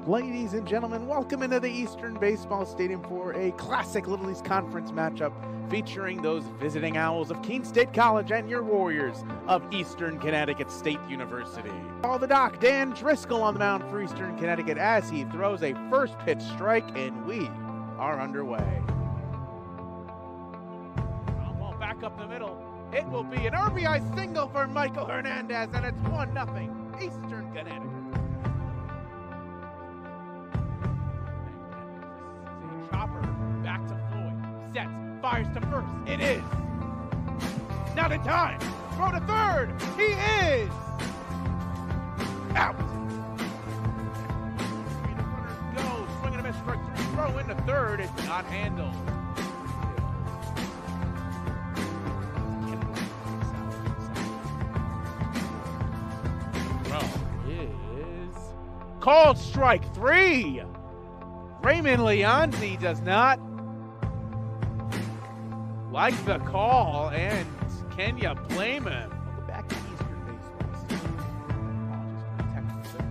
Ladies and gentlemen, welcome into the Eastern Baseball Stadium for a classic Little East Conference matchup featuring those visiting Owls of Keene State College and your Warriors of Eastern Connecticut State University. Call the doc, Dan Driscoll on the mound for Eastern Connecticut as he throws a first pitch strike, and we are underway. Ball back up the middle. It will be an RBI single for Michael Hernandez, and it's 1-0 Eastern Connecticut. Chopper back to Floyd, sets, fires to first, it is not in time, throw to third, he is out. Three runners go, swing and a miss, strike three, throw into third, it's not handled. Throw is called strike three. Raymond Leonzi does not like the call, and can you blame him? Welcome back to Eastern Baseball. Hamilton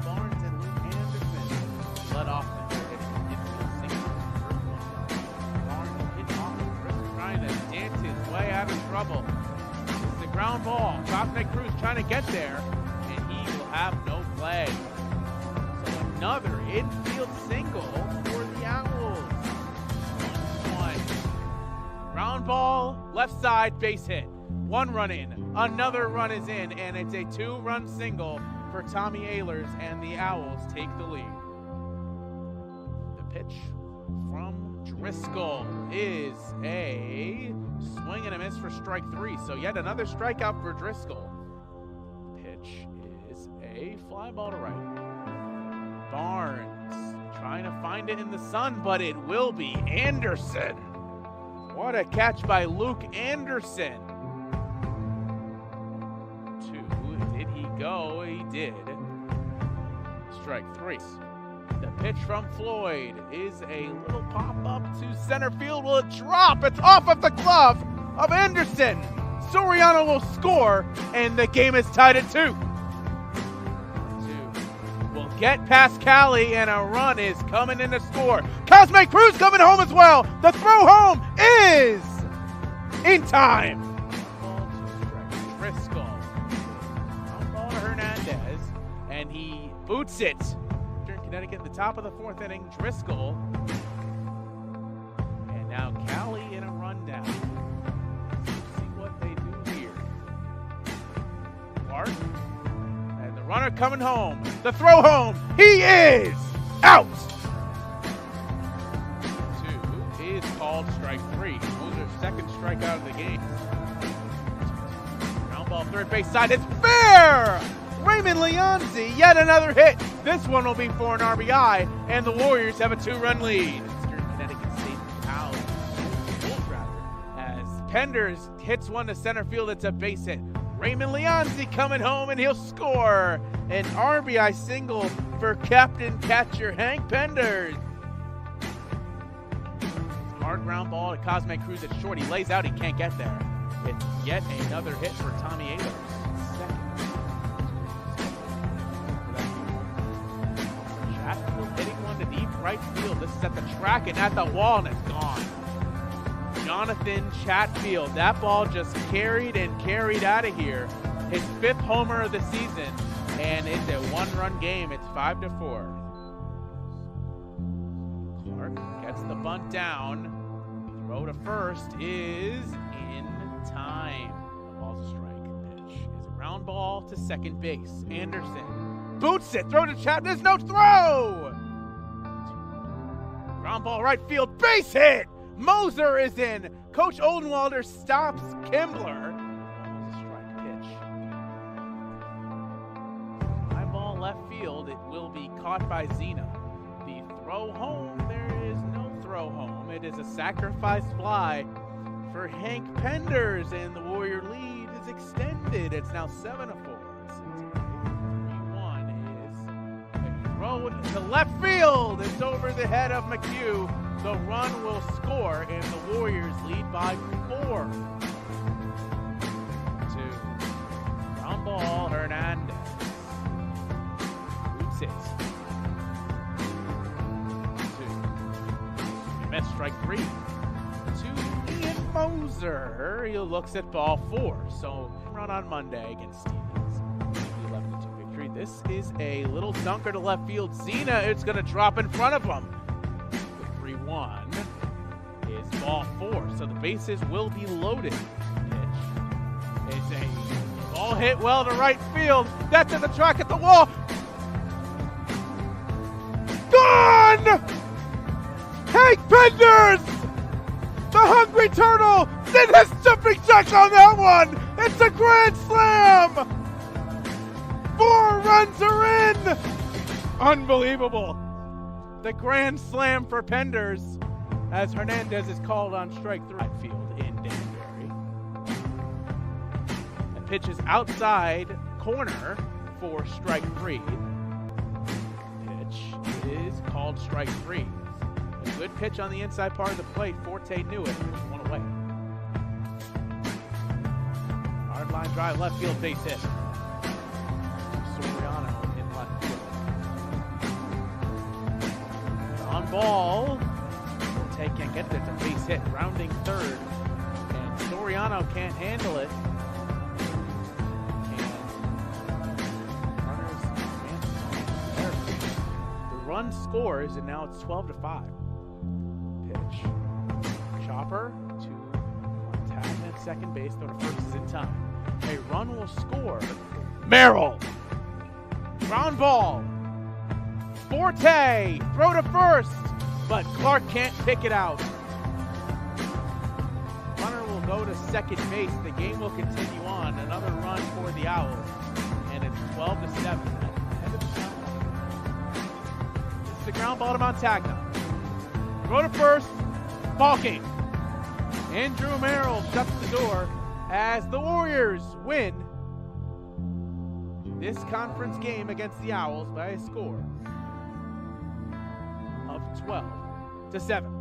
Barnes and Luke Anderson led off the Barnes hit off the wrist, trying to dance his way out of trouble. It's the ground ball. Cosmic Cruz trying to get there, and he will have no play. Another infield single for the Owls. 1-1. Ground ball, left side, base hit. One run in, another run is in, and it's a two-run single for Tommy Ehlers, and the Owls take the lead. The pitch from Driscoll is a swing and a miss for strike three, so yet another strikeout for Driscoll. Pitch is a fly ball to right. Barnes trying to find it in the sun, but it will be Anderson. What a catch by Luke Anderson. Did he go? He did. Strike three. The pitch from Floyd is a little pop-up to center field. Will it drop? It's off of the glove of Anderson. Soriano will score, and the game is tied at 2. Get past Cali, and a run is coming in to score. Cosmic Cruz coming home as well. The throw home is in time. Driscoll. Ball to Hernandez, and he boots it. Eastern Connecticut in the top of the 4th inning. Driscoll. And now Cali in a rundown. Let's see what they do here. Clark. Runner coming home. The throw home. He is out. 2 is called strike 3. Moser's second strikeout of the game. Ground ball third base side. It's fair. Raymond Leonzi, yet another hit. This one will be for an RBI, and the Warriors have a 2-run lead. Eastern Connecticut State Owls, as Penders hits one to center field. It's a base hit. Raymond Leonzi coming home, and he'll score an RBI single for Captain Catcher Hank Penders. Hard ground ball to Cosmic Cruz at short. He lays out, he can't get there. It's yet another hit for Tommy Ehlers. Second. Chatfield hitting one to deep right field. This is at the track and at the wall, and it's gone. Jonathan Chatfield, that ball just carried out of here. His 5th homer of the season, and it's a 1-run game. It's 5-4. Clark gets the bunt down. Throw to first is in time. The ball's a strike. Pitch is a ground ball to second base. Anderson boots it. Throw to Chat. There's no throw. Ground ball right field. Base hit. Moser is in. Coach Oldenwalder stops Kimbler. That was a strike pitch. High ball left field. It will be caught by Zena. The throw home. There is no throw home. It is a sacrifice fly for Hank Penders, and the Warrior lead is extended. It's now 7-4. 3-1 is a throw to left field. It's over the head of McHugh. The run will score, and the Warriors lead by 4. 2. Ground ball, Hernandez. strike 3 to Ian Moser. He looks at ball 4. So run on Monday against Stevens. The 11-2 victory. This is a little dunker to left field. Zena, it's going to drop in front of him. The 3-1 is ball 4. So the bases will be loaded. Pitch is a ball hit well to right field. That's in the track at the wall. Gone! Hank Penders! The Hungry Turtle did his jumping jack on that one! It's a grand slam! 4 runs are in! Unbelievable. The grand slam for Penders as Hernandez is called on strike 3 field in Danbury. And pitches outside corner for strike 3. Is called strike 3. A good pitch on the inside part of the plate. Forte knew it. One away. Hard line drive, left field, base hit. Soriano in left field. On ball. Forte can't get there. It's a base hit. Rounding third. And Soriano can't handle it. Run scores, and now it's 12-5. Pitch. Chopper to Montagna at second base. Throw to first is in time. A run will score. Merrill. Ground ball. Forte. Throw to first, but Clark can't pick it out. Runner will go to second base. The game will continue on. Another run for the Owls, and it's 12-7. The ground ball to Montagna. Throw to first. Ball game. Andrew Merrill shuts the door as the Warriors win this conference game against the Owls by a score of 12-7.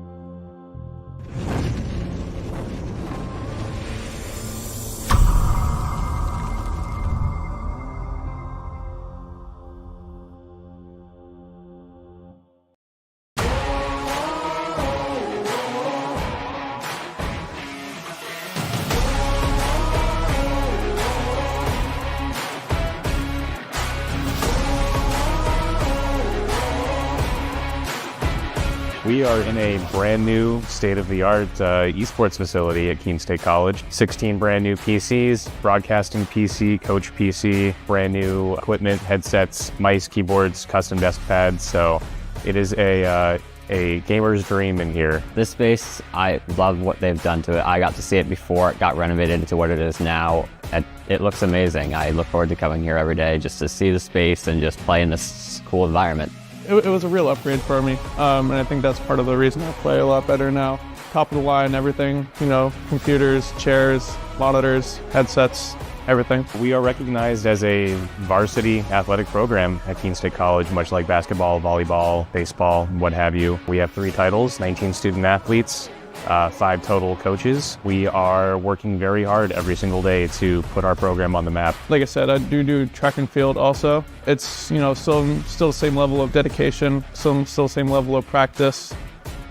We are in a brand new state-of-the-art esports facility at Keene State College. 16 brand new PCs, broadcasting PC, coach PC, brand new equipment, headsets, mice, keyboards, custom desk pads. So it is a gamer's dream in here. This space, I love what they've done to it. I got to see it before it got renovated into what it is now. And it looks amazing. I look forward to coming here every day just to see the space and just play in this cool environment. It was a real upgrade for me, and I think that's part of the reason I play a lot better now. Top of the line, everything, computers, chairs, monitors, headsets, everything. We are recognized as a varsity athletic program at Keene State College, much like basketball, volleyball, baseball, what have you. We have 3 titles, 19 student athletes, 5 total coaches. We are working very hard every single day to put our program on the map. Like I said, I do track and field also. It's, still the same level of dedication, still the same level of practice.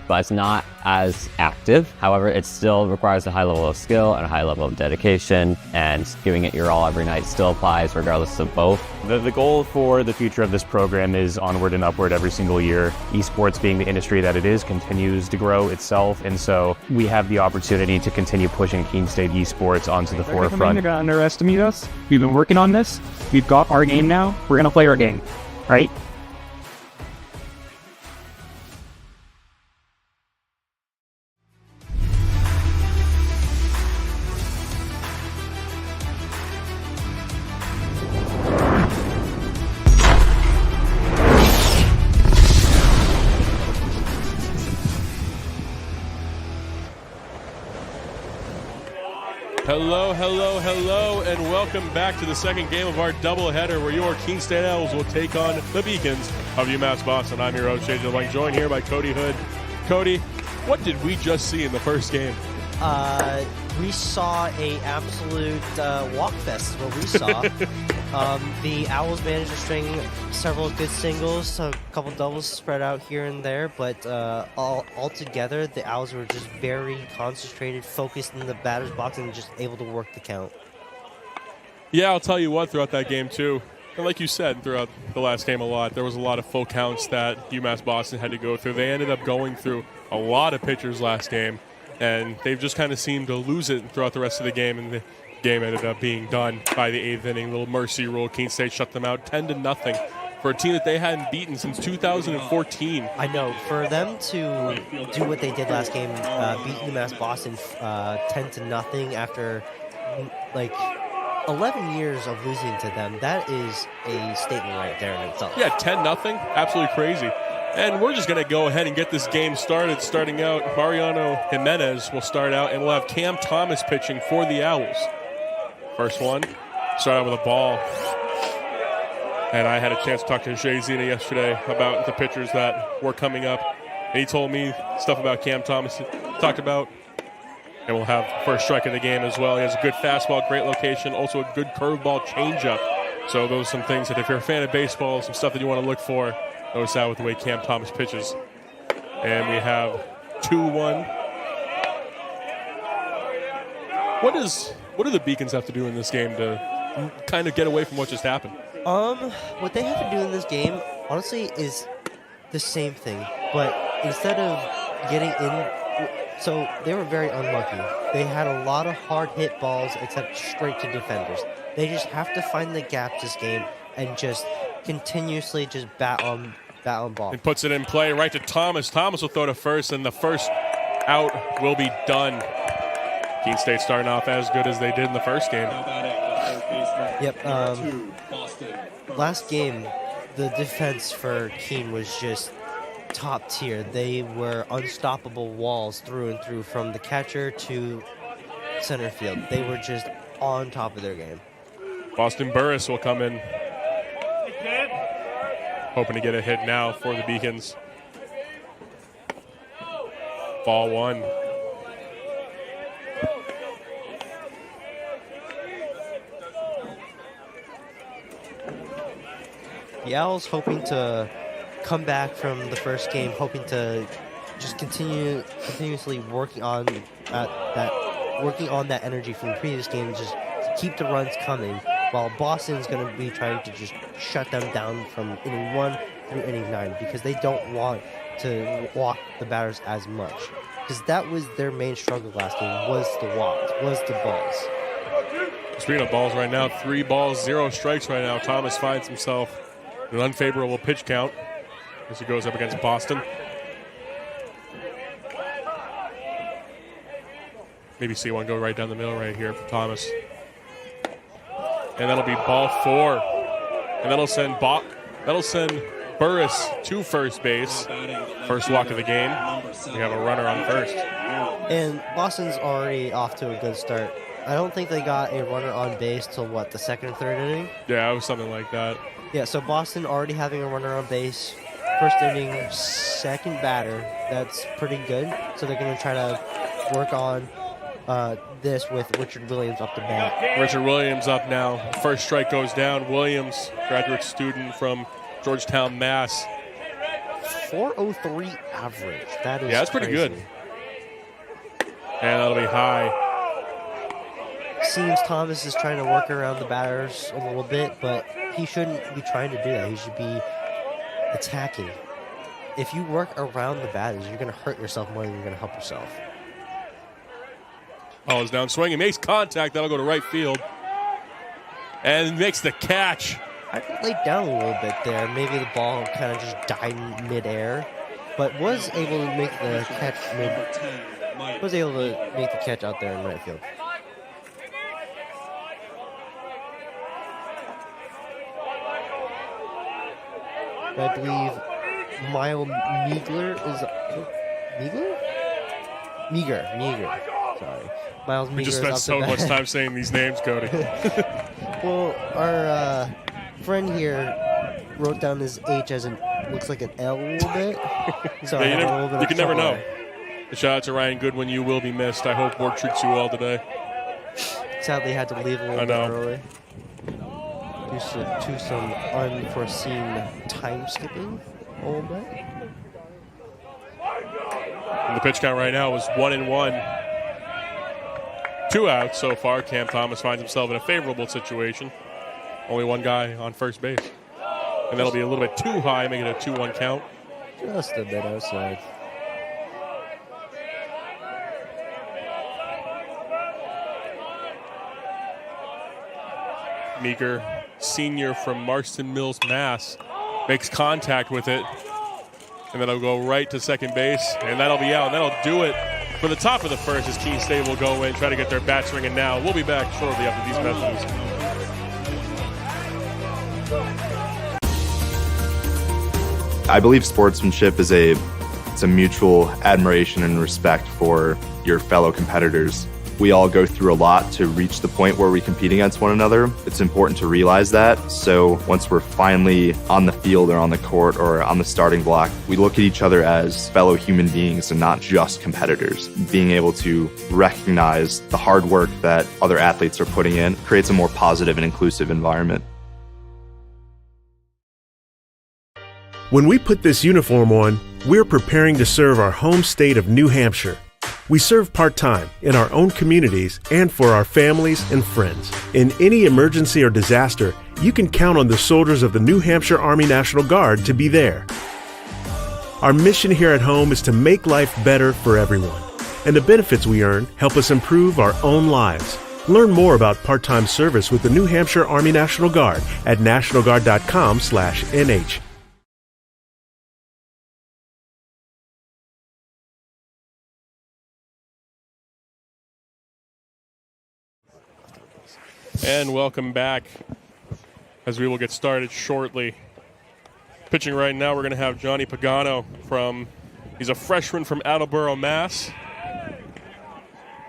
But it's not as active. However, it still requires a high level of skill and a high level of dedication, and giving it your all every night still applies regardless of both. The goal for the future of this program is onward and upward every single year. Esports, being the industry that it is, continues to grow itself, and so we have the opportunity to continue pushing Keene State esports onto the forefront. They're gonna underestimate us. We've been working on this. We've got our game now. We're gonna play our game, right? Hello, and welcome back to the second game of our doubleheader where your Keene State Owls will take on the Beacons of UMass-Boston. I'm your host, JJ Lang, joined here by Cody Hood. Cody, what did we just see in the first game? We saw a absolute walk fest is what we saw. The Owls managed to string several good singles, a couple doubles spread out here and there, but all together, the Owls were just very concentrated, focused in the batter's box, and just able to work the count. Yeah, I'll tell you what, throughout that game, too, and like you said, throughout the last game a lot, there was a lot of full counts that UMass-Boston had to go through. They ended up going through a lot of pitchers last game, and they've just kind of seemed to lose it throughout the rest of the game, and the game ended up being done by the 8th inning. Little mercy rule. Keene State shut them out 10-0 for a team that they hadn't beaten since 2014. I know. For them to do what they did last game, beat UMass-Boston 10-0 after like 11 years of losing to them, that is a statement right there in itself. Yeah, 10-0. Absolutely crazy. And we're just going to go ahead and get this game started. Starting out, Mariano Jimenez will start out, and we'll have Cam Thomas pitching for the Owls. First one, start out with a ball. And I had a chance to talk to Jay Zena yesterday about the pitchers that were coming up. And he told me stuff about Cam Thomas talked about. And we'll have first strike of the game as well. He has a good fastball, great location, also a good curveball changeup. So those are some things that if you're a fan of baseball, some stuff that you want to look for, notice out with the way Cam Thomas pitches. And we have 2-1. What do the Beacons have to do in this game to kind of get away from what just happened? What they have to do in this game, honestly, is the same thing. But instead of getting in, so they were very unlucky. They had a lot of hard hit balls, except straight to defenders. They just have to find the gaps this game and just continuously just bat on ball. And puts it in play right to Thomas. Thomas will throw to first, and the first out will be done. Keene State starting off as good as they did in the first game. Yep. Last game, the defense for Keene was just top tier. They were unstoppable walls through and through from the catcher to center field. They were just on top of their game. Boston Burris will come in, hoping to get a hit now for the Beacons. Ball one. The Owls hoping to come back from the first game, hoping to just continuously working on that energy from the previous game, just keep the runs coming, while Boston's going to be trying to just shut them down from inning 1 through inning 9, because they don't want to walk the batters as much, because that was their main struggle last game, was the walks, was the balls. Speaking of balls right now, 3 balls, 0 strikes right now. Thomas finds himself in an unfavorable pitch count as he goes up against Boston. Maybe see one go right down the middle right here for Thomas. And that'll be ball 4. And that'll send Burris to first base. First walk of the game. We have a runner on first. And Boston's already off to a good start. I don't think they got a runner on base till, what, the second or third inning? Yeah, it was something like that. Yeah, so Boston already having a runner on base. First inning, second batter. That's pretty good. So they're going to try to work on this with Richard Williams up the bat. Richard Williams up now. First strike goes down. Williams, graduate student from Georgetown, Mass. 403 average. That is that's pretty crazy. good. And that'll be high. Seems Thomas is trying to work around the batters a little bit, but he shouldn't be trying to do that. He should be attacking. If you work around the batters, you're going to hurt yourself more than you're going to help yourself. Ball is down swinging, makes contact. That'll go to right field. And makes the catch. I laid down a little bit there. Maybe the ball kind of just died in midair, but was able to make the catch. Was able to make the catch out there in right field. I believe Miles Meagler is Meager. Sorry, Miles Meager. We just spent so much time saying these names, Cody. Well, our friend here wrote down his H as looks like an L a little bit. So yeah, you can never know. Shout out to Ryan Goodwin. You will be missed. I hope work treats you well today. Sadly, had to leave a little bit early. due to some unforeseen time skipping a little bit. And the pitch count right now is 1-1. 2 outs so far. Cam Thomas finds himself in a favorable situation. Only one guy on first base. And that'll be a little bit too high, making it a 2-1 count. Just a bit outside. Meeker, senior from Marston Mills, Mass, makes contact with it. And then it'll go right to second base, and that'll be out. And that'll do it for the top of the first as Keene State will go in, try to get their bats ringing now. We'll be back shortly after these messages. I believe sportsmanship is it's a mutual admiration and respect for your fellow competitors. We all go through a lot to reach the point where we compete against one another. It's important to realize that. So once we're finally on the field or on the court or on the starting block, we look at each other as fellow human beings and not just competitors. Being able to recognize the hard work that other athletes are putting in creates a more positive and inclusive environment. When we put this uniform on, we're preparing to serve our home state of New Hampshire. We serve part-time in our own communities and for our families and friends. In any emergency or disaster, you can count on the soldiers of the New Hampshire Army National Guard to be there. Our mission here at home is to make life better for everyone, and the benefits we earn help us improve our own lives. Learn more about part-time service with the New Hampshire Army National Guard at nationalguard.com/NH. And welcome back as we will get started shortly. Pitching right now, we're going to have Johnny Pagano he's a freshman from Attleboro, Mass.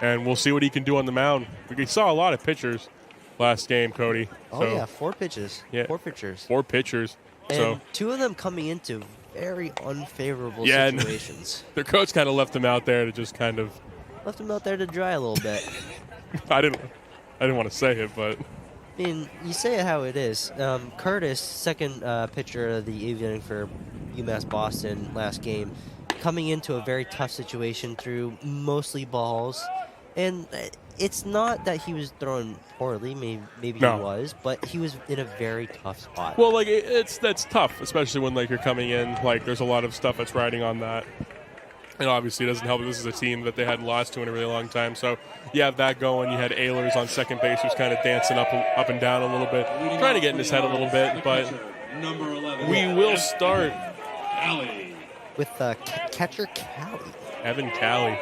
And we'll see what he can do on the mound. We saw a lot of pitchers last game, Cody. Oh, yeah, 4 pitches. Yeah, 4 pitchers. 4 pitchers. And 2 of them coming into very unfavorable situations. Their coach kind of left them out there to just kind of... Left them out there to dry a little bit. I didn't want to say it, but... I mean, you say it how it is. Curtis, second pitcher of the evening for UMass-Boston last game, coming into a very tough situation through mostly balls. And it's not that he was throwing poorly, maybe No. he was, but he was in a very tough spot. Well, that's tough, especially when you're coming in. There's a lot of stuff that's riding on that. And obviously it doesn't help. This is a team that they hadn't lost to in a really long time. So you have that going. You had Ehlers on second base who's kind of dancing up and down a little bit, trying to get in his head a little bit. But we will start with catcher Callie. Evan Callie.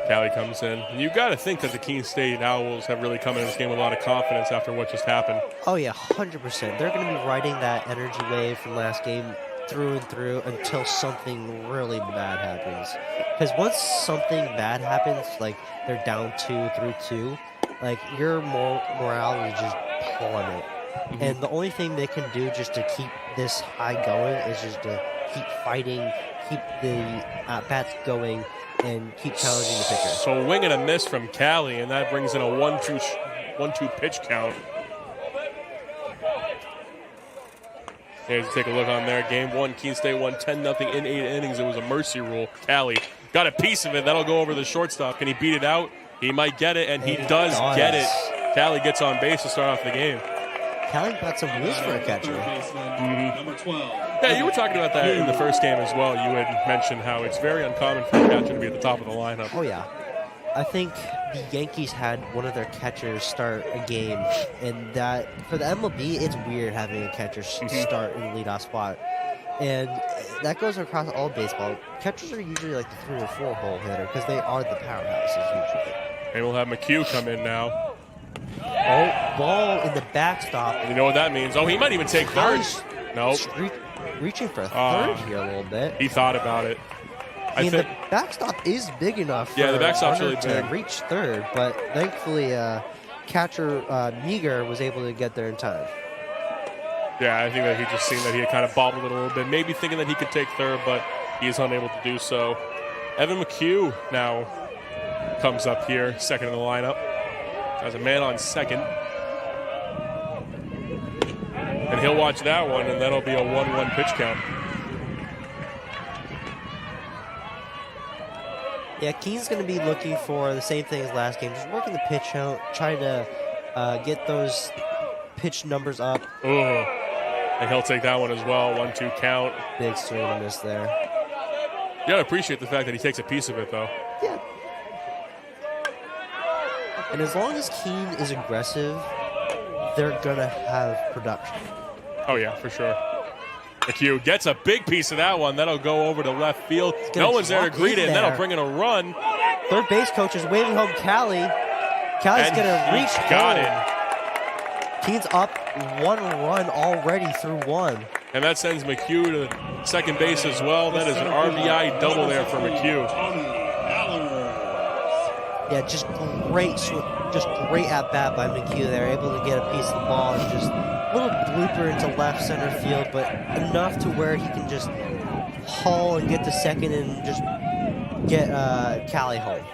Callie comes in. And you got to think that the Keene State Owls have really come into this game with a lot of confidence after what just happened. Oh, yeah, 100%. They're going to be riding that energy wave from last game through and through until something really bad happens. Because once something bad happens, they're down 2-3-2, your morale is just plummet. Mm-hmm. And the only thing they can do just to keep this high going is just to keep fighting, keep the at-bats going, and keep challenging the pitcher. So a wing and a miss from Callie, and that brings in a 1-2 pitch count. Here's take a look on there. Game 1, Keene State won 10-0 in 8 innings. It was a mercy rule. Callie got a piece of it. That'll go over the shortstop. Can he beat it out? He might get it, and he does get it. Callie gets on base to start off the game. Callie got some wheels for a catcher. Mm-hmm. Yeah, you were talking about that in the first game as well. You had mentioned how it's very uncommon for a catcher to be at the top of the lineup. Oh, yeah. I think the Yankees had one of their catchers start a game, and that for the MLB, it's weird having a catcher start in the leadoff spot. And that goes across all baseball. Catchers are usually the 3 or 4 hole hitter because they are the powerhouses usually. And we'll have McHugh come in now. Oh, ball in the backstop. You know what that means? Oh, he might even take third. Nope. Reaching for a third here a little bit. He thought about it. I mean, the backstop is big enough for the backstop's really to big. reach third, but thankfully catcher Meager was able to get there in time. Yeah, I think that he just seen that he had kind of bobbled it a little bit, maybe thinking that he could take third, but He is unable to do so. Evan McHugh now comes up here, second in the lineup. Has a man on second. And he'll watch that one, and that'll be a 1-1 pitch count. Yeah, Keene's going to be looking for the same thing as last game, just working the pitch out, trying to get those pitch numbers up. Ooh. And he'll take that one as well, 1-2 count. Big swing and a miss there. You gotta appreciate the fact that he takes a piece of it, though. Yeah. And as long as Keene is aggressive, they're going to have production. Oh, yeah, for sure. McHugh gets a big piece of that one. That'll go over to left field. No one's there to greet it, and that'll bring in a run. Third base coach is waving home Callie. Callie's going to reach got home. it. Keene's up 1 run already through 1. And that sends McHugh to second base as well. That is an RBI double there for McHugh. Yeah, just great at bat by McHugh there, able to get a piece of the ball and just a little blooper into left center field, but enough to where he can just haul and get to second and just get Callie home.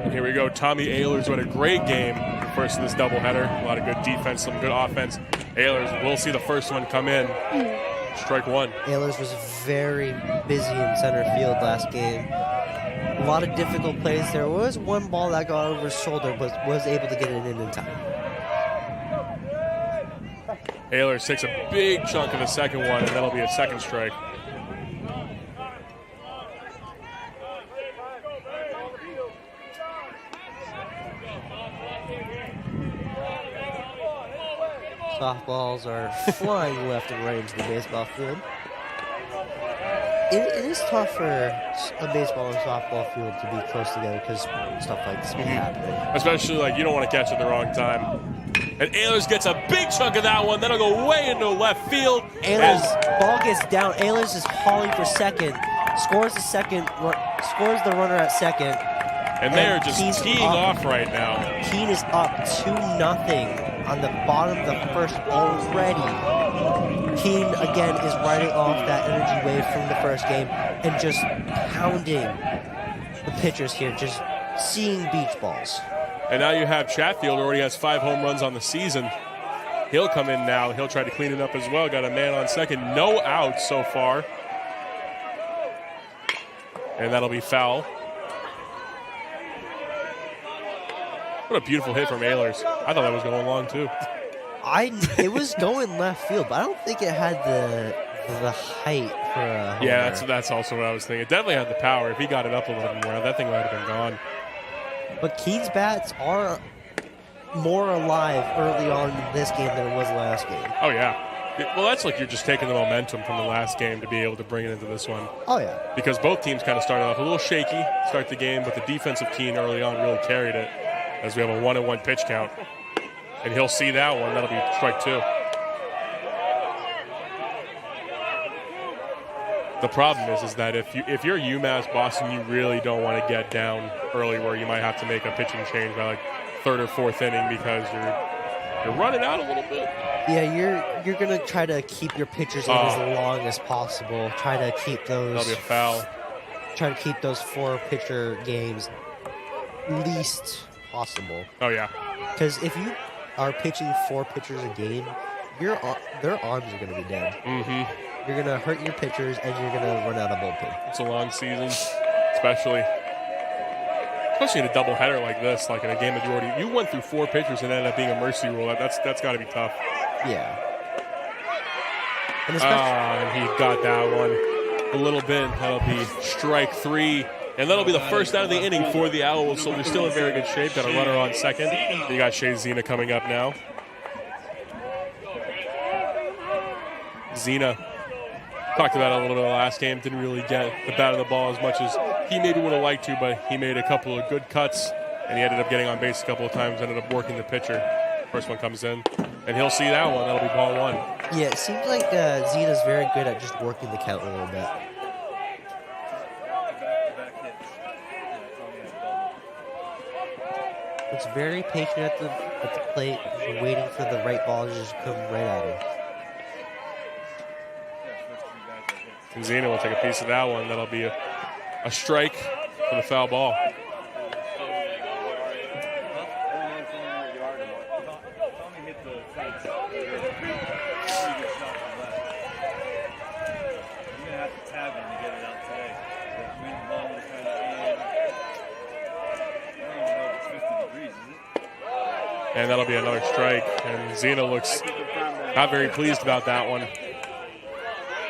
And here we go. Tommy Ehlers had a great game first in this doubleheader. A lot of good defense, some good offense. Ehlers, we'll see the first one come in. Strike one. Ehlers was very busy in center field last game. A lot of difficult plays. There was one ball that got over his shoulder, but was able to get it in time. Ehlers takes a big chunk of the second one, and that'll be a second strike. Softballs are flying left and right into the baseball field. It is tough for a baseball and softball field to be close together because stuff like this can happen. Especially like you don't want to catch it the wrong time. And Ehlers gets a big chunk of that one. That'll go way into left field. Ehlers' ball gets down. Ehlers is hauling for second. Scores the runner at second. And they are just teeing off right now. Keene is up 2-0 on the bottom of the first already. Keene, again, is riding off that energy wave from the first game and just pounding the pitchers here, just seeing beach balls. And now you have Chatfield, who already has 5 home runs on the season. He'll come in now. He'll try to clean it up as well. Got a man on second. No outs so far. And that'll be foul. What a beautiful hit from Ehlers. I thought that was going long, too. It was going left field, but I don't think it had the height for a home Yeah, run. that's also what I was thinking. It definitely had the power. If he got it up a little bit more, that thing might have been gone. But Keene's bats are more alive early on in this game than it was last game. Oh, yeah. Well, that's like you're just taking the momentum from the last game to be able to bring it into this one. Oh, yeah. Because both teams kind of started off a little shaky, start the game, but the defense of Keene early on really carried it as we have a 1-1 pitch count. And he'll see that one. That'll be strike 2. The problem is that if you're UMass-Boston, you really don't want to get down early where you might have to make a pitching change by like 3rd or 4th inning because you're running out a little bit. Yeah, you're gonna try to keep your pitchers in as long as possible. Try to keep those. That'll be a foul. Try to keep those 4-pitcher games least possible. Oh yeah. Because if you are pitching 4 pitchers a game, their arms are gonna be dead. Mm-hmm. You're gonna hurt your pitchers, and you're gonna run out of bullpen. It's a long season, especially in a doubleheader like this, like in a game that you went through 4 pitchers and ended up being a mercy rule. That's got to be tough. Yeah. And and he got that one a little bit. That'll be strike 3, and that'll be the first out of the inning for the Owls. So they're still in very good shape. Got a runner on second. You got Shea Zena coming up now. Zena. Talked about it a little bit last game. Didn't really get the bat of the ball as much as he maybe would have liked to, but he made a couple of good cuts, and he ended up getting on base a couple of times, ended up working the pitcher. First one comes in, and he'll see that one. That'll be ball 1. Yeah, it seems like Zena's very good at just working the count a little bit. It's very patient at the plate, waiting for the right ball to just come right at him. And Zena will take a piece of that one. That'll be a strike for the foul ball. And that'll be another strike. And Zena looks not very pleased about that one.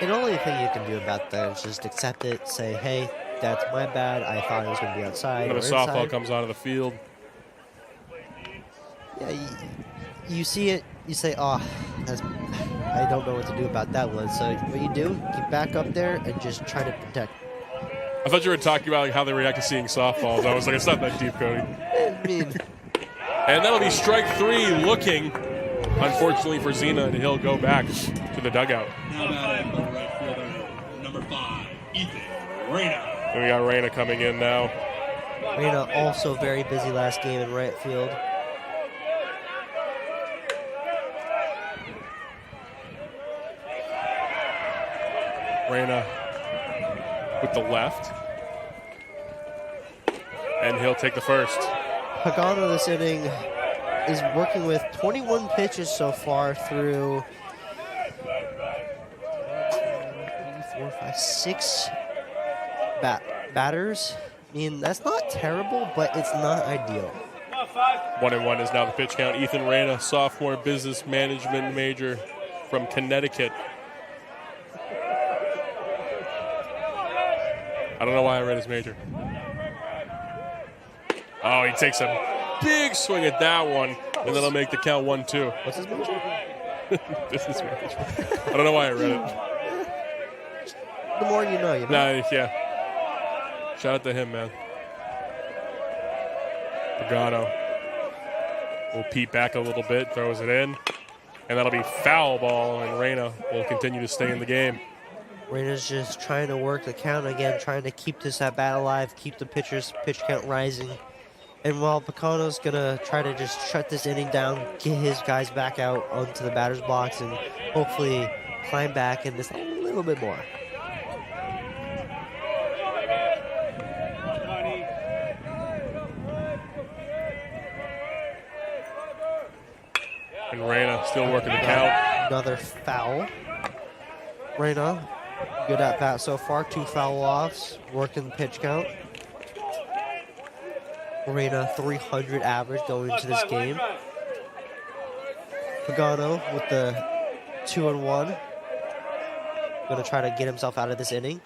And the only thing you can do about that is just accept it, say, hey, that's my bad. I thought it was going to be outside. But a softball comes onto the field. Yeah, you see it, you say, oh, I don't know what to do about that one. So what you do, get back up there and just try to protect. I thought you were talking about like how they react to seeing softballs. I was like, it's not that deep, Cody. I mean... And that'll be strike 3 looking, unfortunately for Zena, and he'll go back to the dugout. Now batting the right fielder, number 5, Ethan Reyna. And we got Reyna coming in now. Reyna also very busy last game in right field. Reyna with the left. And he'll take the first. Pagano this inning is working with 21 pitches so far through 6 batters. I mean, that's not terrible, but it's not ideal. 1-1 is now the pitch count. Ethan Reyna, sophomore business management major from Connecticut. I don't know why I read his major. Oh, he takes a big swing at that one, and that'll make the count 1-2. What's his major? Business management. I don't know why I read it. The more you know, you know. Nah, yeah. Shout out to him, man. Pagano will peep back a little bit, throws it in, and that'll be foul ball, and Reyna will continue to stay in the game. Reyna's just trying to work the count again, trying to keep this at bat alive, keep the pitch count rising. And while Pagano's going to try to just shut this inning down, get his guys back out onto the batter's box, and hopefully climb back in this a little bit more. And Reyna still working the count. Another foul. Reyna, good at bat so far. 2 foul offs, working the pitch count. Reyna 300 average going into this game. Pagano with the 2-1. Going to try to get himself out of this inning.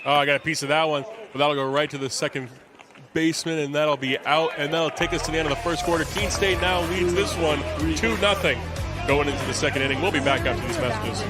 Oh, I got a piece of that one, but that'll go right to the second baseman, and that'll be out, and that'll take us to the end of the first quarter. Keene State now leads this one 2-0 going into the second inning. We'll be back after these messages.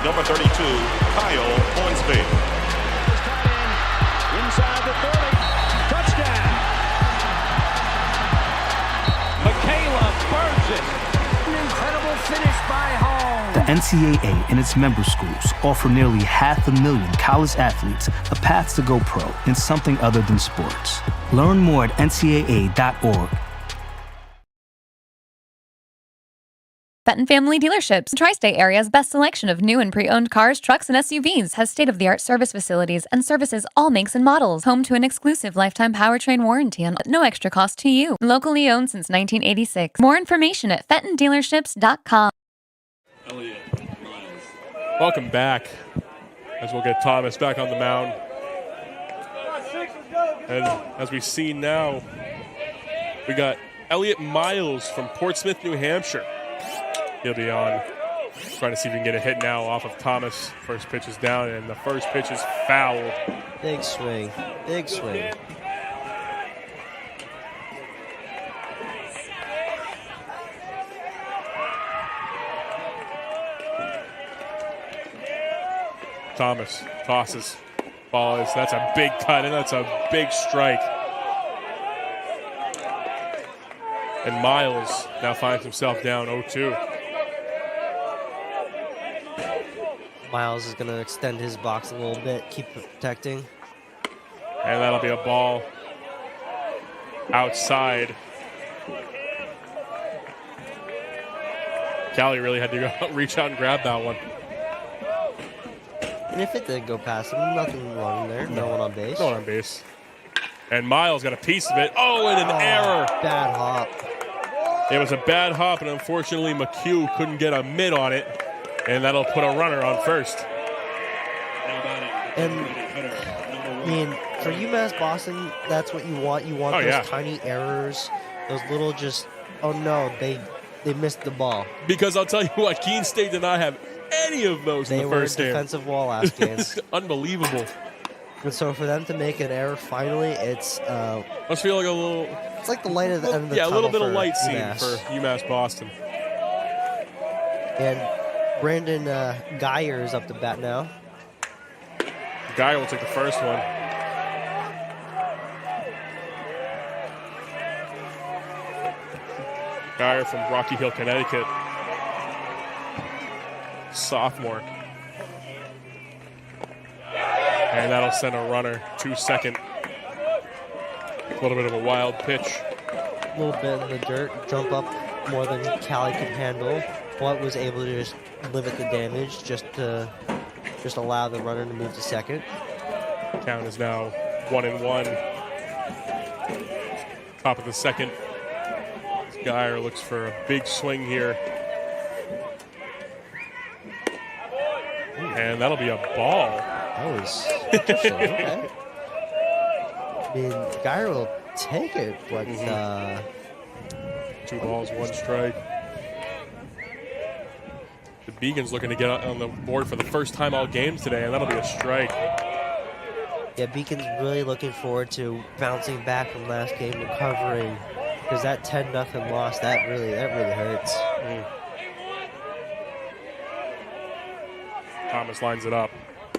Number 32, Kyle Hornsby. Inside the 30. Touchdown. Michaela birds it. An incredible finish by Hall. The NCAA and its member schools offer nearly 500,000 college athletes a path to go pro in something other than sports. Learn more at ncaa.org. Fenton Family Dealerships, Tri-State area's best selection of new and pre-owned cars, trucks, and SUVs, has state-of-the-art service facilities and services all makes and models. Home to an exclusive lifetime powertrain warranty and no extra cost to you. Locally owned since 1986. More information at fentondealerships.com. Welcome back, as we'll get Thomas back on the mound. And as we see now, we got Elliot Miles from Portsmouth, New Hampshire. He'll be on Trying to see if we can get a hit now off of Thomas. First pitch is down, and the first pitch is fouled. Big swing. Big swing. Thomas tosses. Ball is, that's a big cut, and that's a big strike. And Miles now finds himself down 0-2. Miles is going to extend his box a little bit, keep it protecting. And that'll be a ball outside. Callie really had to go reach out and grab that one. And if it did go past him, nothing wrong there. No one on base. No one on base. And Miles got a piece of it. Oh, and an error. Bad hop. It was a bad hop, and unfortunately McHugh couldn't get a mid on it. And that'll put a runner on first. And, I mean, for UMass-Boston, that's what you want. You want those tiny errors, those little just, oh no, they missed the ball. Because I'll tell you what, Keene State did not have any of those in the first game. They were a defensive wall last game. Unbelievable. And so for them to make an error finally, it's must feel like a little. It's like the light at the end of the tunnel. Yeah, a little bit of light UMass. scene for UMass-Boston. And Brandon Geyer is up to bat now. Geyer will take the first one. Geyer from Rocky Hill, Connecticut. Sophomore. And that'll send a runner to second. A little bit of a wild pitch. A little bit in the dirt, jump up more than Callie could handle, but was able to just limit the damage just to allow the runner to move to second. Count is now 1-1. Top of the second. Geyer looks for a big swing here. And that'll be a ball. That was interesting. Okay. I mean, Geyer will take it, but 2 balls, 1 strike. The Beacons looking to get on the board for the first time all games today, and that'll be a strike. Yeah, Beacon's really looking forward to bouncing back from last game, recovering, because that 10-0 loss, that really hurts. Thomas lines it up,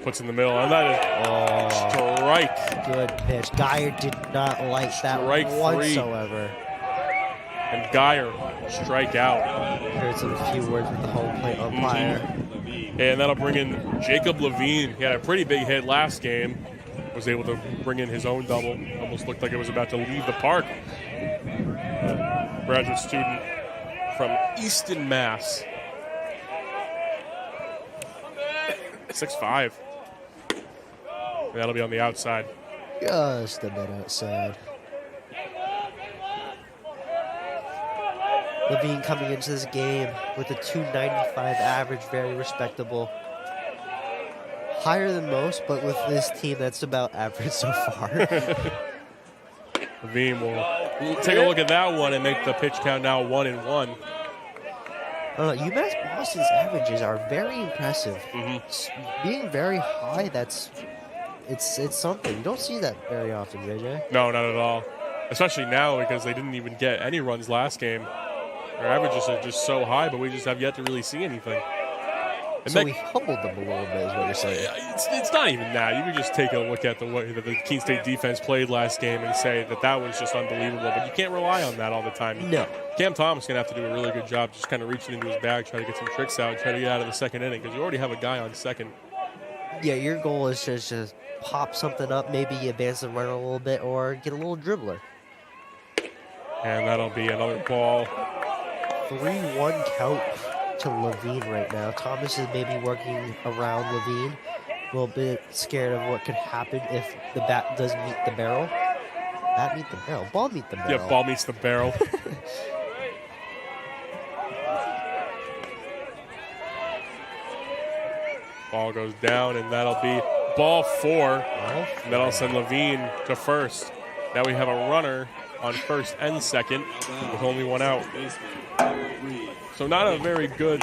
puts in the middle, and that is strike. Good pitch. Geyer did not like that whatsoever. And Geyer strike out. Heard some few words with the home plate umpire. And that'll bring in Jacob Levine. He had a pretty big hit last game. Was able to bring in his own double. Almost looked like it was about to leave the park. Graduate student from Easton, Mass. 6'5". And that'll be on the outside. Just a bit outside. Levine coming into this game with a 295 average, very respectable. Higher than most, but with this team, that's about average so far. Levine will take a look at that one and make the pitch count now 1-1. UMass-Boston's averages are very impressive. Being very high, it's something. You don't see that very often, JJ. No, not at all. Especially now because they didn't even get any runs last game. Our averages are just so high, but we just have yet to really see anything. And so we humbled them a little bit, is what you're saying. It's not even that. You can just take a look at the way that the Keene State defense played last game and say that was just unbelievable. But you can't rely on that all the time. No. Cam Thomas is going to have to do a really good job just kind of reaching into his bag, trying to get some tricks out, trying to get out of the second inning because you already have a guy on second. Yeah, your goal is just to pop something up, maybe advance the runner a little bit, or get a little dribbler. And that'll be another ball. 3-1 count to Levine right now. Thomas is maybe working around Levine. A little bit scared of what could happen if the bat does meet the barrel. Bat meet the barrel. Ball meet the barrel. Yeah, ball meets the barrel. Ball goes down, and that'll be ball 4. And that'll send Levine to first. Now we have a runner on first and second with only 1 out. So not a very good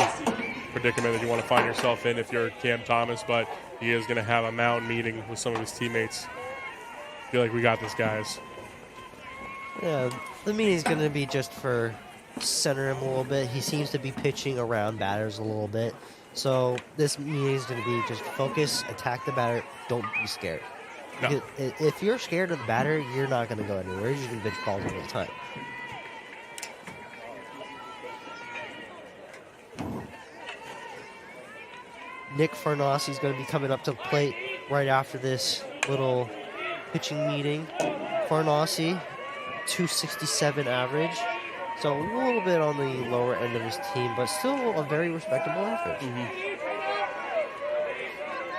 predicament that you want to find yourself in if you're Cam Thomas, but he is going to have a mound meeting with some of his teammates. I feel like we got this, guys. Yeah, the meeting's going to be just for center him a little bit. He seems to be pitching around batters a little bit. So this meeting is going to be just focus, attack the batter, don't be scared. No. If you're scared of the batter, you're not going to go anywhere. You're just going to pitch balls all the time. Nick Farnassi is going to be coming up to the plate right after this little pitching meeting. Farnassi, 267 average. So a little bit on the lower end of his team, but still a very respectable effort.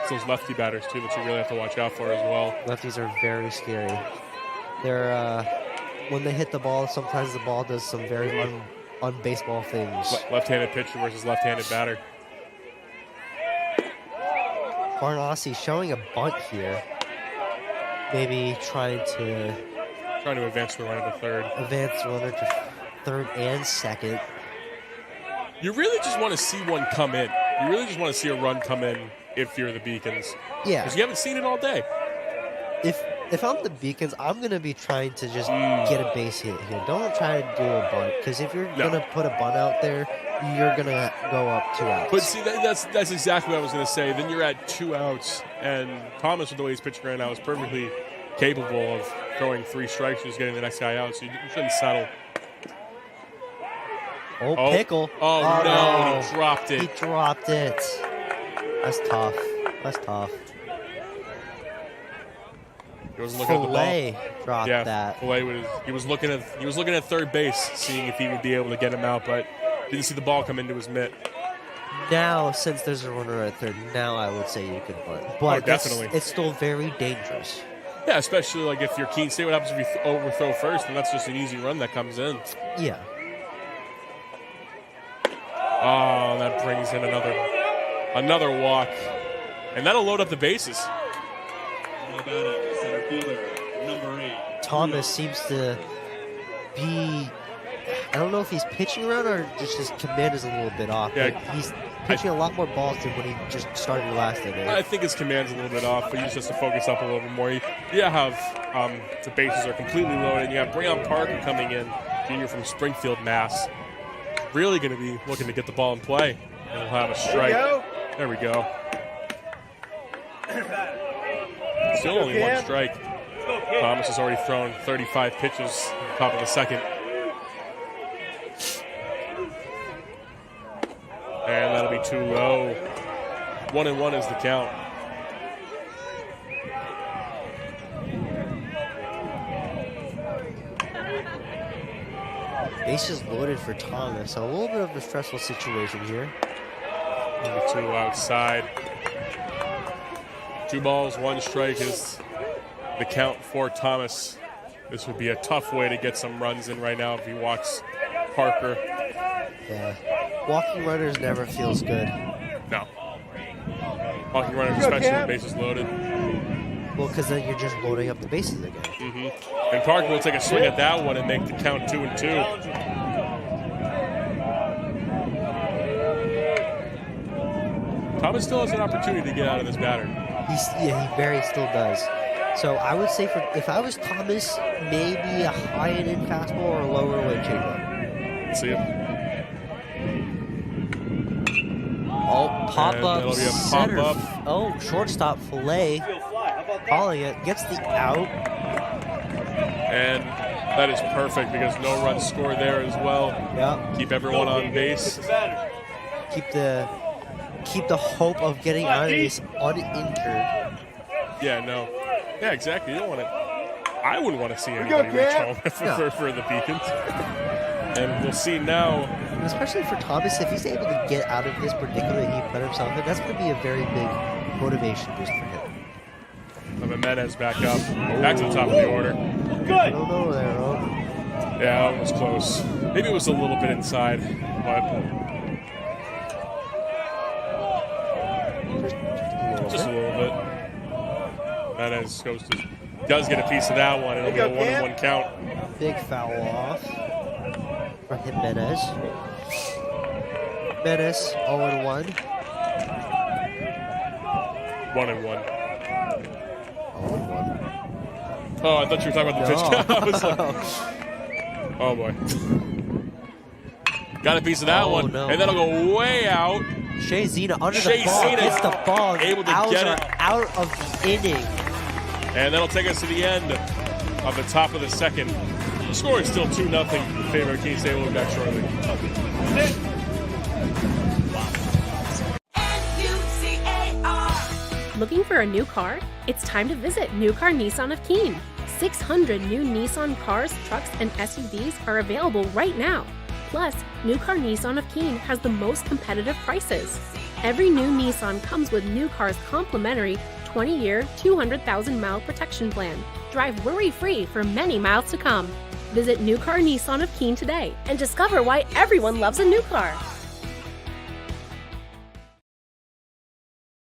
It's those lefty batters, too, that you really have to watch out for as well. Lefties are very scary. They're, when they hit the ball, sometimes the ball does some very un-baseball things. Left-handed pitcher versus left-handed batter. Farnassi showing a bunt here. Maybe trying to advance the runner to third. Advance the runner to third and second. You really just want to see one come in. You really just want to see a run come in if you're the Beacons. Yeah. Because you haven't seen it all day. If I'm the Beacons, I'm going to be trying to just get a base hit here. Don't try to do a bunt, because if you're going to put a bunt out there, you're going to go up 2 outs. But see, that's exactly what I was going to say. Then you're at 2 outs, and Thomas, with the way he's pitching right now, is perfectly capable of throwing 3 strikes and just getting the next guy out, so you shouldn't settle. Oh, pickle. Oh, no, he dropped it. He dropped it. That's tough. That's tough. He wasn't looking at the ball. Dropped that. He was looking at third base, seeing if he would be able to get him out, but didn't see the ball come into his mitt. Now, since there's a runner at third, now I would say you could bunt. But definitely. It's still very dangerous. Yeah, especially like if you're Keene State, what happens if you overthrow first, and that's just an easy run that comes in. Yeah. Oh, that brings in another walk, and that'll load up the bases. Center fielder, number 8. Thomas seems to be, I don't know if he's pitching around or just his command is a little bit off. Yeah, he's pitching a lot more balls than when he just started last inning. I think his command's a little bit off, but he just has to focus up a little bit more. You have the bases are completely loaded, and you have Breon Parker coming in, junior from Springfield, Mass. Really going to be looking to get the ball in play, and he'll have a strike. There we go. Still only 1 strike. Thomas has already thrown 35 pitches at the top of the second. And that'll be too low. 1-1 is the count. Bases loaded for Thomas. A little bit of a stressful situation here. Number 2 outside. 2 balls, 1 strike is the count for Thomas. This would be a tough way to get some runs in right now if he walks Parker. Yeah. Walking runners never feels good. No. Walking runners, especially with bases loaded. Well, because then you're just loading up the bases again. Mm-hmm. And Parker will take a swing at that one and make the count 2-2. Thomas still has an opportunity to get out of this batter. He very still does. So I would say if I was Thomas, maybe a high and in fastball or a lower weight changeup. Let's see him. Oh, pop and up. That'll be a center. pop up. Oh, shortstop Filet calling it, gets the out. And that is perfect because no runs scored there as well. Yeah. Keep everyone on base. Keep the hope of getting out of this uninjured. Yeah, no. Yeah, exactly. You don't want to. I wouldn't want to see anybody reach home for the Beacons. And we'll see now. Especially for Thomas, if he's able to get out of this predicament he put himself in, that's going to be a very big motivation boost for him. Jimenez back up. Back to the top of the order. I don't know there, huh? Yeah, that was close. Maybe it was a little bit inside, but just a little bit. Jimenez does get a piece of that one. It'll be a 1-1 count. Big foul off for Jimenez. Menace 0-1. 1-1. 0-1. Oh, I thought you were talking about the pitch count. I was like, oh boy. Got a piece of that one. No. And that'll go way out. Shea Zena under Shea the ball. Zena Gets the ball. able to Owls get are it. out of the inning. And that'll take us to the end of the top of the second. The score is still 2-0 in favor of Keene State. We'll be back shortly. Looking for a new car? It's time to visit New Car Nissan of Keene. 600 new Nissan cars, trucks, and SUVs are available right now. Plus, New Car Nissan of Keene has the most competitive prices. Every new Nissan comes with New Car's complimentary 20-year, 200,000-mile protection plan. Drive worry-free for many miles to come. Visit New Car Nissan of Keene today and discover why everyone loves a new car.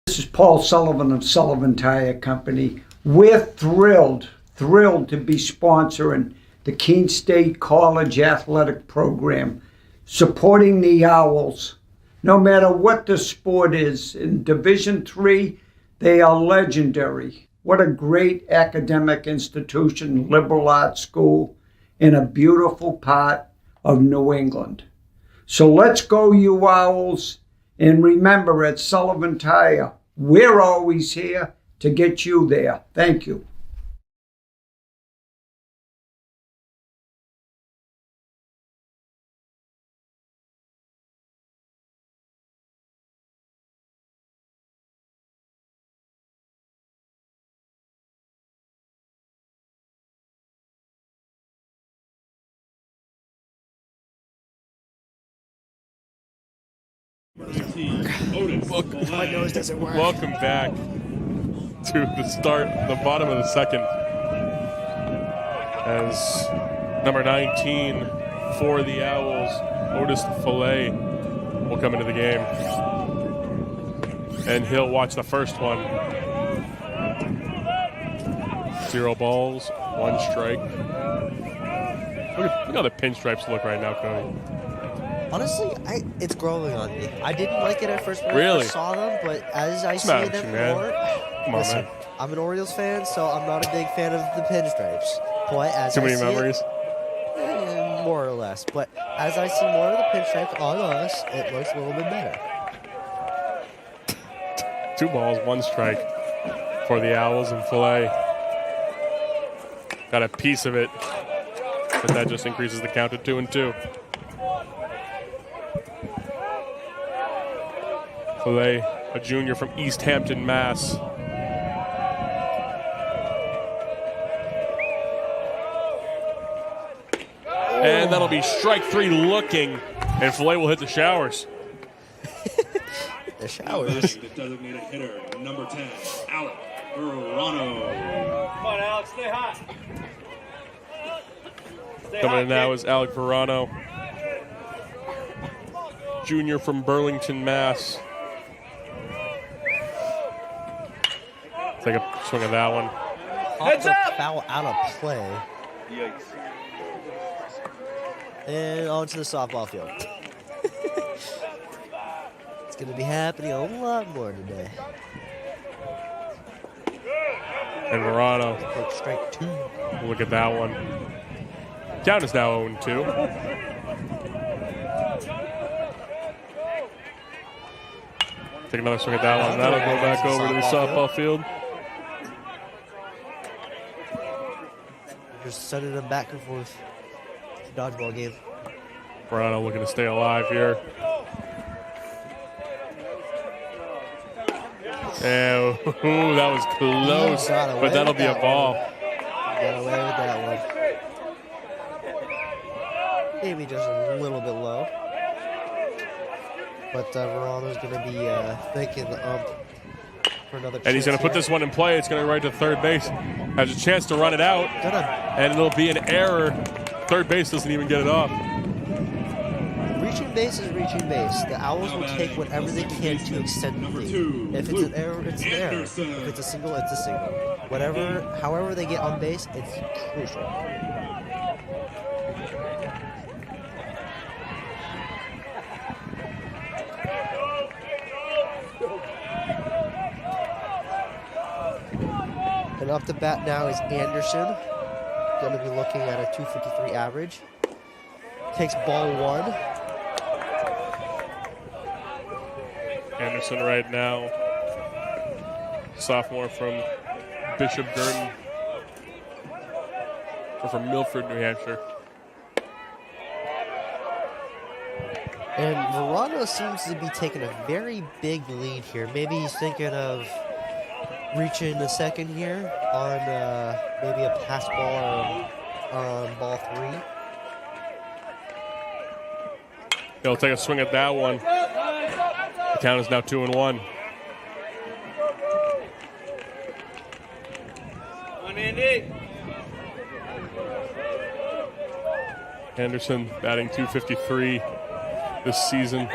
This is Paul Sullivan of Sullivan Tire Company. We're thrilled to be sponsoring the Keene State College Athletic Program, supporting the Owls. No matter what the sport is, in Division III, they are legendary. What a great academic institution, liberal arts school, in a beautiful part of New England. So let's go, you Owls. And remember, at Sullivan Tire, we're always here to get you there. Thank you. My nose doesn't work. Welcome back to the start, the bottom of the second, as number 19 for the Owls, Otis Fillet, will come into the game. And he'll watch the first one. 0 balls, 1 strike. Look how the pinstripes look right now, Cody. Honestly, it's growing on me. I didn't like it at first when I Really? first saw them, but as I see Smash, them man. more, Come on, listen, man. I'm an Orioles fan, so I'm not a big fan of the pinstripes. But as Too I many see memories? more or less. But as I see more of the pinstripes on us, it looks a little bit better. 2 balls, 1 strike for the Owls and Fillet. Got a piece of it, but that just increases the count to 2-2. Fillet, a junior from East Hampton, Mass. And that'll be strike 3 looking, and Fillet will hit the showers. The showers. The designated hitter, number 10, Alec Verano. Come on, Alex, stay hot. Coming in now is Alec Verano, junior from Burlington, Mass. Take a swing at that one. Off the foul out of play. Yikes. And onto the softball field. It's going to be happening a lot more today. And Verano. Take strike 2. Look at that one. Count is now 0-2. Take another swing at that one. That'll go back over to the softball field. Just sending them back and forth. Dodgeball game. Verano looking to stay alive here. And, ooh, that was close, but that'll be a ball. Got away with that one. Maybe just a little bit low. But Verano's going to be thanking the ump for another And he's going to put here. this one in play. It's going to right to third base. Has a chance to run it out. And it'll be an error. Third base doesn't even get it off. Reaching base is reaching base. The Owls will take whatever they can to extend the lead. If it's an error, it's an error. If it's a single, it's a single. However they get on base, it's crucial. And up to bat now is Anderson. Going to be looking at a 253 average. Takes ball 1. Anderson right now, sophomore from Bishop Gurdon, or from Milford, New Hampshire. And Verano seems to be taking a very big lead here. Maybe he's thinking of reaching the second here on maybe a pass ball or on ball 3. He'll take a swing at that one. The count is now 2-1. Anderson batting 253 this season.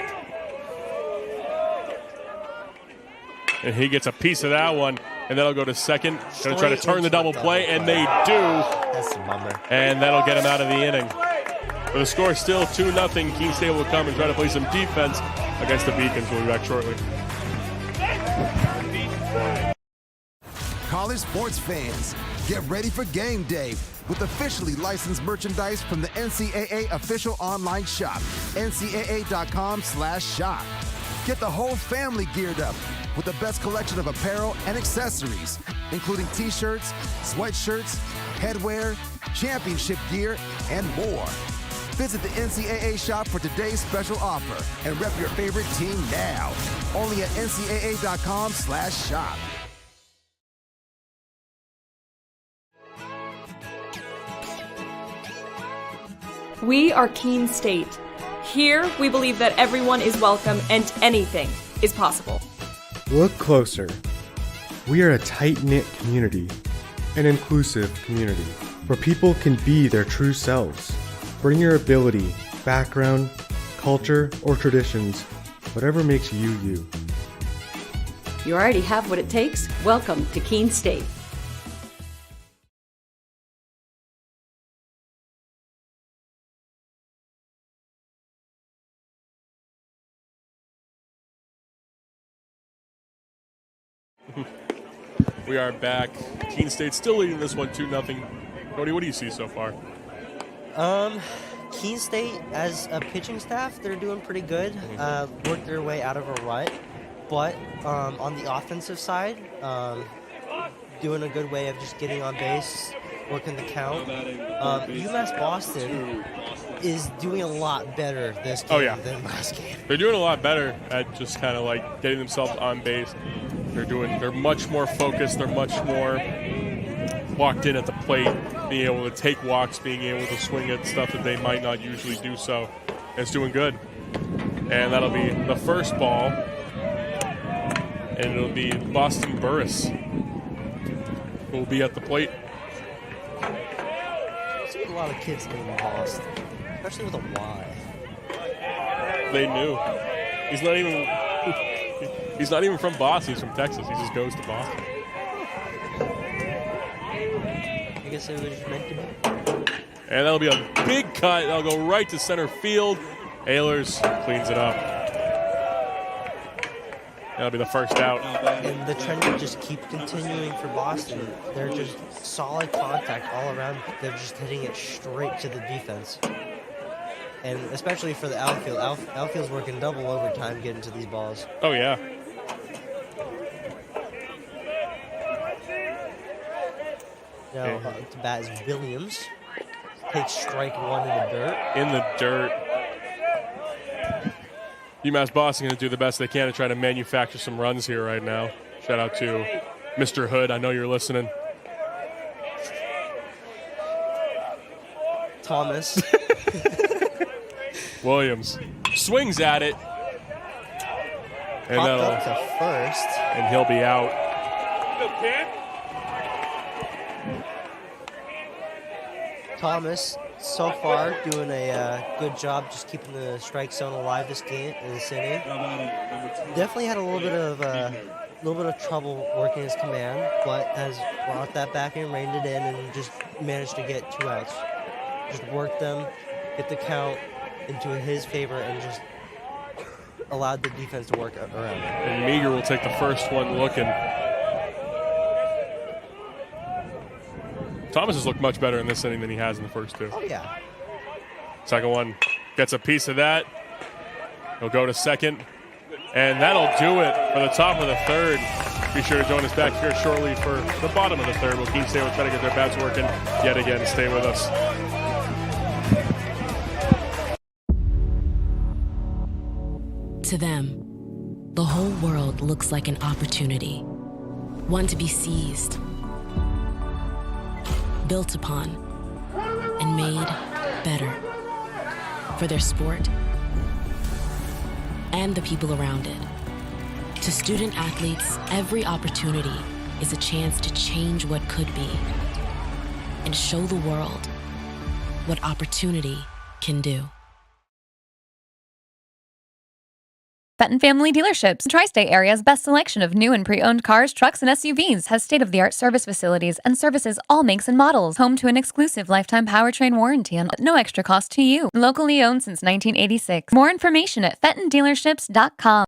And he gets a piece of that one, and that'll go to second. Going to try to turn the double play, and they do. That's a bummer. And that'll get him out of the inning. But the score is still 2-0. Keene State will come and try to play some defense against the Beacons. We'll be back shortly. College sports fans, get ready for game day with officially licensed merchandise from the NCAA official online shop, ncaa.com/shop. Get the whole family geared up with the best collection of apparel and accessories, including t-shirts, sweatshirts, headwear, championship gear, and more. Visit the NCAA shop for today's special offer and rep your favorite team now. Only at ncaa.com/shop. We are Keene State. Here, we believe that everyone is welcome and anything is possible. Look closer. We are a tight-knit community, an inclusive community, where people can be their true selves. Bring your ability, background, culture, or traditions, whatever makes you you. You already have what it takes. Welcome to Keene State. We are back. Keene State still leading this one 2-0. Cody, what do you see so far? Keene State, as a pitching staff, they're doing pretty good. Worked their way out of a rut. But on the offensive side, doing a good way of just getting on base, working the count. UMass-Boston is doing a lot better this game than last game. They're doing a lot better at just kind of like getting themselves on base. They're much more focused. They're much more locked in at the plate, being able to take walks, being able to swing at stuff that they might not usually do so. It's doing good. And that'll be the first ball. And it'll be Boston Burris who will be at the plate. I see a lot of kids named Boston, especially with a Y. They knew. He's not even from Boston. He's from Texas. He just goes to Boston. I guess it was meant to be. And that'll be a big cut. That'll go right to center field. Ehlers cleans it up. That'll be the first out. And the trend will just keep continuing for Boston. They're just solid contact all around. They're just hitting it straight to the defense. And especially for the outfield. Outfield's working double overtime getting to these balls. Oh, yeah. Now, to bat is Williams. Takes strike 1 in the dirt. In the dirt. UMass-Boston going to do the best they can to try to manufacture some runs here right now. Shout out to Mr. Hood. I know you're listening. Thomas. Williams swings at it. And popped up to first. And he'll be out. Thomas, so far, doing a good job just keeping the strike zone alive this game in this inning. Definitely had a little bit of trouble working his command, but has brought that back in, reined it in, and just managed to get 2 outs. Just worked them, get the count into his favor, and just allowed the defense to work around. And Meager will take the first one looking. Thomas has looked much better in this inning than he has in the first two. Oh, yeah. Second one gets a piece of that. He'll go to second, and that'll do it for the top of the third. Be sure to join us back here shortly for the bottom of the third. We'll Keene State will try to get their bats working yet again. Stay with us. To them, the whole world looks like an opportunity, one to be seized, built upon, and made better for their sport and the people around it. To student athletes, every opportunity is a chance to change what could be and show the world what opportunity can do. Fenton Family Dealerships, Tri-State Area's best selection of new and pre-owned cars, trucks, and SUVs, has state-of-the-art service facilities and services all makes and models. Home to an exclusive lifetime powertrain warranty at no extra cost to you. Locally owned since 1986. More information at fentondealerships.com.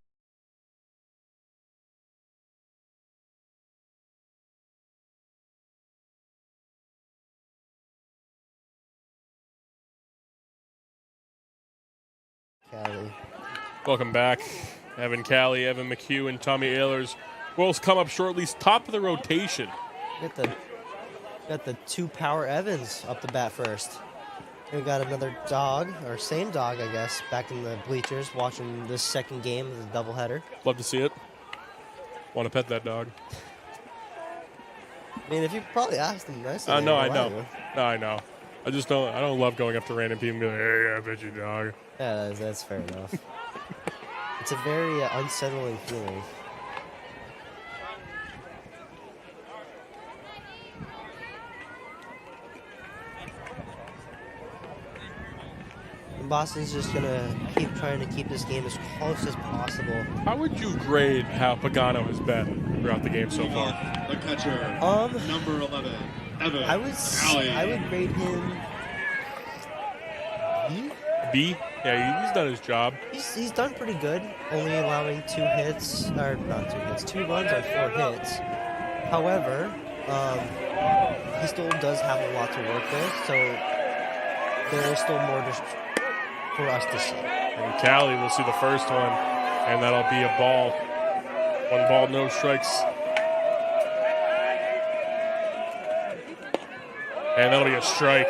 Callie. Welcome back. Evan Callie, Evan McHugh, and Tommy Ehlers will come up shortly. Top of the rotation. Got the two power Evans up the bat first. We got another dog, or same dog, I guess, back in the bleachers watching this second game of the doubleheader. Love to see it. Want to pet that dog. I mean, if you probably asked him nicely. No, I know. No, I know. I don't love going up to random people and be like, hey, I bet you, dog. Yeah, that's fair enough. It's a very unsettling feeling. And Boston's just gonna keep trying to keep this game as close as possible. How would you grade how Pagano has been throughout the game so far? The catcher, number 11, Evan I would grade him B. B? Yeah, he's done his job. He's done pretty good, only allowing 2 hits, or not 2 hits, 2 runs on 4 hits. However, he still does have a lot to work with, so there is still more for us to see. And Callie will see the first one, and that'll be a ball. 1 ball, no strikes. And that'll be a strike.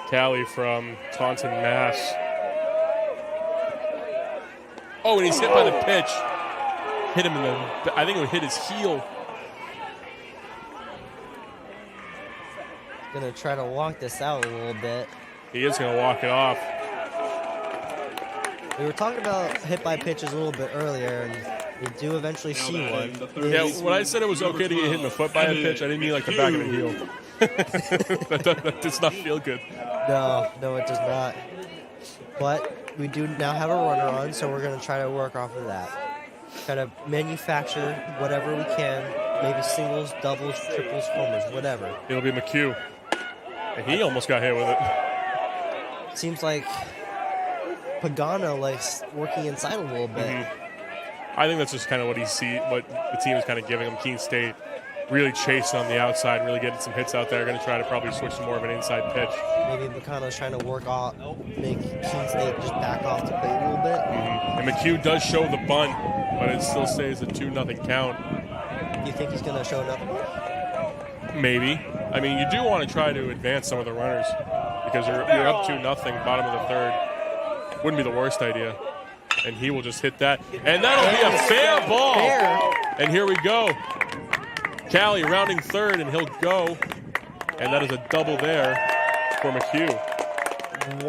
Callie from Taunton, Mass. Oh, and he's hit by the pitch. Hit him in the, I think it would hit his heel. Gonna try to walk this out a little bit. He is gonna walk it off. We were talking about hit by pitches a little bit earlier, and we do eventually see one. Yeah, when I said it was okay to get hit in the foot by a pitch, I didn't mean like the back of the heel. that does not feel good. No, it does not. But we do now have a runner on, so we're going to try to work off of that. Try to manufacture whatever we can, maybe singles, doubles, triples, homers, whatever. It'll be McHugh. And he almost got hit with it. Seems like Pagano likes working inside a little bit. Mm-hmm. I think that's just kind of what what the team is kind of giving him. Keene State really chasing on the outside, really getting some hits out there. Going to try to probably switch to more of an inside pitch. Maybe Pagano's trying to work off, make Keene State just back off the plate a little bit. Mm-hmm. And McHugh does show the bunt, but it still stays a 2-0 count. You think he's going to show nothing? Maybe. I mean, you do want to try to advance some of the runners because you're up 2-0, bottom of the third. Wouldn't be the worst idea. And he will just hit that. And that'll be a fair ball. And here we go. Callie rounding third, and he'll go. And that is a double there for McHugh.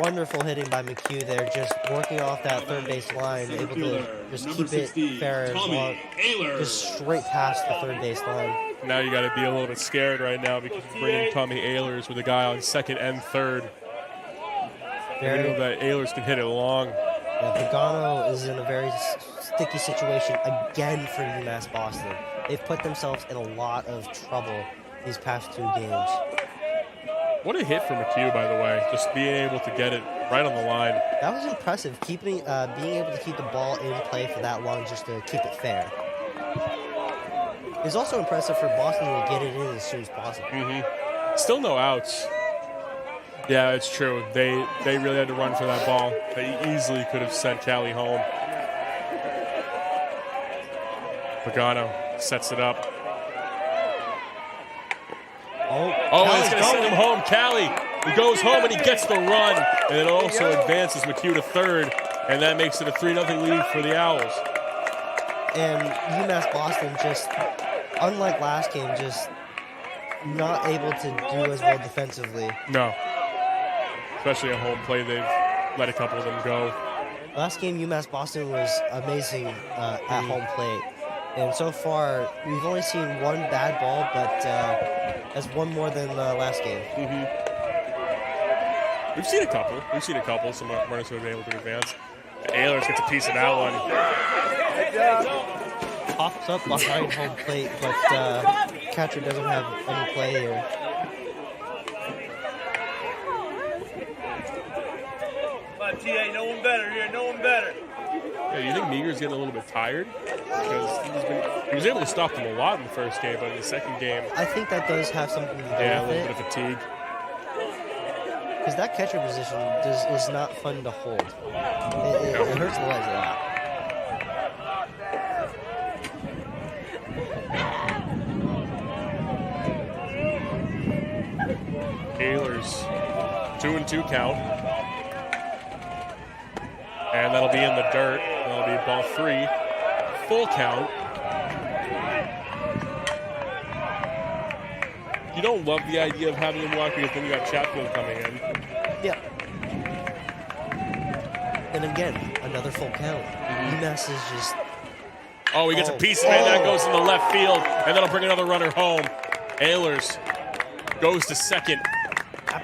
Wonderful hitting by McHugh there, just working off that third base line, able to just keep it fair and long, just straight past the third base line. Now you got to be a little bit scared right now because you're bringing Tommy Ehlers with a guy on second and third. We know that Ehlers can hit it long. Yeah, Pagano is in a very sticky situation again for UMass-Boston. They've put themselves in a lot of trouble these past 2 games. What a hit for McHugh, by the way, just being able to get it right on the line. That was impressive, being able to keep the ball in play for that long just to keep it fair. It's also impressive for Boston to get it in as soon as possible. Still no outs. Yeah, it's true. They really had to run for that ball. They easily could have sent Cali home. Pagano sets it up. Oh, it's going to send him home. Cali, he goes home and he gets the run. And it also advances McHugh to third. And that makes it a 3-0 lead for the Owls. And UMass-Boston just, unlike last game, just not able to do as well defensively. No. Especially at home play, they've let a couple of them go. Last game, UMass-Boston was amazing at home plate. And so far, we've only seen one bad ball, but that's one more than last game. We've seen a couple. Some runners who have been able to advance. Ehlers gets a piece of that one. Pops up behind home plate, but catcher doesn't have any play here. TA, no one better here, no one better. Yeah, you think Meager's getting a little bit tired? Because he was able to stop them a lot in the first game, but in the second game... I think that does have something to do with it. Yeah, a little bit of fatigue. Because that catcher position is not fun to hold. It hurts the legs a lot. Ehlers, 2-2 count. And that'll be in the dirt. That'll be ball 3. Full count. You don't love the idea of having him walk because then you got Chatfield coming in. Yeah. And again, another full count. UMass is just... Oh, he gets a piece of it. That goes in the left field. And that'll bring another runner home. Ehlers goes to second.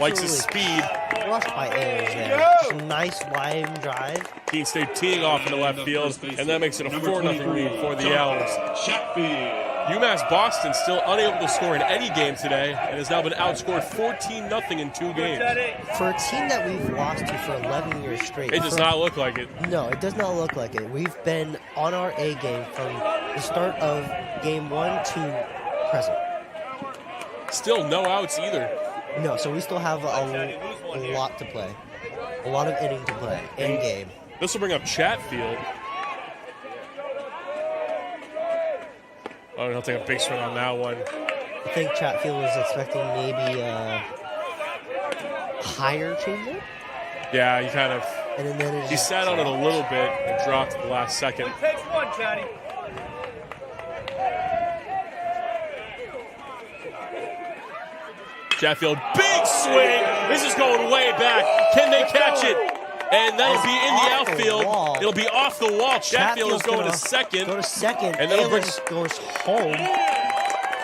Likes his speed. Rushed by Ehlers there. Just a nice line drive. Keene State teeing off in the left field, and that makes it a 4-0 lead for the Owls. UMass-Boston still unable to score in any game today and has now been outscored 14-0 in 2 games. For a team that we've lost to for 11 years straight. It does not look like it. No, it does not look like it. We've been on our A game from the start of game 1 to present. Still no outs either. No, so we still have a lot to play. A lot of inning to play in game. This will bring up Chatfield. Oh, he'll take a big swing on that one. I think Chatfield was expecting maybe a higher changeup. Yeah, he kind of... And then he sat on it a little bit and dropped at the last second. It takes one, Chatty. Chatfield, big swing. This is going way back. Can they catch it? And that'll be in the outfield. It'll be off the wall. Chatfield is going to second. Go to second. And then Ehlers goes home.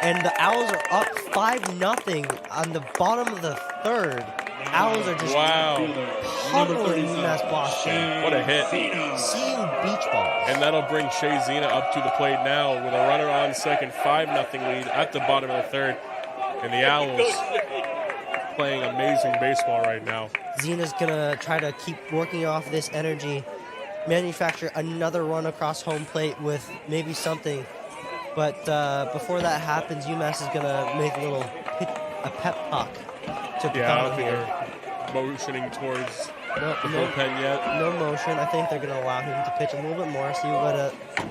And the Owls are up 5-0 on the bottom of the third. Owls are just pummeling UMass-Boston. What a hit. Seeing beach balls. And that'll bring Shea Zena up to the plate now with a runner on second, 5-0 lead at the bottom of the third. And the Owls playing amazing baseball right now. Zena's going to try to keep working off this energy, manufacture another run across home plate with maybe something. But before that happens, UMass is going to make a pep talk to Pagano here. Motioning towards the bullpen yet. No motion. I think they're going to allow him to pitch a little bit more,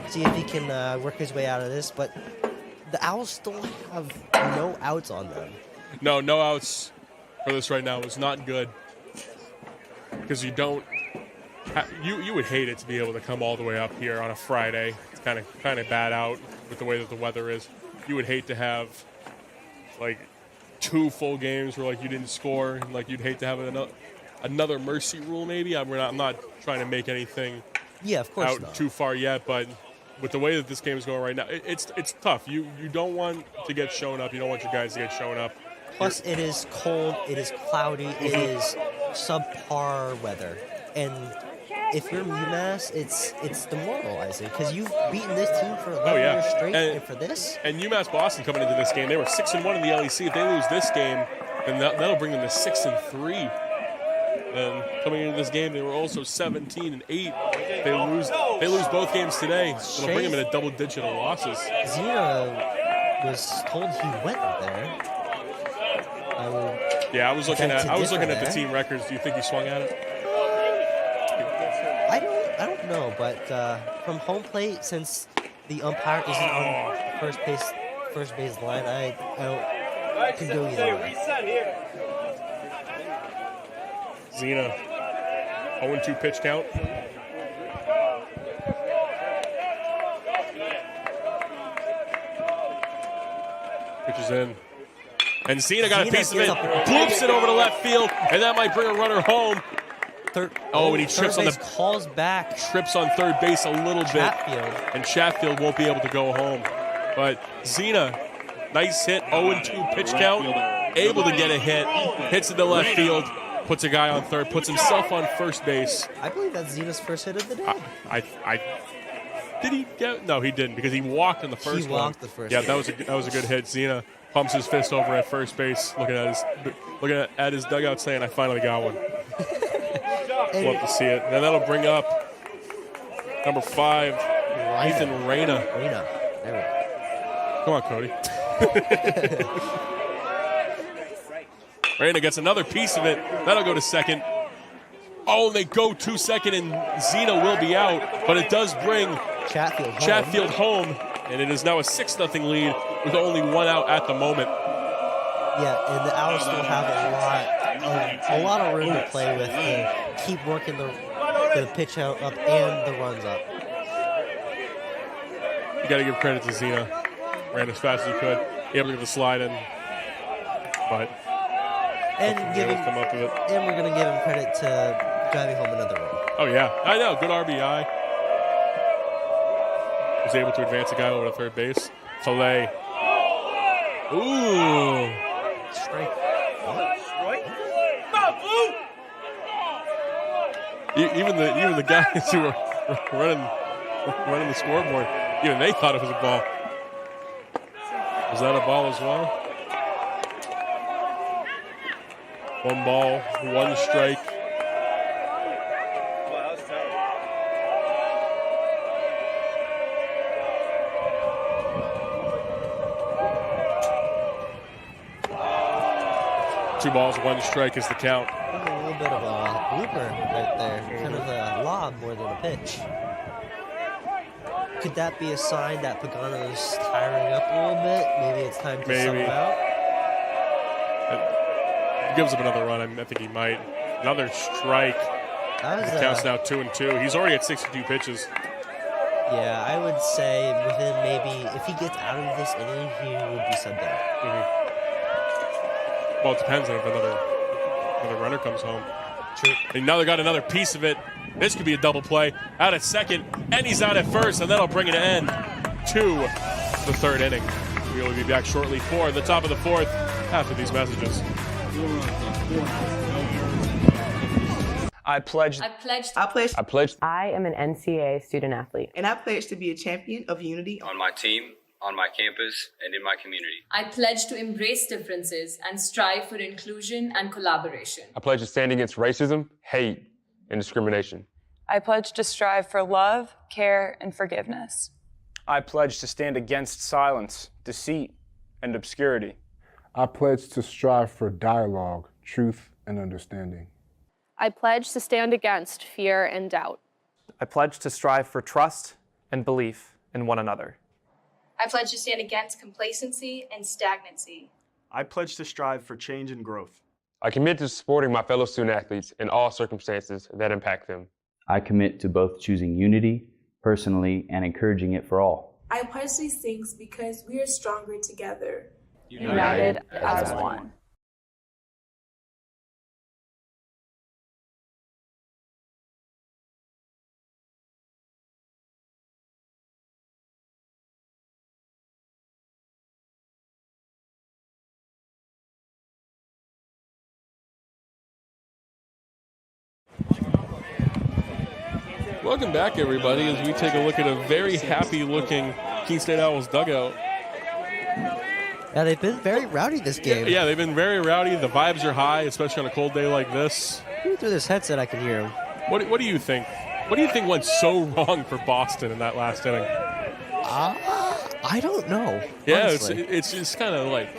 see if he can work his way out of this. But the Owls still have no outs on them. No outs for this right now is not good. Because you don't... You would hate it to be able to come all the way up here on a Friday. It's kind of bad out with the way that the weather is. You would hate to have, like, 2 full games where, like, you didn't score. And, like, you'd hate to have another mercy rule maybe. I'm not trying to make anything out too far yet, but... With the way that this game is going right now, it's tough. You don't want to get shown up. You don't want your guys to get shown up. Plus, it is cold. It is cloudy. It is subpar weather. And if you're UMass, it's demoralizing because you've beaten this team for 11 years straight, and for this. And UMass-Boston coming into this game, they were 6-1 in the LEC. If they lose this game, then that'll bring them to 6-3. And coming into this game, they were also 17-8. They lose both games today. It'll bring them into double-digit losses. Zena was told he went there. Yeah, I was looking at the team records. Do you think he swung at it? I don't know, but from home plate, since the umpire isn't on first base line, I can go either way. Zena, 0-2 pitch count. Pitches in. And Zena got a piece of it, bloops it over to left field, and that might bring a runner home. And he trips on calls back. Trips on third base a little bit, and Chatfield won't be able to go home. But Zena, nice hit, 0-2 pitch count, able to get a hit, hits it to left field, puts a guy on third, puts himself on first base. I believe that's Zena's first hit of the day. Did he get? No, he didn't, because he walked in the first one. He walked the first. Yeah, that was a good hit. Zena pumps his fist over at first base, looking at his dugout, saying, "I finally got one." Love to see it. And that'll bring up number 5, Ethan Reyna. There we go. Come on, Cody. Reyna gets another piece of it. That'll go to second. Oh, and they go to second, and Zena will be out. But it does bring Chatfield home. And it is now a 6-0 lead with only 1 out at the moment. Yeah, and the Owls still have a lot of room to play with to keep working the pitch out up and the runs up. You got to give credit to Zena. Ran as fast as he could, able to get the slide in, but come up with it. And we're going to give him credit to driving home another run. Oh yeah, I know. Good RBI. Was able to advance a guy over to third base. Filet. Ooh. Strike. Even the guys who were running the scoreboard, even they thought it was a ball. Was that a ball as well? 1 ball, 1 strike. Two balls, 1 strike is the count. A little bit of a blooper right there. Kind of a lob more than a pitch. Could that be a sign that Pagano's tiring up a little bit? Maybe it's time to sub him out? If he gives up another run, I think he might. Another strike. The count's now 2-2. He's already at 62 pitches. Yeah, I would say within maybe, if he gets out of this inning, he would be subbed out. Mm-hmm. Well, it depends on if another runner comes home. True. And now they got another piece of it. This could be a double play. Out at second, and he's out at first, and that'll bring an end to the 3rd inning. We will be back shortly for the top of the 4th after these messages. I pledge. I am an NCAA student athlete. And I pledge to be a champion of unity on my team, on my campus, and in my community. I pledge to embrace differences and strive for inclusion and collaboration. I pledge to stand against racism, hate, and discrimination. I pledge to strive for love, care, and forgiveness. I pledge to stand against silence, deceit, and obscurity. I pledge to strive for dialogue, truth, and understanding. I pledge to stand against fear and doubt. I pledge to strive for trust and belief in one another. I pledge to stand against complacency and stagnancy. I pledge to strive for change and growth. I commit to supporting my fellow student athletes in all circumstances that impact them. I commit to both choosing unity personally and encouraging it for all. I pledge these things because we are stronger together. United as one. Welcome back, everybody, as we take a look at a very happy-looking Keene State Owls dugout. Yeah, they've been very rowdy this game. Yeah, they've been very rowdy. The vibes are high, especially on a cold day like this. Even through this headset, I can hear them. What do you think? What do you think went so wrong for Boston in that last inning? I I don't know. Yeah, honestly. it's kind of like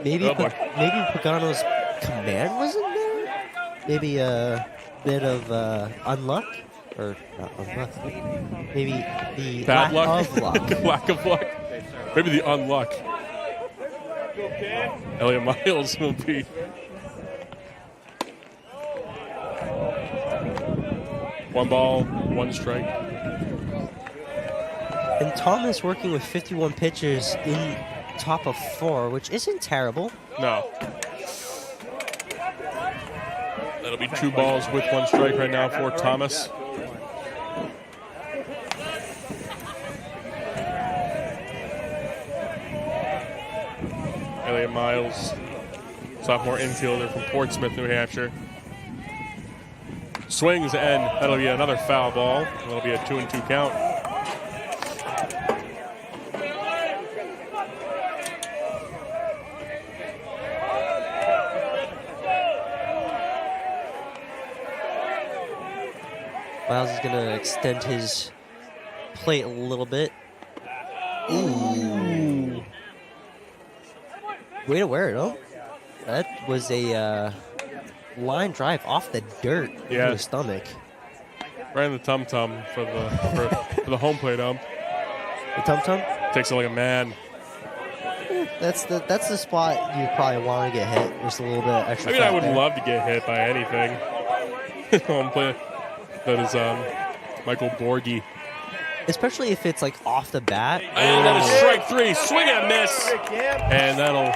maybe Oh, boy. maybe Pagano's command wasn't there. Maybe a bit of unluck, or not unluck. Maybe the bad lack luck. of luck. Lack of luck. Maybe the unluck. Elliot Miles will be. One ball, one strike. And Thomas working with 51 pitches in top of 4, which isn't terrible. No. That'll be 2 balls with 1 strike right now for Thomas. Elliot Miles, sophomore infielder from Portsmouth, New Hampshire. Swings, and that'll be another foul ball. That'll be a 2-2 count. Miles is going to extend his plate a little bit. Ooh. Way to wear it, huh? That was a line drive off the dirt into the stomach. Right in the tum-tum for the home plate ump. The tum-tum? Takes it like a man. That's the spot you probably want to get hit. Just a little bit extra. I mean, I would love to get hit by anything. Home plate. That is Michael Borghi. Especially if it's like off the bat. And that is strike 3. Swing and a miss. And that'll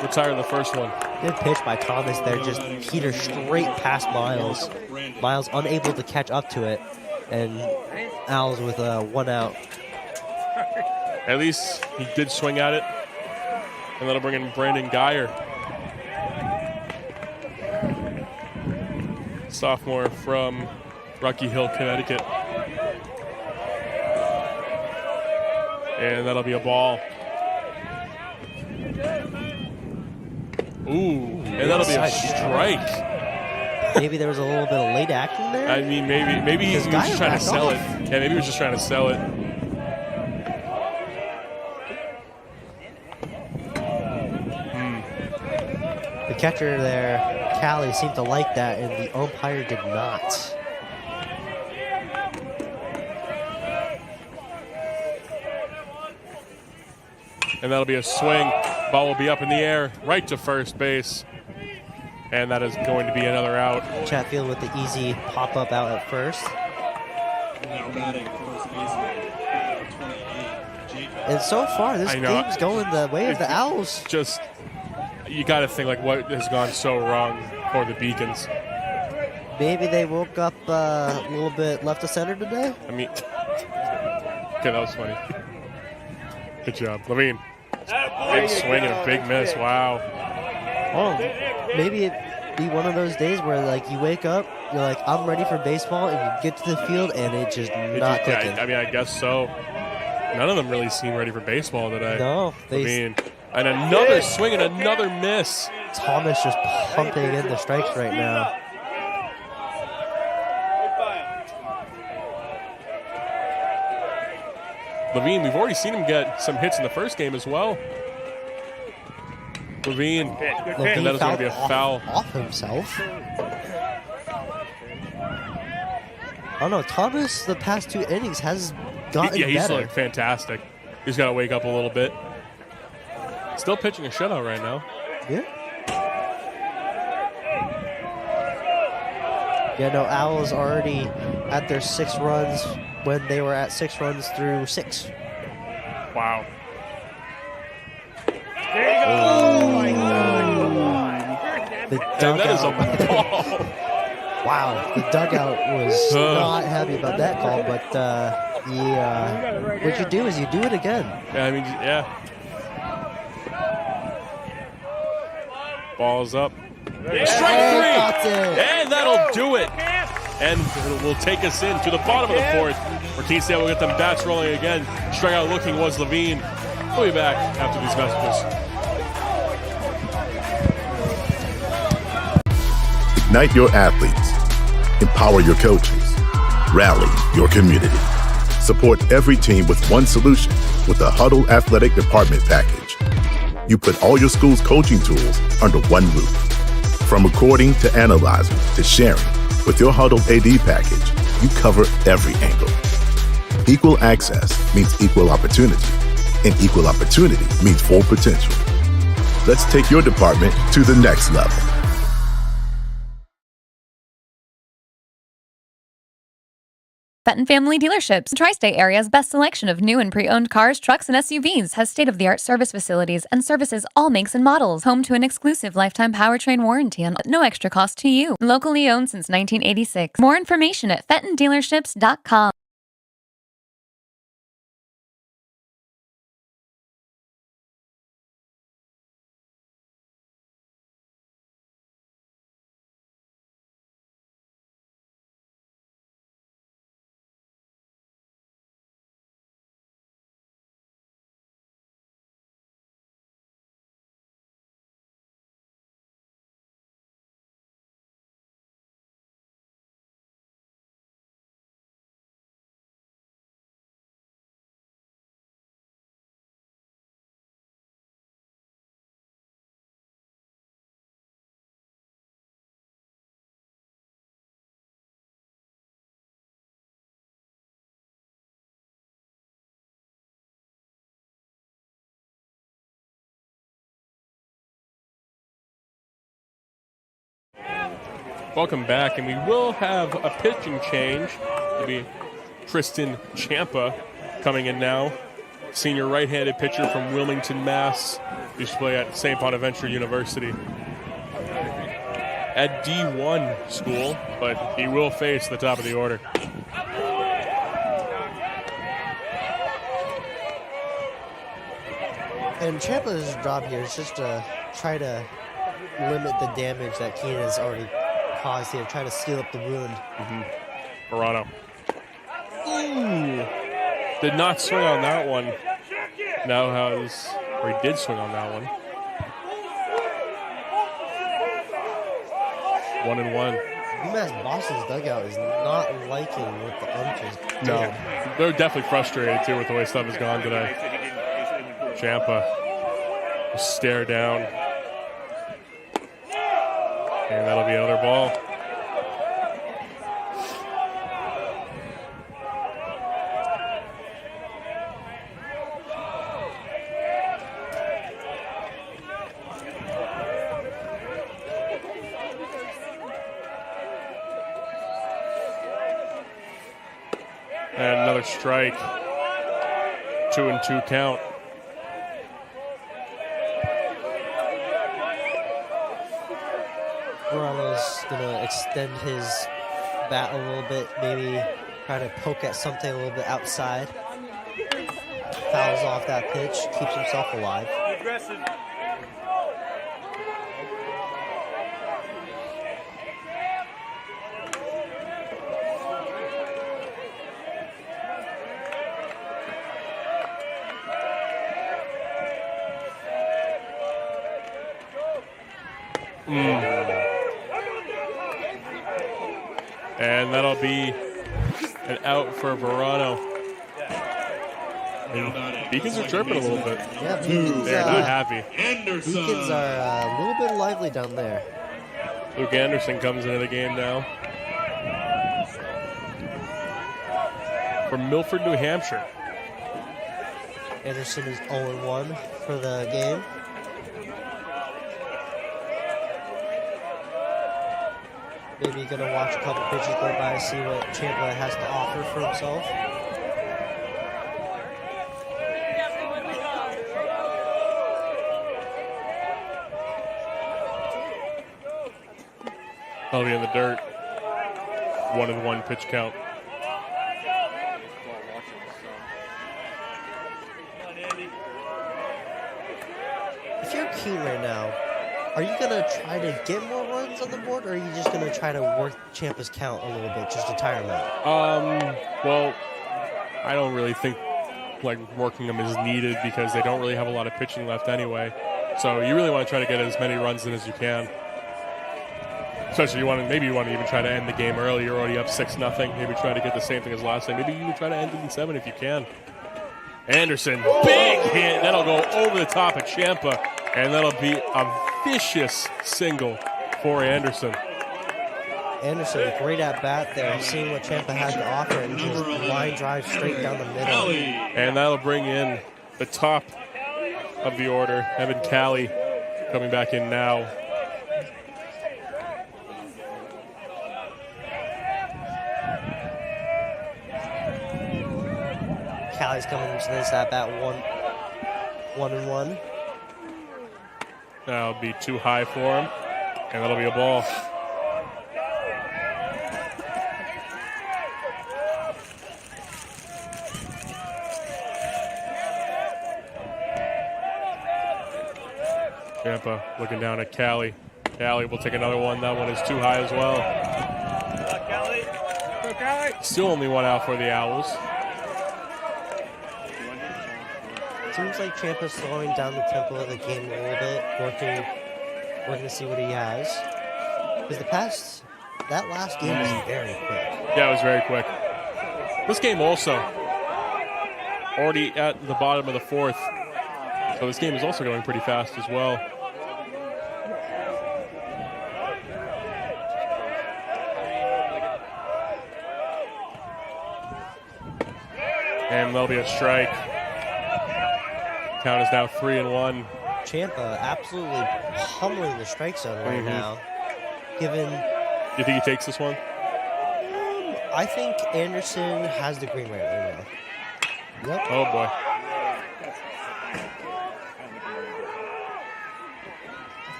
retire the first one. Good pitch by Thomas there. Just heater straight past Miles. Miles unable to catch up to it. And Al's with 1 out. At least he did swing at it. And that'll bring in Brandon Geyer. Sophomore from Rocky Hill, Connecticut. And that'll be a ball. Ooh, and that'll be a strike. Maybe there was a little bit of late acting there. I mean, maybe he was just trying to sell it. Yeah, maybe he was just trying to sell it. The catcher there, Callie, seemed to like that, and the umpire did not. And that'll be a swing. Ball will be up in the air, right to first base. And that is going to be another out. Chatfield with the easy pop-up out at first. Now batting first baseman, 28, And so far, this game's going the way of the Owls. Just, you got to think, like, what has gone so wrong for the Beacons? Maybe they woke up a little bit left of center today? I mean, okay, that was funny. Good job. Levine. Big swing and a big miss. Wow. Oh, maybe it be one of those days where, like, you wake up, you're like, I'm ready for baseball, and you get to the field, and it just not clicking. I mean, I guess so. None of them really seem ready for baseball today. No. And another swing and another miss. Thomas just pumping in the strikes right now. Levine, we've already seen him get some hits in the first game as well. Levine, and that is going to be a foul. Off himself. Oh no, Thomas the past 2 innings has gotten he's better. like fantastic. He's got to wake up a little bit. Still pitching a shutout right now. Yeah. Yeah, no, Owls already at their 6 runs when they were at 6 runs through 6. Wow. There you go. Oh my God. The dugout. And that is a ball. Wow, the dugout was not happy about that call, but what you do is you do it again. Yeah, I mean, yeah. Ball's up. Strike 3! And that'll do it. And it will take us into the bottom of the 4th, where Keene State will get them bats rolling again. Strikeout looking was Levine. We'll be back after these messages. Ignite your athletes. Empower your coaches. Rally your community. Support every team with one solution with the Huddle Athletic Department Package. You put all your school's coaching tools under one roof. From recording to analyzing to sharing, with your Huddle AD package, you cover every angle. Equal access means equal opportunity, and equal opportunity means full potential. Let's take your department to the next level. Fenton Family Dealerships, Tri-State Area's best selection of new and pre-owned cars, trucks, and SUVs, has state-of-the-art service facilities and services all makes and models. Home to an exclusive lifetime powertrain warranty at no extra cost to you. Locally owned since 1986. More information at fentondealerships.com. Welcome back, and we will have a pitching change. It'll be Tristan Champa coming in now. Senior right-handed pitcher from Wilmington, Mass. Used to play at St. Bonaventure University. At D1 school, but he will face the top of the order. And Champa's job here is just to try to limit the damage that Keene has already caused here, try to seal up the wound. Verano. Ooh! Did not swing on that one. Now has, or he did swing on that one. 1-1. UMass-Boston's dugout is not liking what the ump is doing. No, they're definitely frustrated too with the way stuff has gone today. Champa will stare down. And that'll be another ball. And another strike. 2-2 count. Verano's going to extend his bat a little bit, maybe try to poke at something a little bit outside. Fouls off that pitch, keeps himself alive. And that'll be an out for Verano. And Beacons are chirping a little bit. Yeah, Beacons, they're not happy. Beacons are a little bit lively down there. Luke Anderson comes into the game now. From Milford, New Hampshire. Anderson is 0-1 for the game. Maybe gonna watch a couple pitches go by, see what Champa has to offer for himself. That'll be in the dirt. 1-1 pitch count. If you're Keene right now, are you going to try to get more runs on the board, or are you just going to try to work Champa's count a little bit just to tire him out? Well, I don't really think like working them is needed because they don't really have a lot of pitching left anyway. So you really want to try to get as many runs in as you can. Especially maybe you want to even try to end the game early. You're already up 6-0. Maybe try to get the same thing as last time. Maybe you can try to end it in 7 if you can. Anderson, big hit. That'll go over the top of Ciampa, and that'll be a vicious single for Anderson. Anderson, great at bat there, seeing what Ciampa has to offer, and just line drive straight down the middle. And that'll bring in the top of the order, Evan Cali, coming back in now. Cali's coming into this at bat 1-1. That'll be too high for him, and that'll be a ball. Ciampa looking down at Cali. Cali will take another one. That one is too high as well. Still only one out for the Owls. Seems like Ciampa's slowing down the tempo of the game a little bit, working to see what he has. Because that last game was very quick. Yeah, it was very quick. This game also already at the bottom of the 4th, so this game is also going pretty fast as well. And there'll be a strike. Count is now 3-1. Ciampa absolutely pummeling the strike zone right now. Given, you think he takes this one? I think Anderson has the green right now. Yep. Oh boy.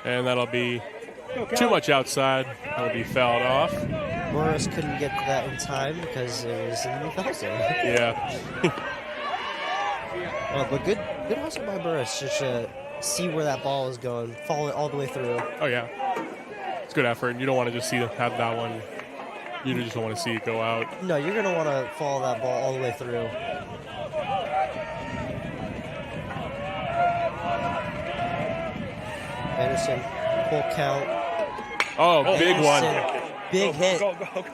And that'll be too much outside. That'll be fouled off. Morris couldn't get to that in time because it was in the foul zone. Yeah. But good hustle by Burris just to see where that ball is going, follow it all the way through. Oh yeah, it's good effort. You don't want to just have that one. You just don't want to see it go out. No, you're gonna want to follow that ball all the way through. Anderson, full count. Oh, big Anderson, one. Big hit,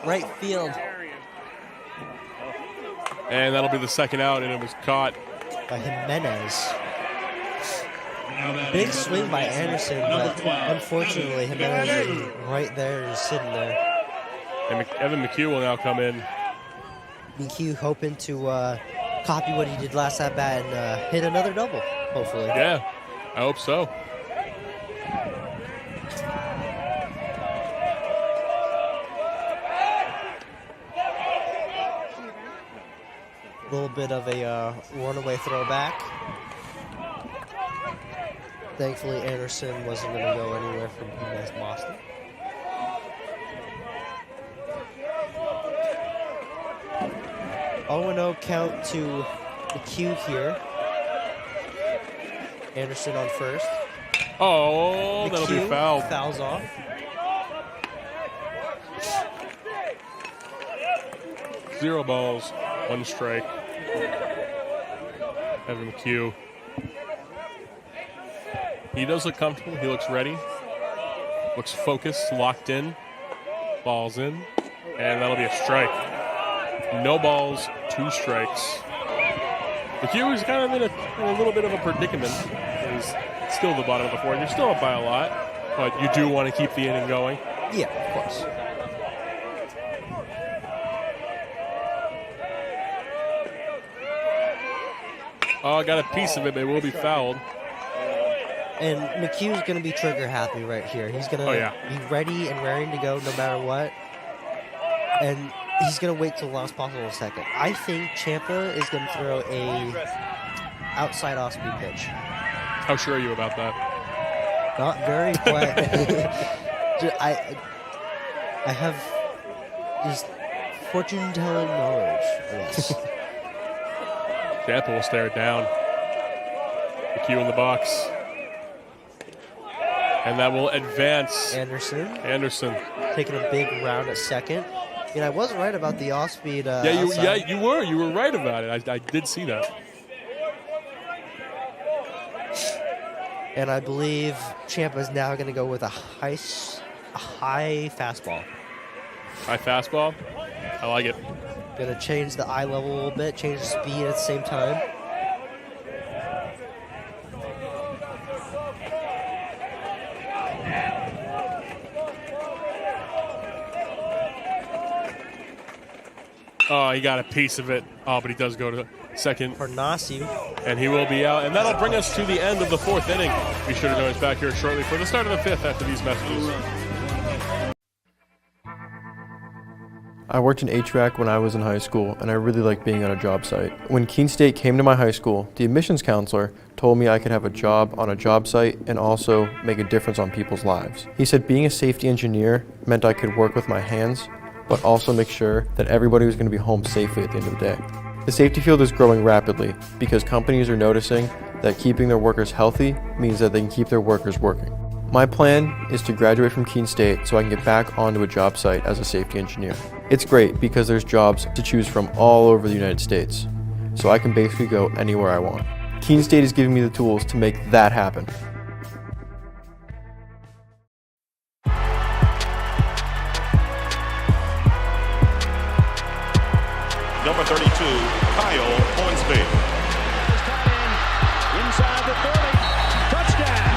right field. And that'll be the second out, and it was caught by Jimenez. Big swing by Anderson, but unfortunately Jimenez is right there, just sitting there. And Evan McHugh will now come in. McHugh hoping to copy what he did last at bat and hit another double, hopefully. Yeah, I hope so. A little bit of a runaway throwback. Thankfully, Anderson wasn't going to go anywhere from UMass-Boston. Oh, 0 count to McHugh here. Anderson on first. Oh, that'll be fouled. Fouls off. Zero balls, 1 strike. Evan McHugh. He does look comfortable. He looks ready. Looks focused, locked in. Ball's in. And that'll be a strike. No balls, 2 strikes. McHugh is kind of in a little bit of a predicament. He's still at the bottom of the 4th. You're still up by a lot, but you do want to keep the inning going. Yeah, of course. Oh, I got a piece of it, but it will be fouled. And McHugh's going to be trigger happy right here. He's going to be ready and raring to go no matter what. And he's going to wait till the last possible second. I think Ciampa is going to throw a outside off-speed pitch. How sure are you about that? Not very quiet. I have just fortune-telling knowledge. Yes. Ciampa will stare it down. McHugh in the box. And that will advance. Anderson. Taking a big round at second. And I was right about the off-speed. You were. You were right about it. I did see that. And I believe Ciampa is now going to go with a high high fastball. High fastball. I like it. Gonna change the eye level a little bit, change the speed at the same time. Oh, he got a piece of it. Oh, but he does go to second. For Nasi. And he will be out. And that'll bring us to the end of the 4th inning. Be sure to join us back here shortly for the start of the 5th after these messages. I worked in HVAC when I was in high school, and I really liked being on a job site. When Keene State came to my high school, the admissions counselor told me I could have a job on a job site and also make a difference on people's lives. He said being a safety engineer meant I could work with my hands, but also make sure that everybody was going to be home safely at the end of the day. The safety field is growing rapidly because companies are noticing that keeping their workers healthy means that they can keep their workers working. My plan is to graduate from Keene State so I can get back onto a job site as a safety engineer. It's great because there's jobs to choose from all over the United States, so I can basically go anywhere I want. Keene State is giving me the tools to make that happen. Number 32, Kyle Hornsby. Inside the 30. Touchdown.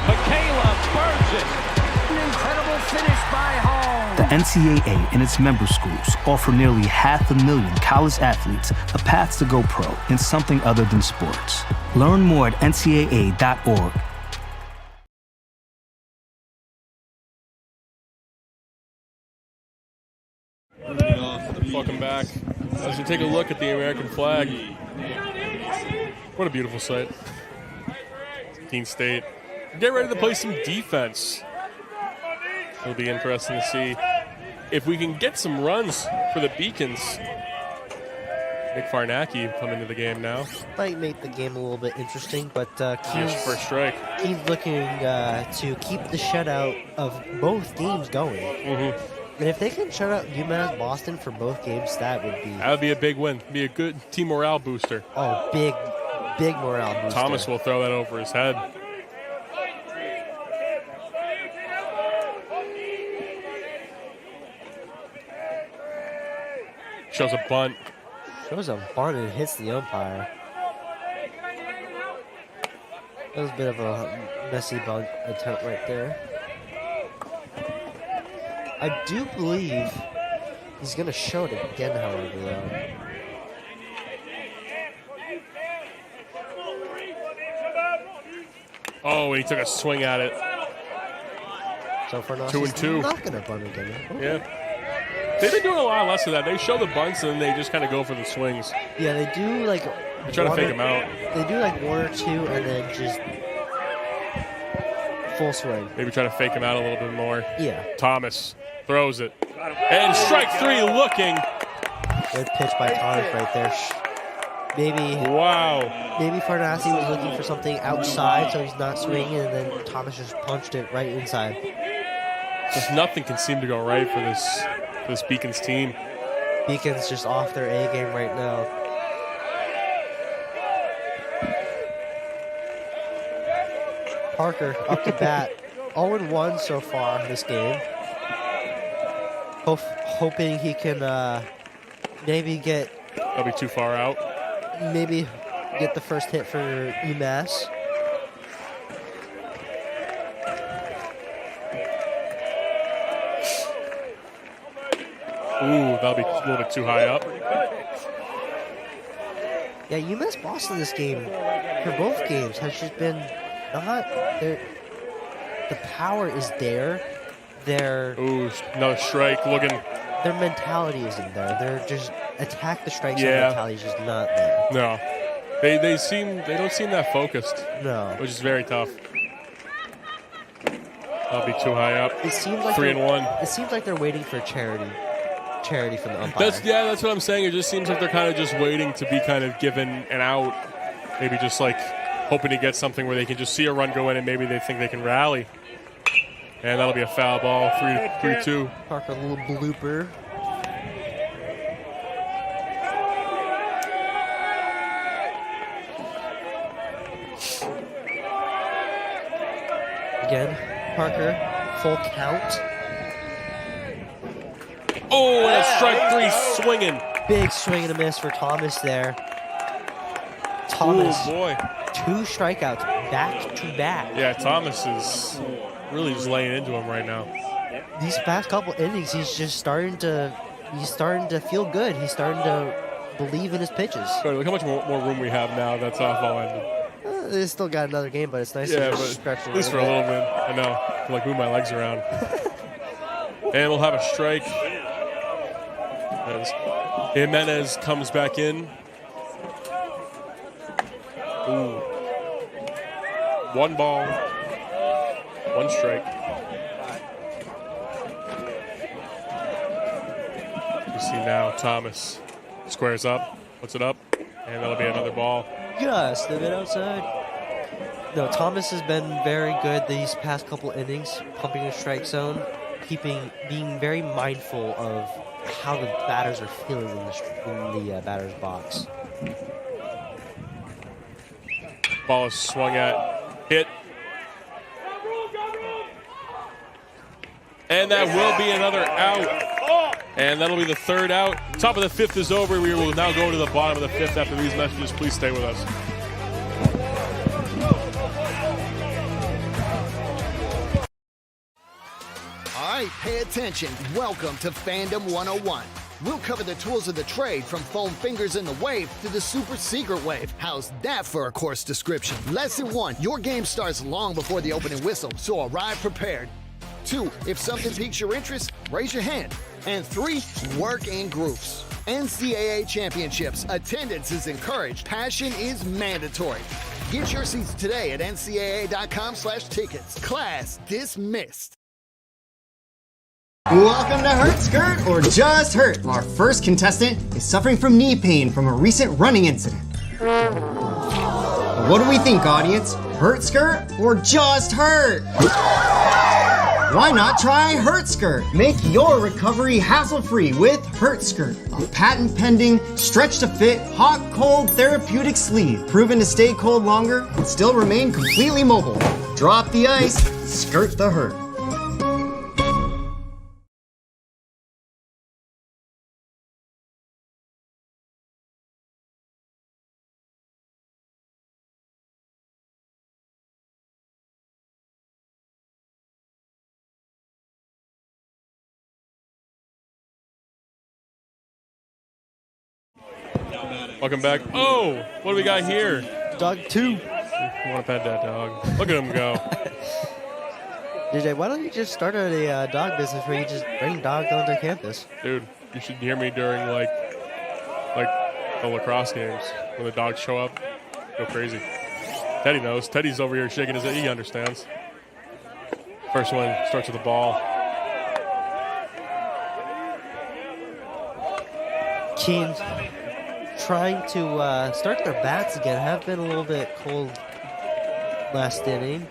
McCaleb burns it. An incredible finish by Hall. The NCAA and its member schools offer nearly 500,000 college athletes a path to go pro in something other than sports. Learn more at ncaa.org. Welcome back. As we take a look at the American flag. What a beautiful sight. Keene State. Get ready to play some defense. It'll be interesting to see if we can get some runs for the Beacons. Nick Farnacki come into the game now. Might make the game a little bit interesting, but Keene's first strike. Keene's looking to keep the shutout of both games going. Mm-hmm. And if they can shut out UMass-Boston for both games, that would be a big win. Be a good team morale booster. Oh, big morale booster. Thomas will throw that over his head. Shows a bunt. Shows a bunt and hits the umpire. That was a bit of a messy bunt attempt right there. I do believe he's going to show it again, however, though. Oh, he took a swing at it. So for now, 2-2. Not going to bunt again. Oh. Yeah. They've been doing a lot less of that. They show the bunts and then they just kind of go for the swings. Yeah, they do like... They try to fake them out. They do like one or two and then just... full swing. Maybe try to fake him out a little bit more. Yeah. Thomas throws it. And strike three looking. Good pitch by Thomas right there. Maybe. Wow. Maybe Farnacki was looking for something outside, so he's not swinging, and then Thomas just punched it right inside. Just nothing can seem to go right for this Beacons team. Beacons just off their A game right now. Parker up to bat. 0-1 so far in this game. Hoping he can maybe get... That'll be too far out. Maybe get the first hit for UMass. Ooh, that'll be a little bit too high up. Yeah, UMass-Boston this game, for both games, has just been not... The power is there. Ooh, another strike looking. Their mentality isn't there. They're just attack the strike zone mentality is just not there. No. They don't seem that focused. No. Which is very tough. That'll be too high up. It seems like 3-1. It seems like they're waiting for charity from the umpire. That's what I'm saying. It just seems like they're kind of just waiting to be kind of given an out. Maybe just like hoping to get something where they can just see a run go in and maybe they think they can rally. And that'll be a foul ball, 3-2. Parker, a little blooper. Again, Parker, full count. Oh, and a strike 3 swinging. Big swing and a miss for Thomas there. Thomas, oh boy, 2 strikeouts back to back. Yeah, Thomas is really just laying into him right now. These past couple innings, he's starting to feel good. He's starting to believe in his pitches. Look how much more room we have now that softball ended. They still got another game, but it's nice Yeah, to but stretch at least for a little bit. I know. I can, like, move my legs around. And we'll have a strike as Jimenez comes back in. Ooh. 1 ball, 1 strike. You see now Thomas squares up, puts it up, and that'll be another ball. Just a bit outside. No, Thomas has been very good these past couple innings, pumping the strike zone, being very mindful of how the batters are feeling in the batter's box. Ball is swung at, hit. And that will be another out. And that'll be the 3rd out. Top of the 5th is over. We will now go to the bottom of the 5th after these messages. Please stay with us. All right, pay attention. Welcome to Fandom 101. We'll cover the tools of the trade from foam fingers in the wave to the super secret wave. How's that for a course description? Lesson 1, your game starts long before the opening whistle, so arrive prepared. 2, if something piques your interest, raise your hand. And 3, work in groups. NCAA championships, attendance is encouraged, passion is mandatory. Get your seats today at ncaa.com/tickets. Class dismissed. Welcome to Hurt Skirt or Just Hurt. Our first contestant is suffering from knee pain from a recent running incident. What do we think, audience? Hurt Skirt or Just Hurt? Why not try Hurt Skirt? Make your recovery hassle-free with Hurt Skirt, a patent-pending, stretch-to-fit, hot-cold therapeutic sleeve, proven to stay cold longer and still remain completely mobile. Drop the ice, skirt the hurt. Welcome back. Oh, what do we got here? Dog 2. I want to pet that dog. Look at him go. DJ, why don't you just start a dog business where you just bring dogs onto campus? Dude, you should hear me during like the lacrosse games when the dogs show up. Go crazy. Teddy knows. Teddy's over here shaking his head. He understands. First one starts with the ball. Keene trying to start their bats again. Have been a little bit cold last inning.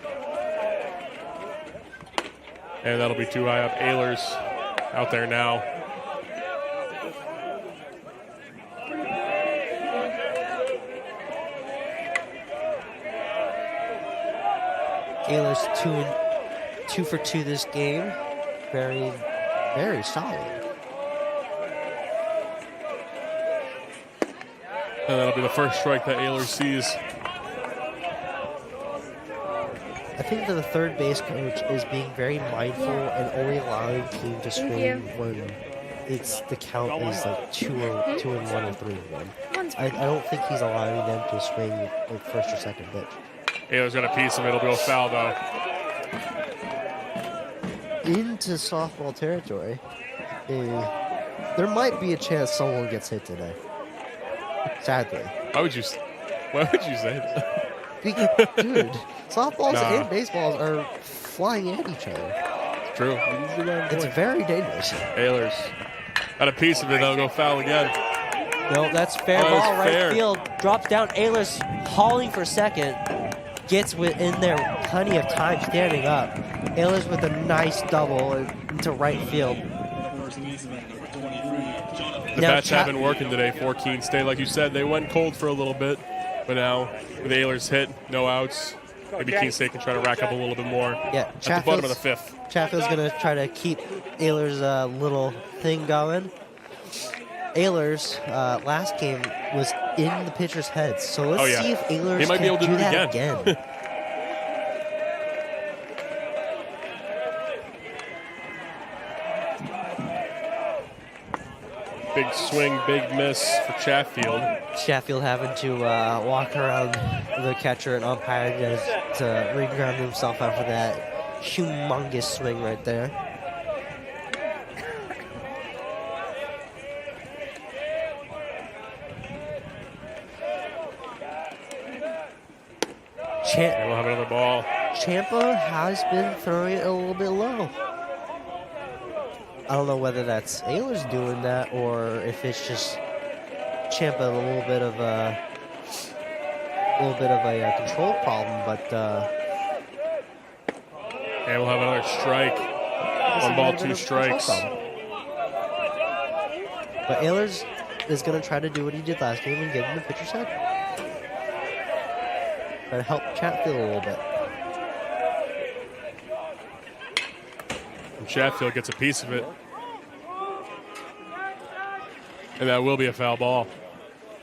And that'll be too high up. Ehlers out there now. Ehlers 2 for 2 this game. Very, very solid. And that'll be the first strike that Ehlers sees. I think that the third base coach is being very mindful and only allowing team to swing when the count is like 2-1 or 3-1. I don't think he's allowing them to swing like first or second pitch. Ehlers got a piece of it. It'll go foul though. Into softball territory. There might be a chance someone gets hit today. Sadly. Why would you say that? Dude, softballs and baseballs are flying at each other. It's true. It's very dangerous. Ehlers got a piece of it. That'll go foul again. No, that's fair ball. Right field. Drops down. Ehlers hauling for second. Gets within there plenty of time standing up. Ehlers with a nice double into right field. The bats have been working today for Keene State. Like you said, they went cold for a little bit, but now with Ehlers hit, no outs, Maybe Keene State can try to rack up a little bit more. Yeah, at the bottom of the fifth. Chatfield's going to try to keep Ayler's little thing going. Ayler's last game was in the pitcher's head, so let's see if Ayler's he might can be able to do do it that again. Big swing, big miss for Chatfield. Chatfield having to walk around the catcher and umpire to re-ground himself after that humongous swing right there. We'll have another ball. Champa has been throwing it a little bit low. I don't know whether that's Ayler's doing that or if it's just Champa a little bit of a control problem, but and we'll have another strike. 1 ball, 2 strikes. But Ayler's is going to try to do what he did last game and get in the pitcher's head. Try to help Chatfield a little bit. And Chatfield gets a piece of it. And that will be a foul ball.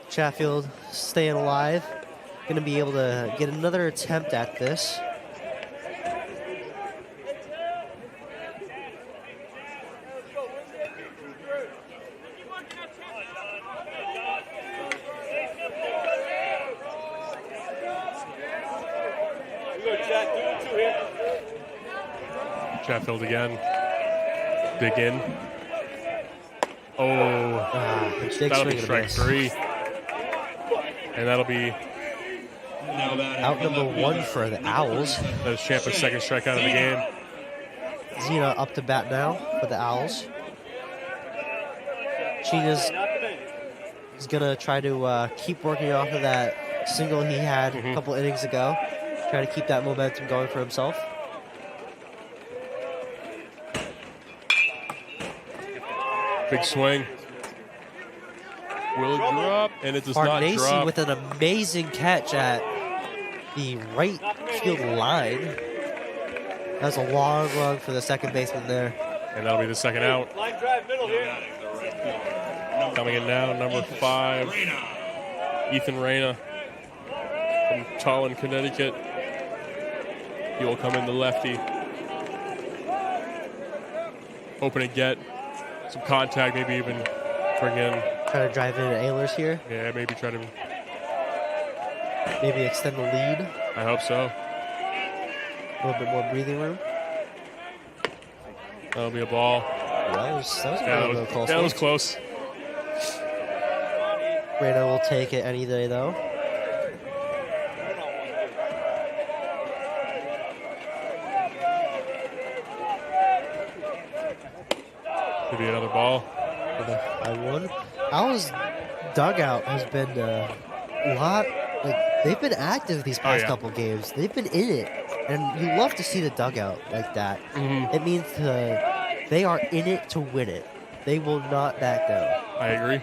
Chatfield staying alive. Going to be able to get another attempt at this. Chatfield again. Dig in. That'll be strike 3. And that'll be out number 1 for the Owls. That is Champa's second strikeout of the game. Zena up to bat now for the Owls. China's is going to try to keep working off of that single he had a couple innings ago. Try to keep that momentum going for himself. Big swing. Will it drop? And it does Farnese not drop. with an amazing catch at the right field line. That was a long run for the second baseman there. And that'll be the second out. Line drive middle here. Coming in now, number 5, Ethan Reyna from Tallinn, Connecticut. He will come in the lefty. Hoping to get some contact, maybe even bring in. Try to drive into Ayler's here. Yeah, maybe try to. Maybe extend the lead. I hope so. A little bit more breathing room. That'll be a ball. That was a close. That was close. Reyna will take it any day, though. Could be another ball. I won. Owls dugout has been a lot. Like they've been active these past couple games. They've been in it, and you love to see the dugout like that. It means they are in it to win it. They will not back down. I agree.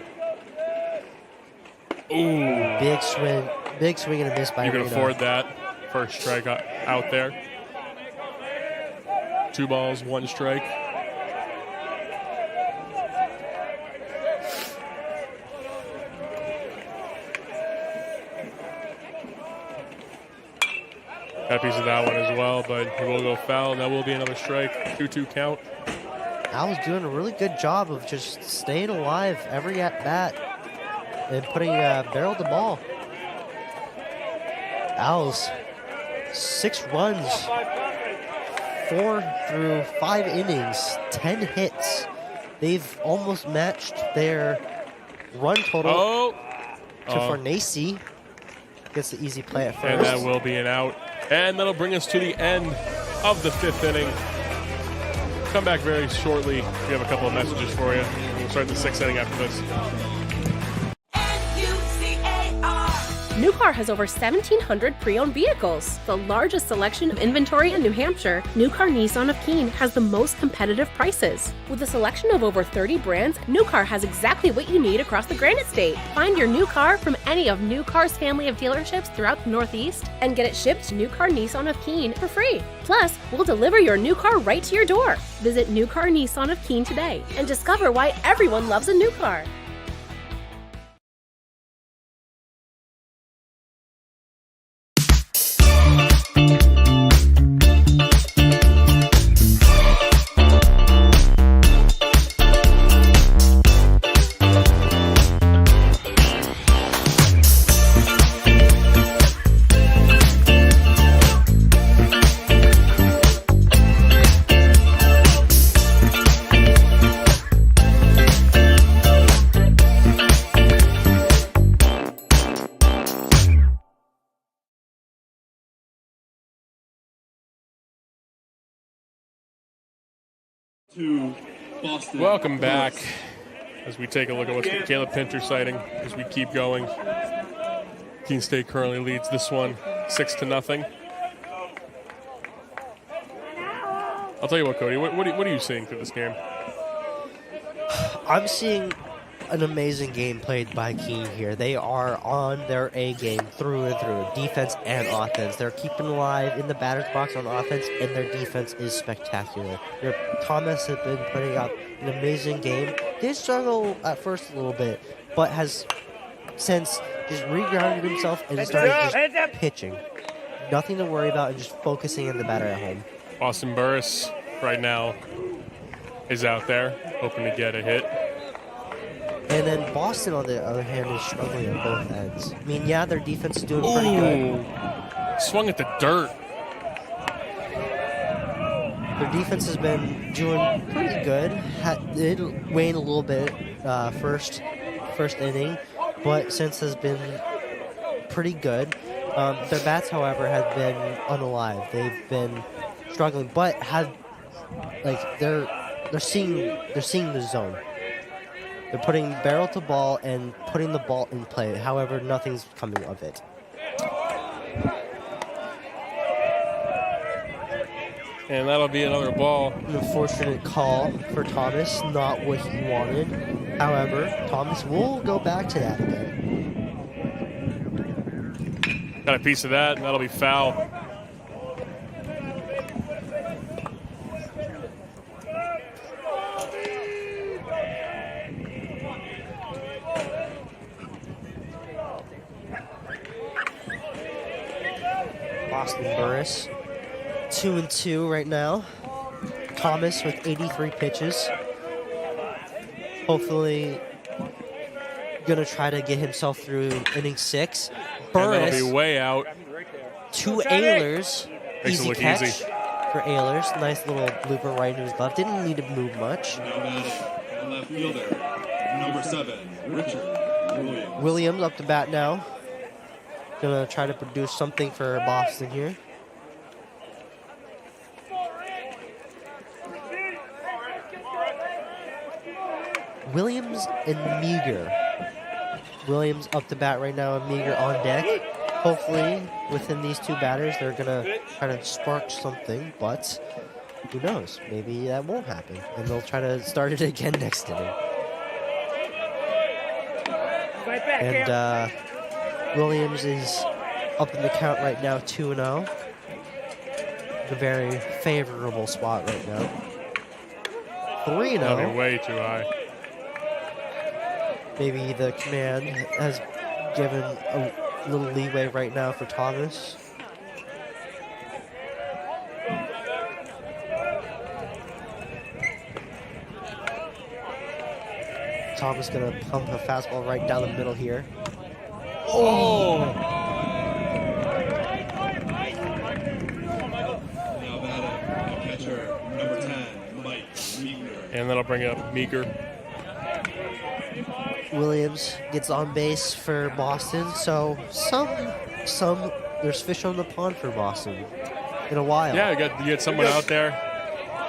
Ooh, big swing and a miss by You can Reyna. afford that. First strike out there. 2 balls, 1 strike. Got a piece of that one as well, but he will go foul, and that will be another strike. 2-2 count. Owls doing a really good job of just staying alive every at bat and putting a barrel to ball. Owls, 6 runs, 4 through 5 innings, 10 hits. They've almost matched their run total to Farnese. Gets the easy play at first. And that will be an out. And that'll bring us to the end of the 5th inning. Come back very shortly. We have a couple of messages for you. We'll start the 6th inning after this. New Car has over 1,700 pre-owned vehicles, the largest selection of inventory in New Hampshire. New Car Nissan of Keene has the most competitive prices. With a selection of over 30 brands, New Car has exactly what you need across the Granite State. Find your new car from any of New Car's family of dealerships throughout the Northeast and get it shipped to New Car Nissan of Keene for free. Plus, we'll deliver your new car right to your door. Visit New Car Nissan of Keene today and discover why everyone loves a new car. To Boston. Welcome back as we take a look at what's Caleb Pinter sighting as we keep going. Keene State currently leads this one 6-0. I'll tell you what, Cody, what are you seeing through this game? I'm seeing an amazing game played by Keene here. They are on their A game through and through, defense and offense. They're keeping alive in the batter's box on offense, and their defense is spectacular. Thomas has been putting out an amazing game. Did struggle at first a little bit, but has since just regrounded himself and started just pitching. Nothing to worry about and just focusing on the batter at home. Austin Burris right now is out there, hoping to get a hit. And then Boston, on the other hand, is struggling on both ends. I mean, yeah, their defense is doing pretty good. Swung at the dirt. Their defense has been doing pretty good. Did wane a little bit first inning, but since has been pretty good. Their bats, however, have been unalive. They've been struggling, but they're seeing the zone. They're putting barrel to ball and putting the ball in play. However, nothing's coming of it. And that'll be another ball. An unfortunate call for Thomas, not what he wanted. However, Thomas will go back to that again. Got a piece of that, and that'll be foul. Austin Burris, 2-2 right now. Thomas with 83 pitches. Hopefully, gonna try to get himself through inning 6. Burris, and that'll be way out. 2 Ehlers. Makes Easy it look catch easy for Ehlers. Nice little blooper right into his glove. Didn't need to move much. Left fielder, number 7, Richard Williams. Williams up to bat now. Gonna try to produce something for Boston here. Williams and Meager. Williams up to bat right now and Meager on deck. Hopefully, within these two batters, they're gonna try to spark something, but who knows? Maybe that won't happen, and they'll try to start it again next inning. And Williams is up in the count right now, 2-0. A very favorable spot right now. 3-0. That'll be way too high. Maybe the command has given a little leeway right now for Thomas. Thomas gonna pump a fastball right down the middle here. Oh! Now batting, catcher number 10, Mike Meager. And that'll bring up Meager. Williams gets on base for Boston, so there's fish on the pond for Boston in a while. Yeah, you get someone out there.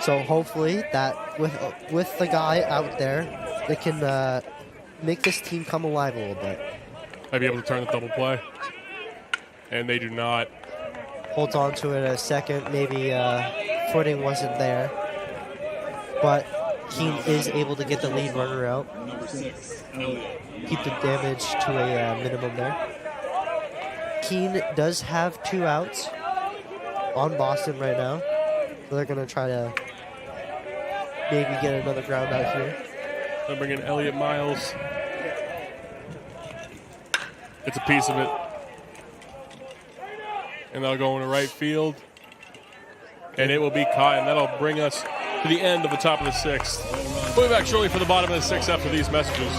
So hopefully that with the guy out there, they can make this team come alive a little bit. Might be able to turn the double play. And they do not. Holds on to it a second. Maybe footing wasn't there. But Keene is able to get the lead runner out. Keep the damage to a minimum there. Keene does have 2 outs on Boston right now. So they're going to try to maybe get another ground out here. They'll bring in Elliott Miles. It's a piece of it. And they'll go into right field. And it will be caught, and that'll bring us to the end of the top of the 6th. We'll be back shortly for the bottom of the 6th after these messages.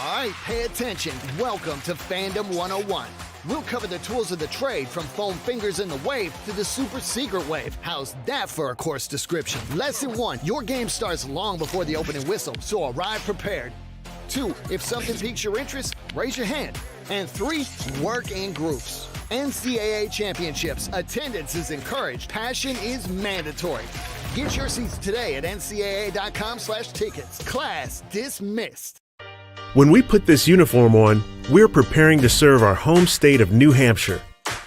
All right, pay attention. Welcome to Fandom 101. We'll cover the tools of the trade from foam fingers in the wave to the super secret wave. How's that for a course description? Lesson 1, your game starts long before the opening whistle, so arrive prepared. 2, if something piques your interest, raise your hand. And 3, work in groups. NCAA championships, attendance is encouraged, passion is mandatory. Get your seats today at ncaa.com/tickets. Class dismissed. When we put this uniform on, we're preparing to serve our home state of New Hampshire.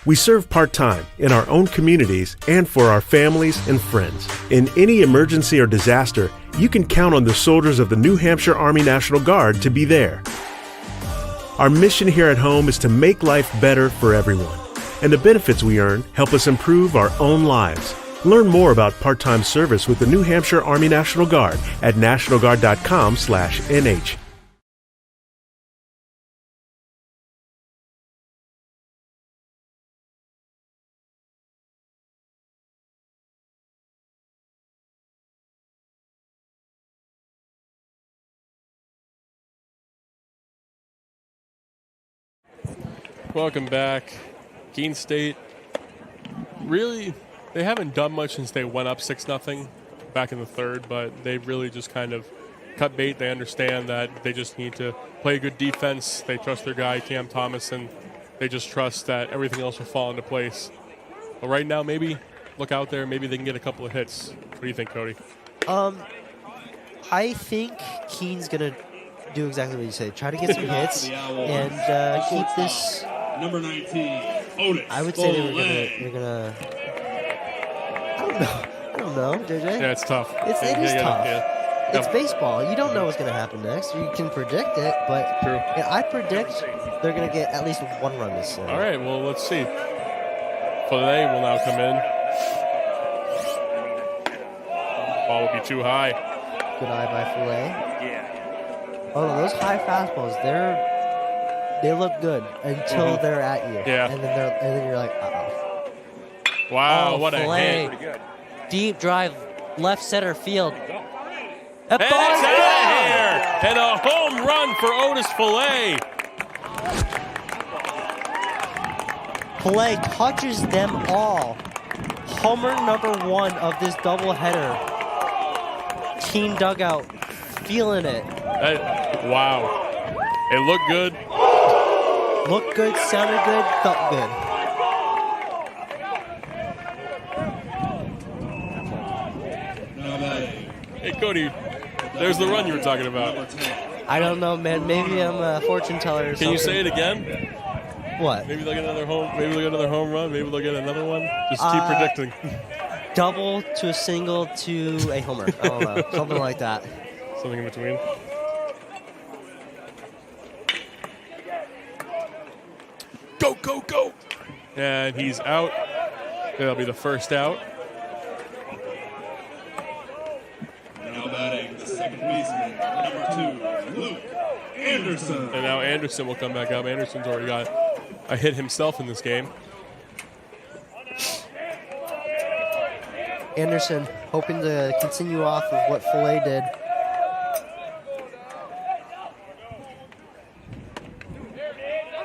We serve part-time in our own communities and for our families and friends. In any emergency or disaster, you can count on the soldiers of the New Hampshire Army National Guard to be there. Our mission here at home is to make life better for everyone, and the benefits we earn help us improve our own lives. Learn more about part-time service with the New Hampshire Army National Guard at nationalguard.com/NH. Welcome back. Keene State, really, they haven't done much since they went up 6-0 back in the 3rd, but they really just kind of cut bait. They understand that they just need to play good defense. They trust their guy, Cam Thomas, and they just trust that everything else will fall into place. But right now, maybe look out there. Maybe they can get a couple of hits. What do you think, Cody? I think Keene's going to do exactly what you say. Try to get some hits and keep this. Number 19, Otis. I would say they're gonna. I don't know, JJ. Yeah, it's tough. It is tough. It's baseball. You don't know what's gonna happen next. You can predict it, but true. I predict they're gonna get at least 1 run this inning. All right. Well, let's see. Filet will now come in. Ball will be too high. Good eye by Filet. Oh, those high fastballs, they look good until they're at you. Yeah. And then you're like, uh-oh. Wow, what Filet. a hit. Deep drive, left center field. And it's out of here. And a home run for Otis Filet. Filet touches them all. Homer number 1 of this doubleheader. Keene dugout, feeling it. Wow. It looked good. Looked good, sounded good, felt good. Hey, Cody, there's the run you were talking about. I don't know, man. Maybe I'm a fortune teller or something. Can you say it again? What? Maybe they'll get another home. Maybe they'll get another home run. Maybe they'll get another one. Just keep predicting. Double to a single to a homer. I don't know. Something like that. Something in between. Go, go, go. And he's out. That'll be the first out. Now batting the second baseman, number 2, Luke Anderson. And now Anderson will come back up. Anderson's already got a hit himself in this game. Anderson hoping to continue off of what Filet did.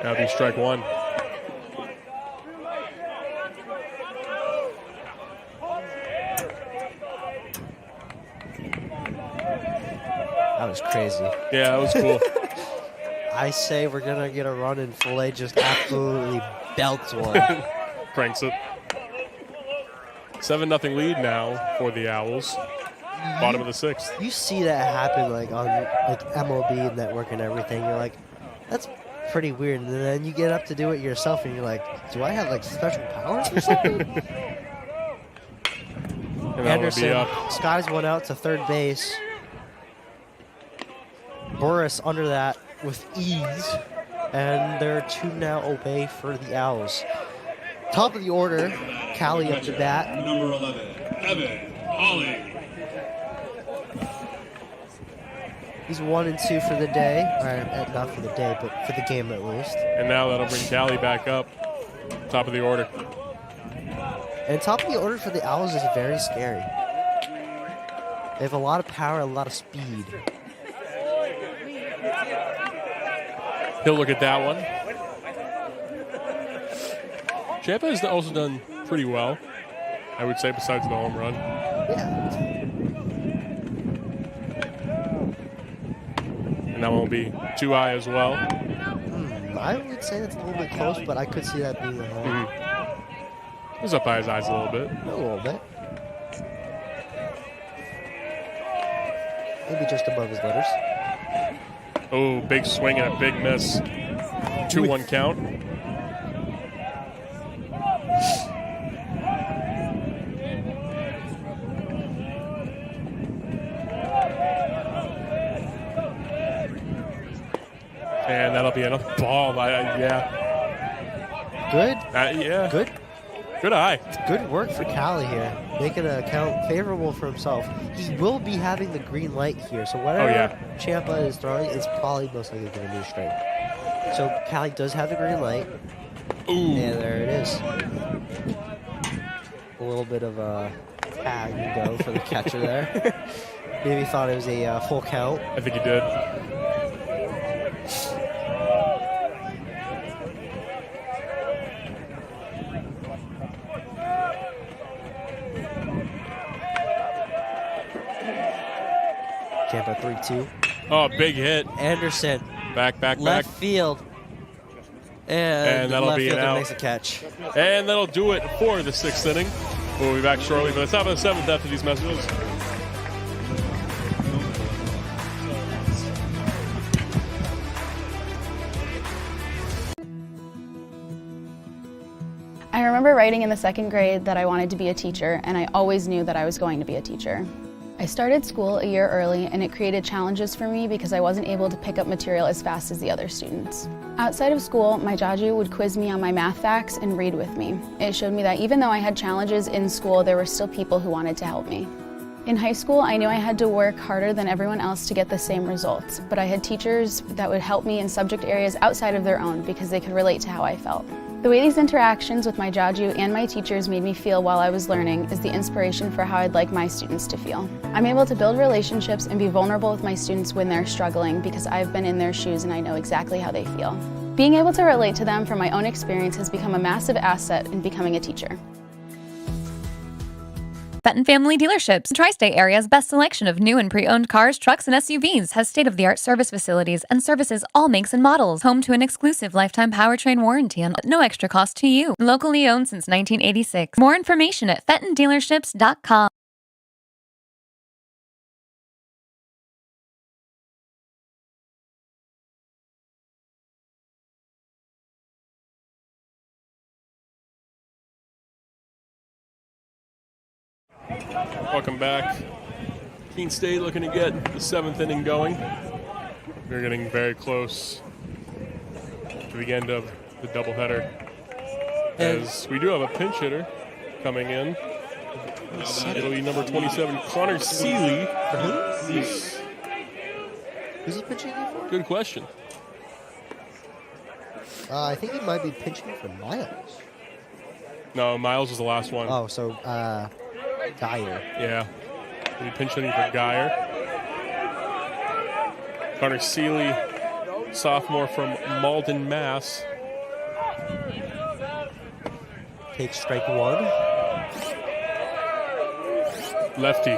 That'll be strike 1. That was crazy. Yeah, that was cool. I say we're going to get a run and Filet just absolutely belts one. Cranks it. 7-0 lead now for the Owls. bottom of the 6th. You see that happen like on like MLB Network and everything. You're like, that's pretty weird. And then you get up to do it yourself, and you're like, do I have like special powers or something? Anderson skies one out to third base. Burris under that with ease, and they're 2 now away for the Owls. Top of the order, Callie up to bat. Number 11, Evan Holly. He's 1 and 2 for the day, or not for the day, but for the game at least. And now that'll bring Callie back up, top of the order. And top of the order for the Owls is very scary. They have a lot of power, a lot of speed. He'll look at that one. Champa has also done pretty well, I would say, besides the home run. Yeah. And that one will be too high as well. I would say that's a little bit close, but I could see that being a home. It was up by his eyes a little bit. A little bit. Maybe just above his letters. Oh, big swing and a big miss. 2-1 count. And that'll be another ball. Yeah. Good. Yeah. Good. Good eye. Good work for Callie here. Making a count favorable for himself. He will be having the green light here, so whatever Champa is throwing is probably most likely going to be a strike. So Callie does have the green light. Ooh. And there it is. A little bit of a tag and go for the catcher there. Maybe thought it was a full count. I think he did. Champa 3-2. Oh, big hit. Anderson. Back. Left field. And that'll left be an fielder out. makes a catch. And that'll do it for the 6th inning. We'll be back shortly for the top of the 7th after these messages. I remember writing in the 2nd grade that I wanted to be a teacher, and I always knew that I was going to be a teacher. I started school a year early, and it created challenges for me because I wasn't able to pick up material as fast as the other students. Outside of school, my jaju would quiz me on my math facts and read with me. It showed me that even though I had challenges in school, there were still people who wanted to help me. In high school, I knew I had to work harder than everyone else to get the same results, but I had teachers that would help me in subject areas outside of their own because they could relate to how I felt. The way these interactions with my jaju and my teachers made me feel while I was learning is the inspiration for how I'd like my students to feel. I'm able to build relationships and be vulnerable with my students when they're struggling because I've been in their shoes and I know exactly how they feel. Being able to relate to them from my own experience has become a massive asset in becoming a teacher. Fenton Family Dealerships, Tri-State Area's best selection of new and pre-owned cars, trucks, and SUVs, has state-of-the-art service facilities and services all makes and models. Home to an exclusive lifetime powertrain warranty and no extra cost to you. Locally owned since 1986. More information at fentondealerships.com. Welcome back. Keene State looking to get the 7th inning going. We're getting very close to the end of the doubleheader. As we do have a pinch hitter coming in. It'll be number 27, Connor Seeley. Who's he pitching for? Good question. I think he might be pitching for Miles. No, Miles was the last one. Oh, so Geyer. Yeah. He'll be pinch hitting for Geyer. Connor Seeley, sophomore from Malden, Mass. Takes strike one. Lefty.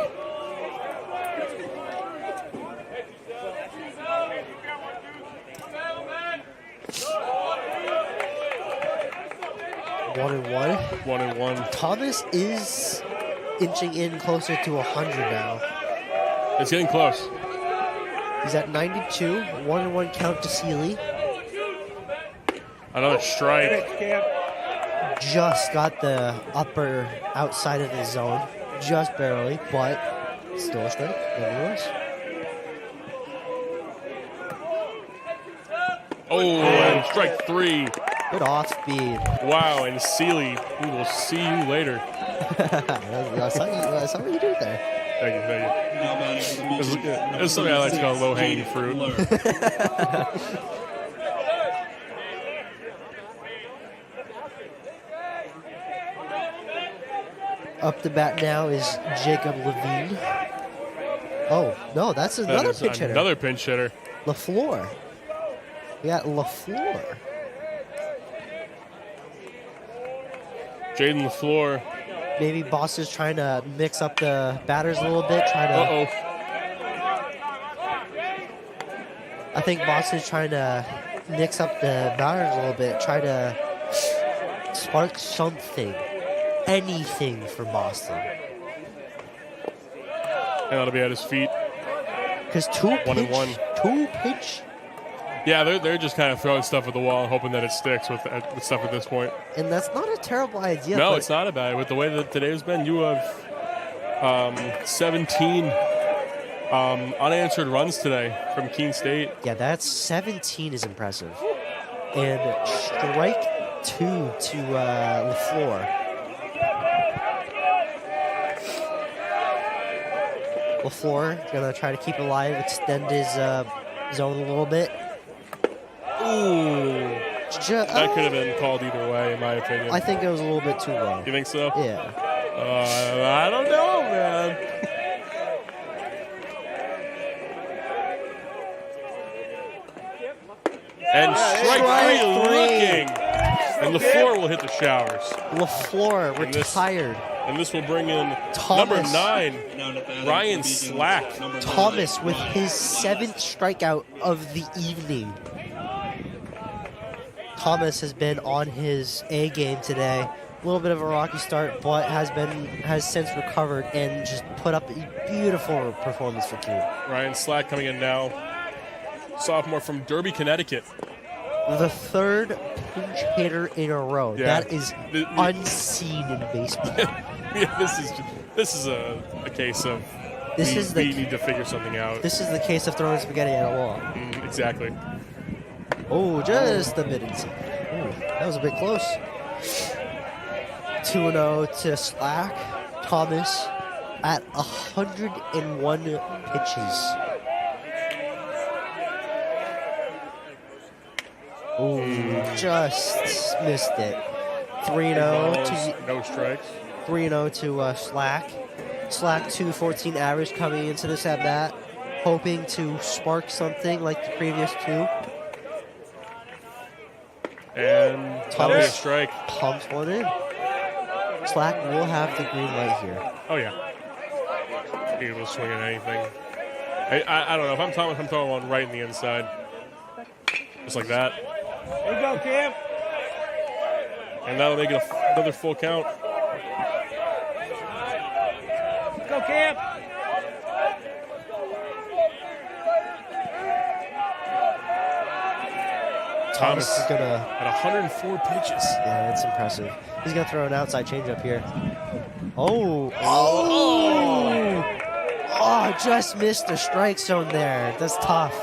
One and one. 1-1. Thomas is inching in closer to 100 now. It's getting close. He's at 92. 1-1 count to Seeley. Another strike. Just got the upper outside of the zone. Just barely, but still a strike. Nevertheless. Oh, and strike 3. Good off speed. Wow, and Seeley, we will see you later. I saw what you did there. Thank you. This is something I like to call low-hanging fruit. Up to bat now is Jacob Levine. Oh, no, that's another pinch hitter. Another pinch hitter. LaFleur. We got LaFleur. Jaden LaFleur. Maybe Boston's trying to mix up the batters a little bit. I think Boston's trying to mix up the batters a little bit. Try to spark something. Anything for Boston. And that'll be at his feet. Because 2 pitch. Yeah, they're just kind of throwing stuff at the wall and hoping that it sticks with stuff at this point. And that's not a terrible idea. No, it's not a bad. With the way that today's been, you have 17 unanswered runs today from Keene State. Yeah, that's 17 is impressive. And strike 2 to LaFleur. LaFleur gonna try to keep it alive, extend his zone a little bit. Ooh. That could have been called either way, in my opinion. I think it was a little bit too low. You think so? Yeah. I don't know, man. And strike 3 looking. And LaFleur will hit the showers. LaFleur retired. And this will bring in Thomas. number 9, Ryan Slack. Thomas with his 7th strikeout of the evening. Thomas has been on his A game today. A little bit of a rocky start, but has since recovered and just put up a beautiful performance for Keene. Ryan Slack coming in now. Sophomore from Derby, Connecticut. The 3rd pinch hitter in a row. Yeah. That is unseen in baseball. Yeah, this is a case of we need to figure something out. This is the case of throwing spaghetti at a wall. Exactly. Oh, just a bit inside. That was a bit close. 2-0 to Slack. Thomas at 101 pitches. Oh, just missed it. 3-0 to no strikes. 3-0 to Slack. Slack 214 average coming into this at bat, hoping to spark something like the previous 2. And Thomas strike. Pumps one in. Slack will have the green light here. Oh yeah. Be able to swing at anything. I don't know. If I'm Thomas, I'm throwing one right in the inside. Just like that. There you go, Cam. And that'll make it another full count. Go, Cam. Thomas is gonna at 104 pitches. Yeah, that's impressive. He's gonna throw an outside changeup here. Oh, just missed the strike zone there. That's tough.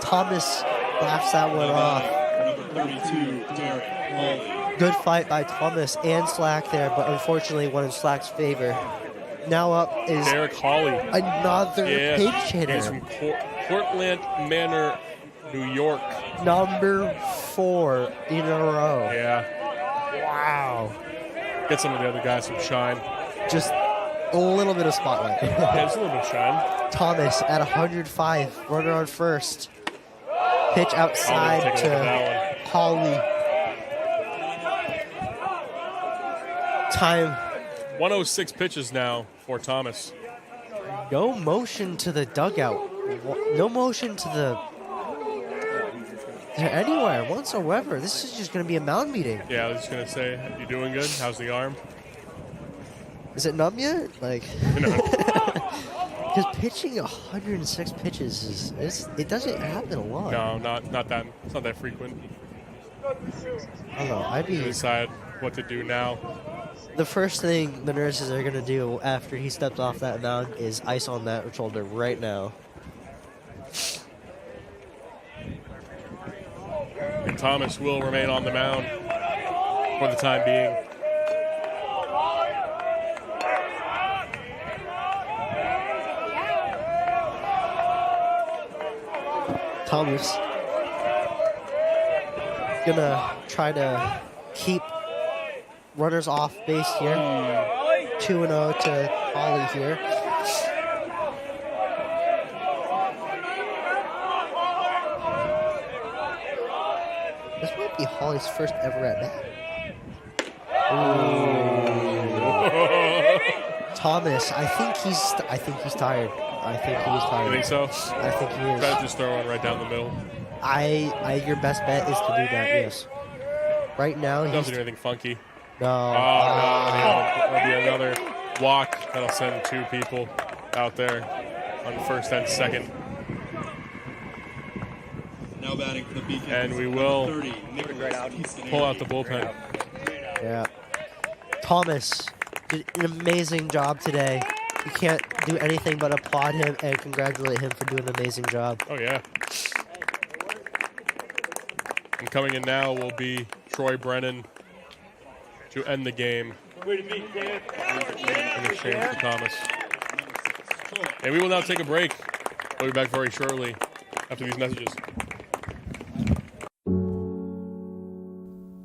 Thomas laughs that one off. Number 32, Derek Hawley. Good fight by Thomas and Slack there, but unfortunately one in Slack's favor. Now up is Derek Hawley. Another pinch hitter. He's from Portland Manor, New York. Number 4 in a row. Yeah. Wow. Get some of the other guys some shine. Just a little bit of spotlight. Yeah, just a little bit of shine. Thomas at 105, runner on first. Pitch outside to Hawley. Time. 106 pitches now for Thomas. No motion to the dugout. No motion to anywhere whatsoever. This is just going to be a mound meeting. Yeah, I was just going to say, you doing good? How's the arm? Is it numb yet? Like, No. his pitching 106 pitches it doesn't happen a lot. No, not that. It's not that frequent. I don't know. I'd be decide what to do now. The first thing the nurses are gonna do after he steps off that mound is ice on that shoulder right now. And Thomas will remain on the mound for the time being. Thomas gonna try to keep runners off base here. 2-0 to Holly here. This might be Holly's first ever at bat. Thomas, I think he's tired. I think he's tired. You think so? I think he is. Try to just throw one right down the middle. Your best bet is to do that. Yes. Right now, He doesn't do anything funky. No. That'll be another walk. That'll send 2 people out there on first and second. Now batting for the Beacons. And we will 30, pull out the bullpen. Yeah. Thomas did an amazing job today. You can't do anything but applaud him and congratulate him for doing an amazing job. Oh, yeah. And coming in now will be Troy Brennan to end the game in exchange for Thomas. And we will now take a break. We'll be back very shortly after these messages.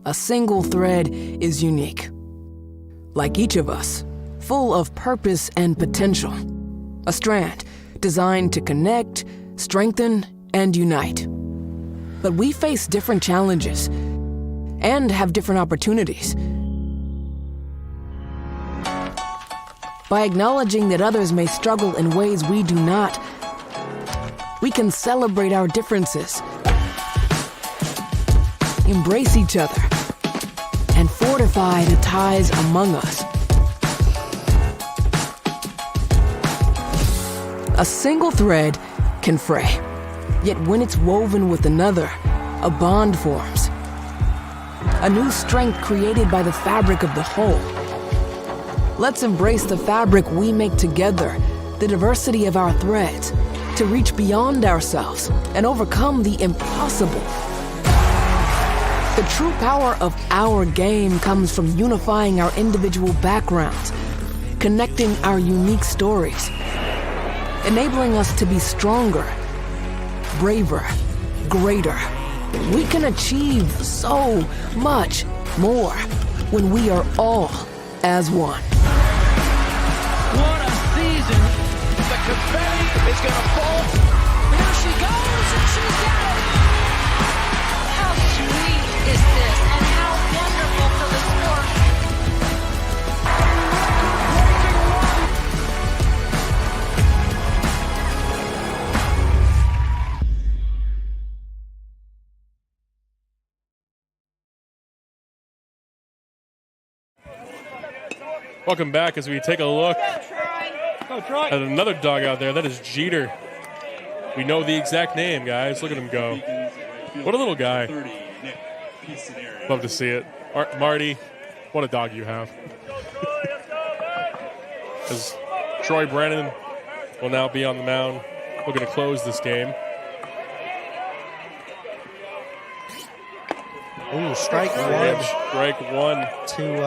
A single thread is unique. Like each of us, full of purpose and potential. A strand designed to connect, strengthen, and unite. But we face different challenges and have different opportunities. By acknowledging that others may struggle in ways we do not, we can celebrate our differences, embrace each other, and fortify the ties among us. A single thread can fray, yet when it's woven with another, a bond forms. A new strength created by the fabric of the whole. Let's embrace the fabric we make together, the diversity of our threads, to reach beyond ourselves and overcome the impossible. The true power of our game comes from unifying our individual backgrounds, connecting our unique stories, enabling us to be stronger, braver, greater. We can achieve so much more when we are all as one. What a season! The confetti is going to fall. There she goes, and she's got it! How sweet is this, and how wonderful for the sport! Welcome back as we take a look at another dog out there. That is Jeter. We know the exact name, guys. Look at him go. What a little guy. Love to see it. Marty, what a dog you have. As Troy Brennan will now be on the mound, looking to close this game. Ooh, strike one. Strike one. To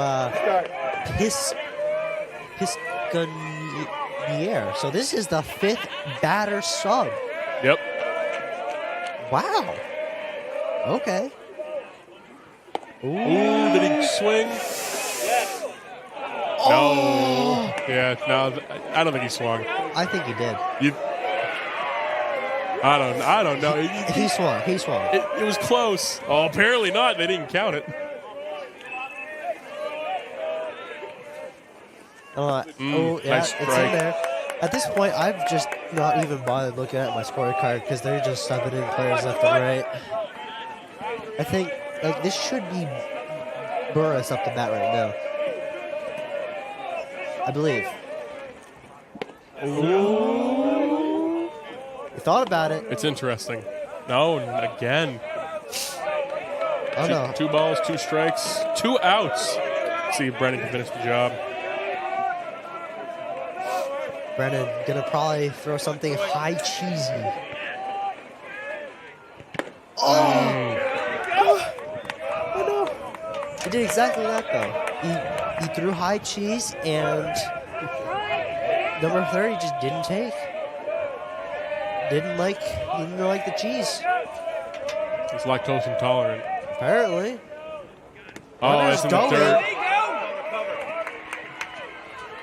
Pisconier. So this is the 5th batter sub. Yep. Wow. Okay. Ooh, did he swing? Oh. No. Yeah, no, I don't think he swung. I think he did. I don't know. He swung. He swung. It was close. Oh, apparently not. They didn't count it. Yeah, nice it's in there. At this point, I've just not even bothered looking at my scorecard because they're just subbing in players left and right. I think this should be Burris up the bat right now. I believe. Ooh. You thought about it. It's interesting. No, again. Oh, no. 2 balls, 2 strikes, 2 outs. See if Brennan can finish the job. Brennan gonna probably throw something high cheesy. Oh no! He did exactly that though. He threw high cheese and number 30 just didn't take. Didn't like the cheese. He's lactose intolerant. Apparently. Oh, that's in the dirt.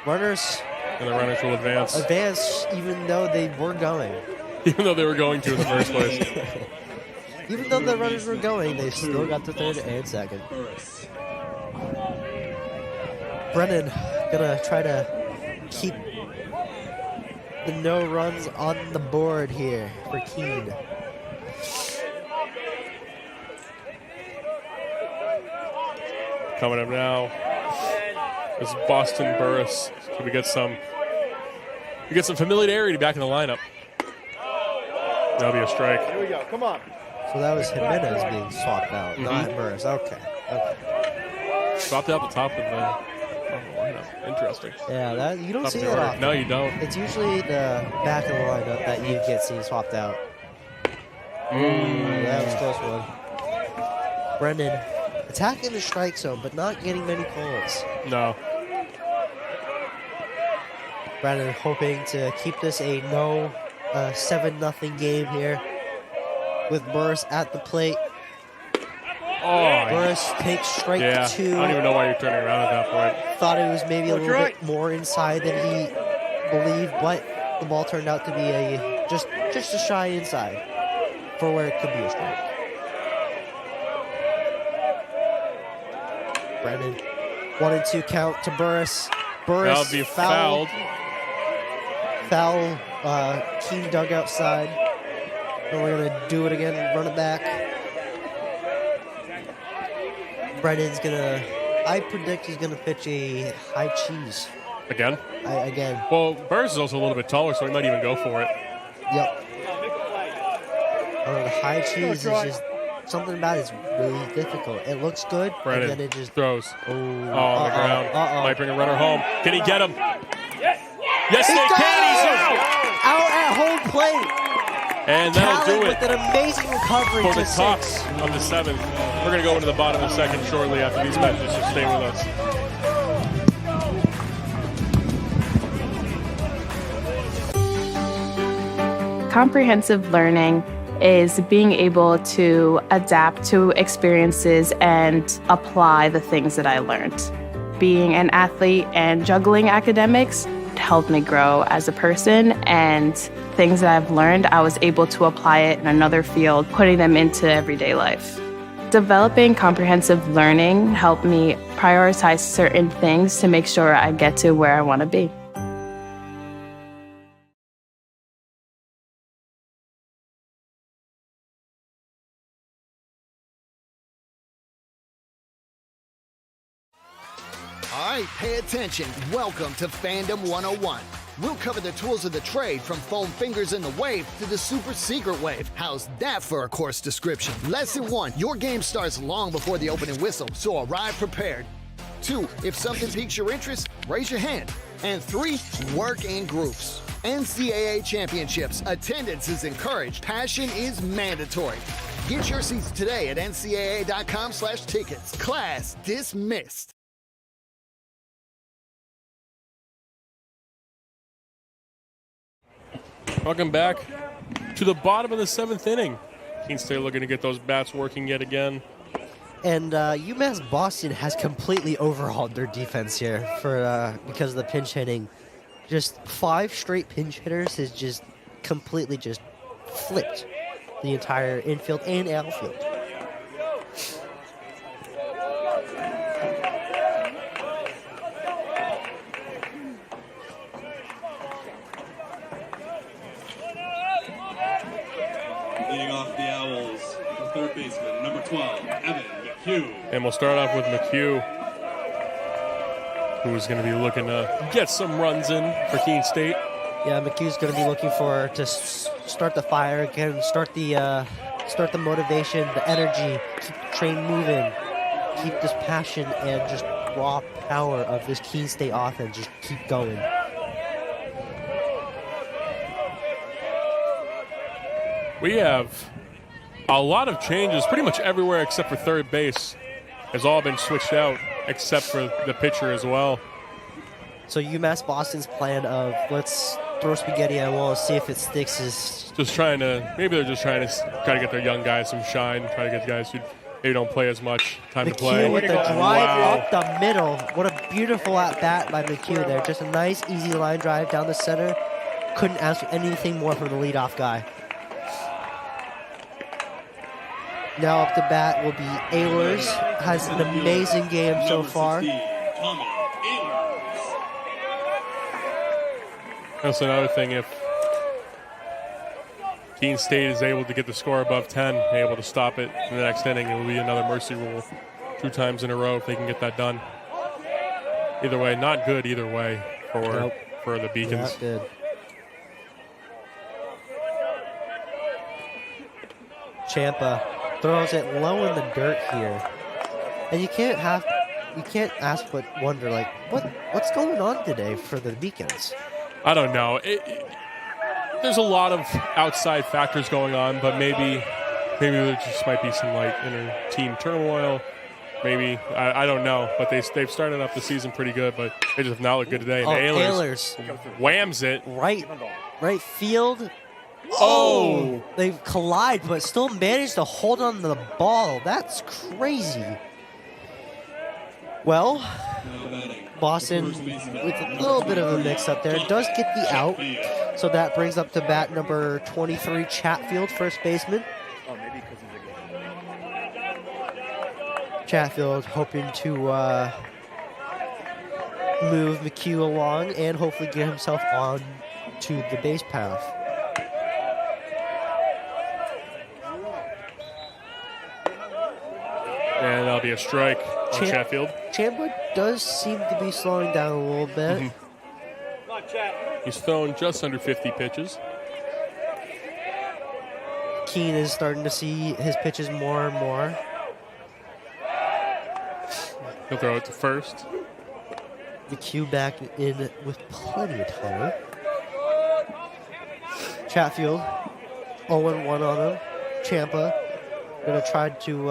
Runners. And the runners will advance. Advance even though they were going. Even though they were going to in the first place. Even though the runners were going, they still got to third and second. Brennan gonna try to keep the no runs on the board here for Keene. Coming up now is Boston Burris. Can we get some familiarity back in the lineup? That'll be a strike. Here we go. Come on. So that was Jimenez being swapped out, not Burris. Okay. Swapped out the top of the lineup. Interesting. Yeah, that you don't Top see of the that order. often. No, you don't. It's usually the back of the lineup that you get seen swapped out. That was a close one. Brendan attacking the strike zone, but not getting many calls. No. Brendan hoping to keep this a 7-0 game here with Burris at the plate. Oh, Burris takes strike 2. I don't even know why you're turning around at that point. Thought it was maybe a little bit more inside than he believed, but the ball turned out to be just a shy inside for where it could be a strike. Brennan, 1-2 count to Burris. Burris That'll be fouled. Foul, Keene dugout side. And we're going to do it again, run it back. Brennan's going to, I predict he's going to pitch a high cheese. Again? Again. Well, Burris is also a little bit taller, so he might even go for it. Yep. The high cheese is just, something about it is really difficult. It looks good, Brennan and then it just throws. On the ground. Uh-oh. Might bring a runner home. Can he get him? Yes, He they can. He's out. Out at home plate. And that'll do Callan it with an amazing recovery for to the top 6. of the 7th. We're going to go into the bottom of the 2nd shortly after these messages, so stay with us. Comprehensive learning is being able to adapt to experiences and apply the things that I learned. Being an athlete and juggling academics helped me grow as a person, and things that I've learned, I was able to apply it in another field, putting them into everyday life. Developing comprehensive learning helped me prioritize certain things to make sure I get to where I want to be. All right, pay attention. Welcome to Fandom 101. We'll cover the tools of the trade from foam fingers in the wave to the super secret wave. How's that for a course description? Lesson 1, your game starts long before the opening whistle, so arrive prepared. 2, if something piques your interest, raise your hand. And 3, work in groups. NCAA championships. Attendance is encouraged. Passion is mandatory. Get your seats today at ncaa.com/tickets. Class dismissed. Welcome back to the bottom of the 7th inning. Keene State looking to get those bats working yet again. And UMass-Boston has completely overhauled their defense here because of the pinch hitting. Just 5 straight pinch hitters has just completely just flipped the entire infield and outfield. Leading off the Owls, the third baseman, number 12, Evan McHugh. And we'll start off with McHugh, who is going to be looking to get some runs in for Keene State. Yeah, McHugh's going to be looking to start the fire again, start the motivation, the energy, keep the train moving, keep this passion and just raw power of this Keene State offense. Just keep going. We have a lot of changes pretty much everywhere except for third base. Has all been switched out except for the pitcher as well. So UMass-Boston's plan of let's throw spaghetti at a wall and see if it sticks is just trying to, maybe they're just trying to get their young guys some shine, try to get the guys who maybe don't play as much time to play. McHugh with the drive up the middle. What a beautiful at-bat by McHugh there. Just a nice, easy line drive down the center. Couldn't ask for anything more from the leadoff guy. Now up to bat will be Ehlers. Has an amazing game so far. That's another thing. If Keene State is able to get the score above 10, able to stop it in the next inning, it will be another mercy rule 2 times in a row if they can get that done. Either way, not good either way for the Beacons. Not good. Ciampa throws it low in the dirt here, and you can't ask but wonder like what's going on today for the Beacons. I don't know. There's a lot of outside factors going on, but maybe there just might be some like inner team turmoil. Maybe I don't know, but they've started off the season pretty good, but they just have not looked good today. And Ehlers whams it right field. Oh, they collide, but still managed to hold on to the ball. That's crazy. Well, Boston, with a little bit of a mix-up there, does get the out. So that brings up to bat number 23, Chatfield, first baseman. Chatfield hoping to move McHugh along and hopefully get himself on to the base path. And that'll be a strike on Chatfield. Ciampa does seem to be slowing down a little bit. Mm-hmm. He's thrown just under 50 pitches. Keene is starting to see his pitches more and more. He'll throw it to first. McHugh back in with plenty of time. Chatfield, 0-1 on him. Ciampa gonna try to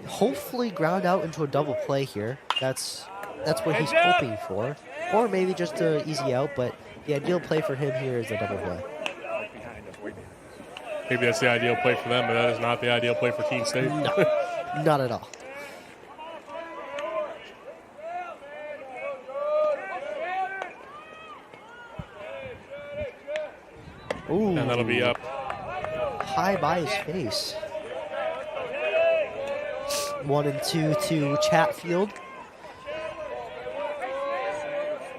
hopefully ground out into a double play here. That's what he's hoping for, or maybe just an easy out. But the ideal play for him here is a double play. Maybe that's the ideal play for them, but that is not the ideal play for Keene State. No, not at all. Ooh. And that'll be up. High by his face. 1-2 to Chatfield.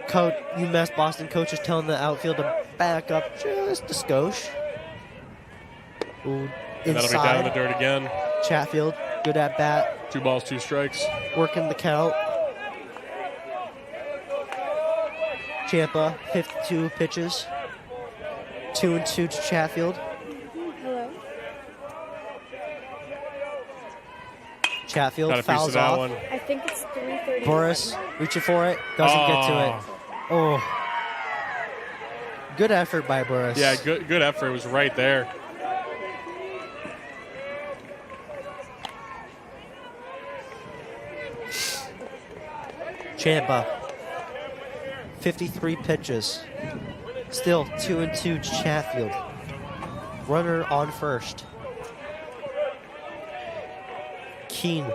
Coach, UMass-Boston coach is telling the outfield to back up just a skosh. Ooh, and that'll be down in the dirt again. Chatfield, good at bat. 2 balls, 2 strikes. Working the count. Ciampa, 52 pitches. 2-2 to Chatfield. Hello. Chatfield fouls off. I think it's 3:30. Boris reaching for it, doesn't get to it. Oh, good effort by Boris. Yeah, good effort. It was right there. Ciampa, 53 pitches. Still 2-2 to Chatfield. Runner on first. Keene,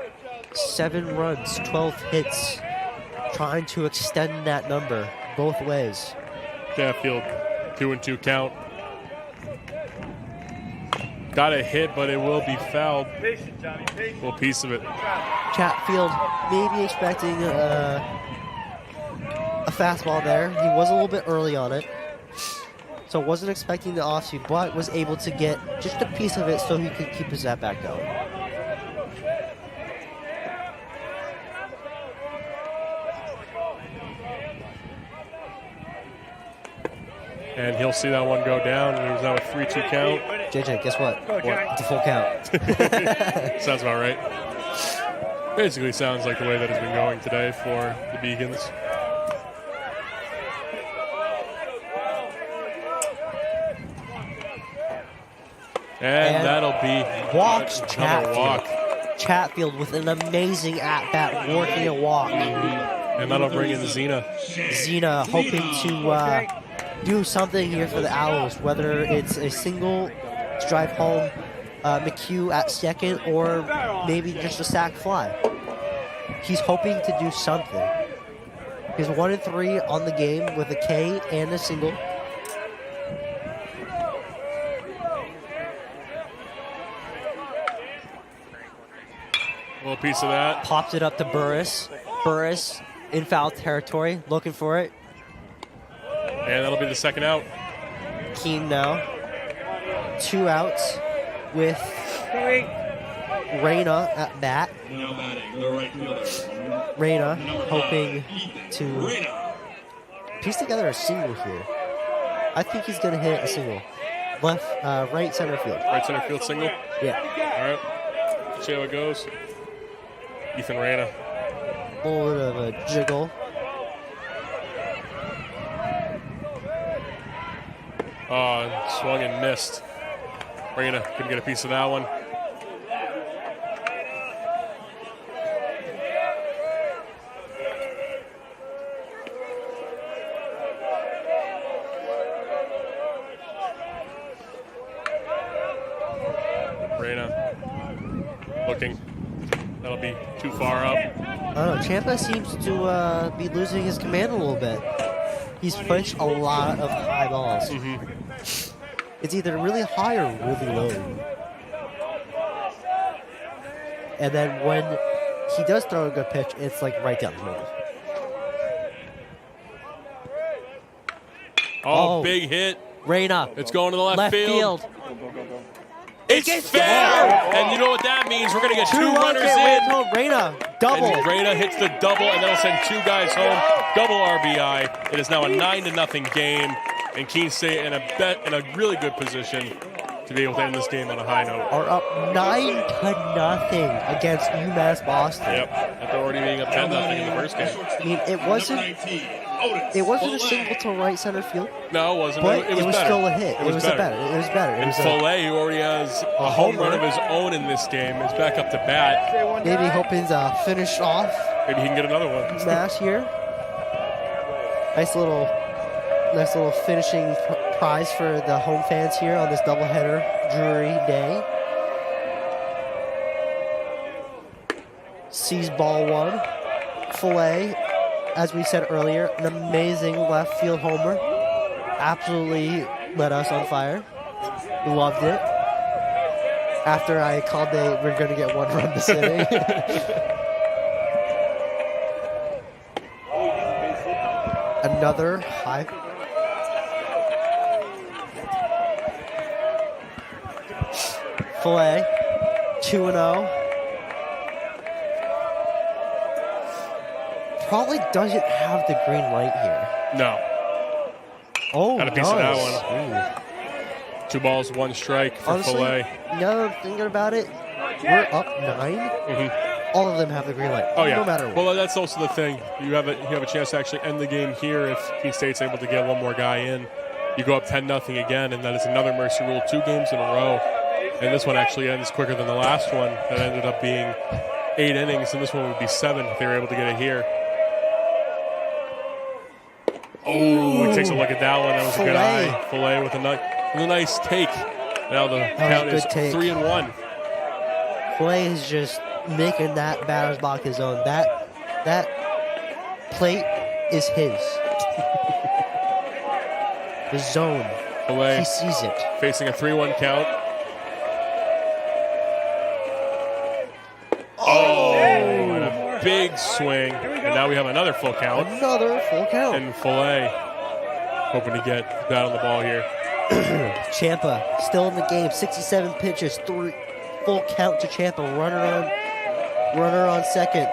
7 runs, 12 hits. Trying to extend that number both ways. Chatfield, 2-2 count. Got a hit, but it will be fouled. A little piece of it. Chatfield maybe expecting a fastball there. He was a little bit early on it. So wasn't expecting the offspeed, but was able to get just a piece of it so he could keep his at-bat going. And he'll see that one go down, and he's now a 3-2 count. JJ, guess what? It's a full count. Sounds about right. Basically sounds like the way that it's been going today for the Beacons. And that'll be walks another walk. Chatfield with an amazing at-bat, working a walk. And that'll bring in Zena. Zena hoping to do something here for the Owls, whether it's a single to drive home McHugh at second or maybe just a sac fly. He's hoping to do something. He's 1-3 on the game with a K and a single. A little piece of that. Pops it up to Burris. Burris in foul territory, looking for it. And that'll be the second out. Keene now. 2 outs with Reyna at bat. Now batting, the right fielder. Reyna hoping to piece together a single here. I think he's going to hit a single. Right center field. Right center field single? Yeah. All right. See how it goes. Ethan Reyna. A little bit of a jiggle. Oh, swung and missed. Reyna couldn't get a piece of that one. Reyna looking. That'll be too far up. I don't know. Ciampa seems to be losing his command a little bit. He's punched a lot of high balls. It's either really high or really low. And then when he does throw a good pitch, it's like right down the middle. Oh, big hit. Reyna. It's going to the left field. It's fair! And you know what that means? We're going to get 2 runners in. Reyna, double. And Reyna hits the double, and that'll send 2 guys home. Double RBI. It is now a 9-0 game, and Keene State in a really good position to be able to end this game on a high note. Are up 9-0 against UMass-Boston. Yep, after already being up 10-0 in the first game. I mean, it wasn't a single to right center field. No, it wasn't. But it was better. Still a hit. It was better. It was better. And Follet, who already has a home run of his own in this game, is back up to bat. Maybe hoping to finish off. Maybe he can get another one. Smash here. Nice little finishing prize for the home fans here on this doubleheader Drury day. Sees ball 1. Follet, as we said earlier, an amazing left field homer. Absolutely lit us on fire. Loved it. After I called we're going to get 1 run this inning. Another high. Follet, 2-0. Probably doesn't have the green light here. No. Oh, got a piece of that one. 2 balls, 1 strike for Honestly, Follet. No, thinking about it, we're up 9. All of them have the green light. Oh yeah. No matter what. Well, that's also the thing. You have a chance to actually end the game here if Keene State's able to get 1 more guy in. You go up 10-0 again, and that is another mercy rule. 2 games in a row, and this one actually ends quicker than the last one. That ended up being 8 innings, and this one would be 7 if they were able to get it here. Oh, he takes a look at that one. That was a good eye. Follet with a nice take. Now the count is 3-1. Follet is just making that batter's box his own. That plate is his. The zone. Follet he sees it. Facing a 3-1 count. Oh, and a big swing. And now we have another full count. Another full count. And Follet hoping to get that on the ball here. Ciampa still in the game. 67 pitches. 3 full count to Ciampa. Runner on second.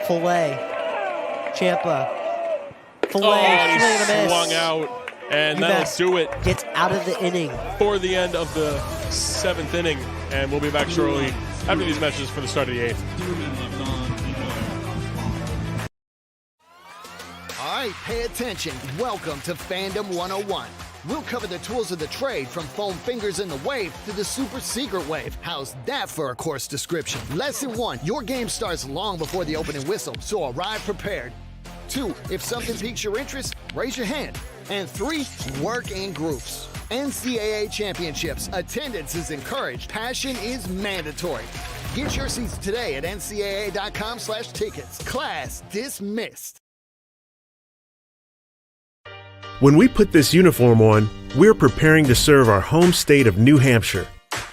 Follet. Ciampa. Follet. Oh, he swung out. And that'll do it. Gets out of the inning. For the end of the 7th inning. And we'll be back shortly after these messages for the start of the 8th. All right, pay attention. Welcome to Fandom 101. We'll cover the tools of the trade from foam fingers in the wave to the super secret wave. How's that for a course description? Lesson 1, your game starts long before the opening whistle, so arrive prepared. 2, if something piques your interest, raise your hand. And 3, work in groups. NCAA championships, attendance is encouraged, passion is mandatory. Get your seats today at ncaa.com/tickets. Class dismissed. When we put this uniform on, we're preparing to serve our home state of New Hampshire.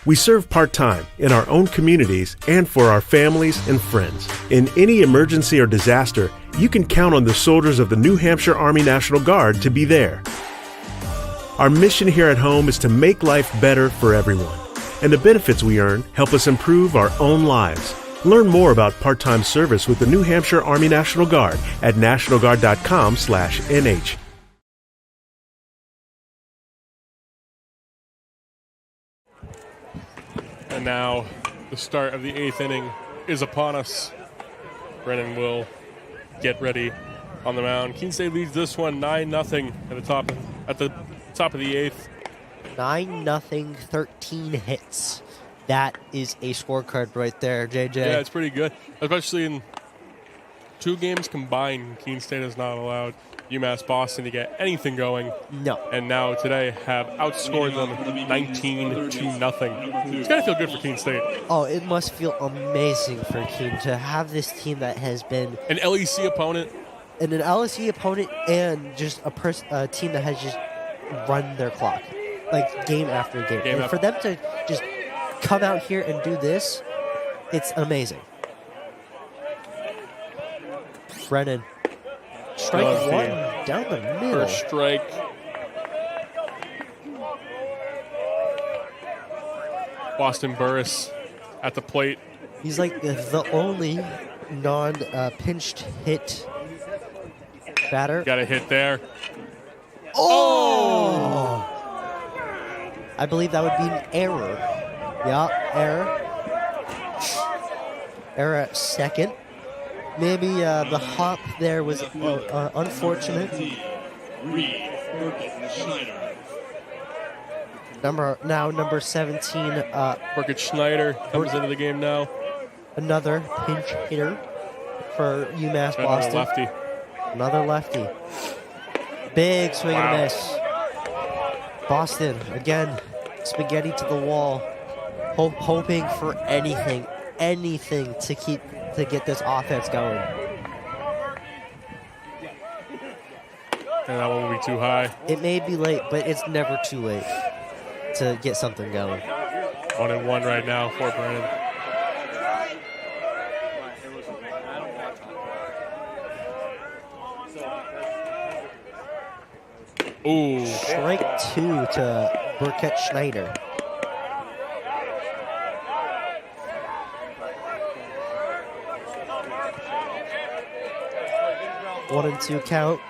We serve part-time in our own communities and for our families and friends. In any emergency or disaster, you can count on the soldiers of the New Hampshire Army National Guard to be there. Our mission here at home is to make life better for everyone, and the benefits we earn help us improve our own lives. Learn more about part-time service with the New Hampshire Army National Guard at nationalguard.com/NH. And now the start of the 8th inning is upon us. Brennan will get ready on the mound. Keene State leads this one 9-0 at the top of the 8th. 9-0, 13 hits. That is a scorecard right there, JJ. Yeah, it's pretty good, especially in 2 games combined. Keene State has not allowed UMass-Boston to get anything going. No. And now today have outscored them 19-0. It's got to feel good for Keene State. Oh, it must feel amazing for Keene to have this team that has been an LEC opponent. And an LEC opponent and just a team that has just run their clock. Like game after game. And for them to just come out here and do this, it's amazing. Brennan. Strike 1 down the middle. First strike. Boston Burris at the plate. He's like the only non-pinched hit batter. Got a hit there. Oh! I believe that would be an error. Yeah, error. Error at second. Maybe the hop there was unfortunate. Number 17. Burkett Schneider comes into the game now. Another pinch hitter for UMass-Boston. Lefty. Another lefty. Big swing and a miss. Boston, again, spaghetti to the wall. Hoping for anything to get this offense going. And that one will be too high. It may be late, but it's never too late to get something going. 1-1 right now for Brennan. Ooh. Strike 2 to Burkett Schneider. One and 2 count.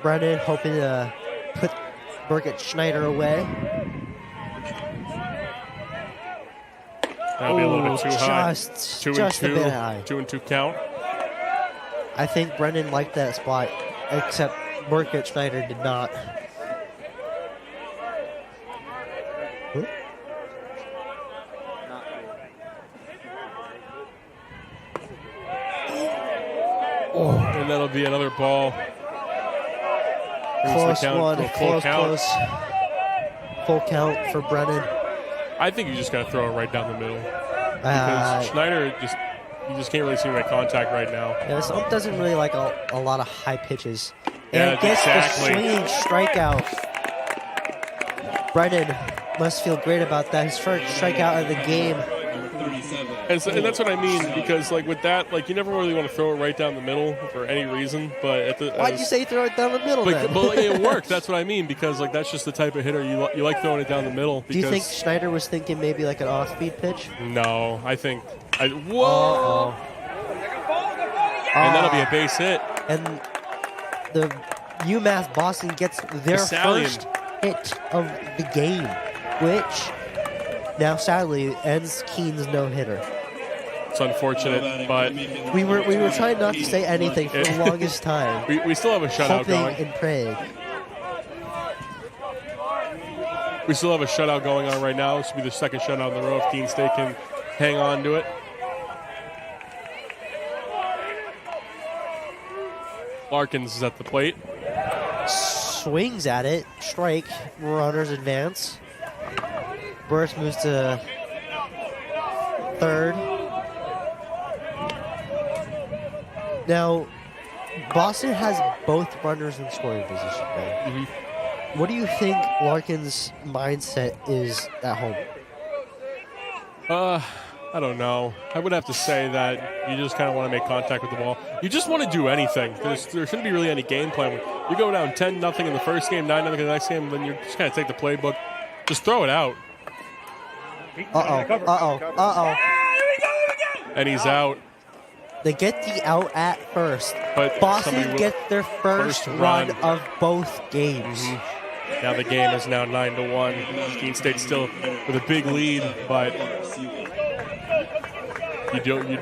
Brennan hoping to put Burkett Schneider away. That'll be a little bit too high. Just a bit high. 2-2 count. I think Brennan liked that spot, except Burkett Schneider did not. And that'll be another ball. Close one. Close. Full count for Brennan. I think you just got to throw it right down the middle. Because Schneider you just can't really see my contact right now. Yeah, this ump doesn't really like a lot of high pitches. Yeah, and gets exactly. the swinging strikeout. Brennan must feel great about that. His first strikeout of the game. And that's what I mean, because like with that, like you never really want to throw it right down the middle for any reason. But why'd you say throw it down the middle? Then? But it worked. That's what I mean, because like that's just the type of hitter you like throwing it down the middle. Do you think Schneider was thinking maybe like an off-speed pitch? No, I think. Whoa! And that'll be a base hit. And the UMass-Boston gets their first hit of the game, which now sadly ends Keene's no-hitter. It's unfortunate, but we were trying not to say anything for the longest time. We still have a shutout hoping going. and praying. We still have a shutout going on right now. This will be the second shutout in a row if Keene State can hang on to it. Larkins is at the plate. Swings at it. Strike. Runners advance. Burst moves to third. Now, Boston has both runners in scoring position now. What do you think Larkin's mindset is at home? I don't know. I would have to say that you just kind of want to make contact with the ball. You just want to do anything. There shouldn't be really any game plan. You go down 10-0 in the first game, 9-0 in the next game, then you just kind of take the playbook. Just throw it out. And he's out. They get the out at first. But Boston gets their first run of both games. Now the game is now 9-1. Keene State still with a big lead, but you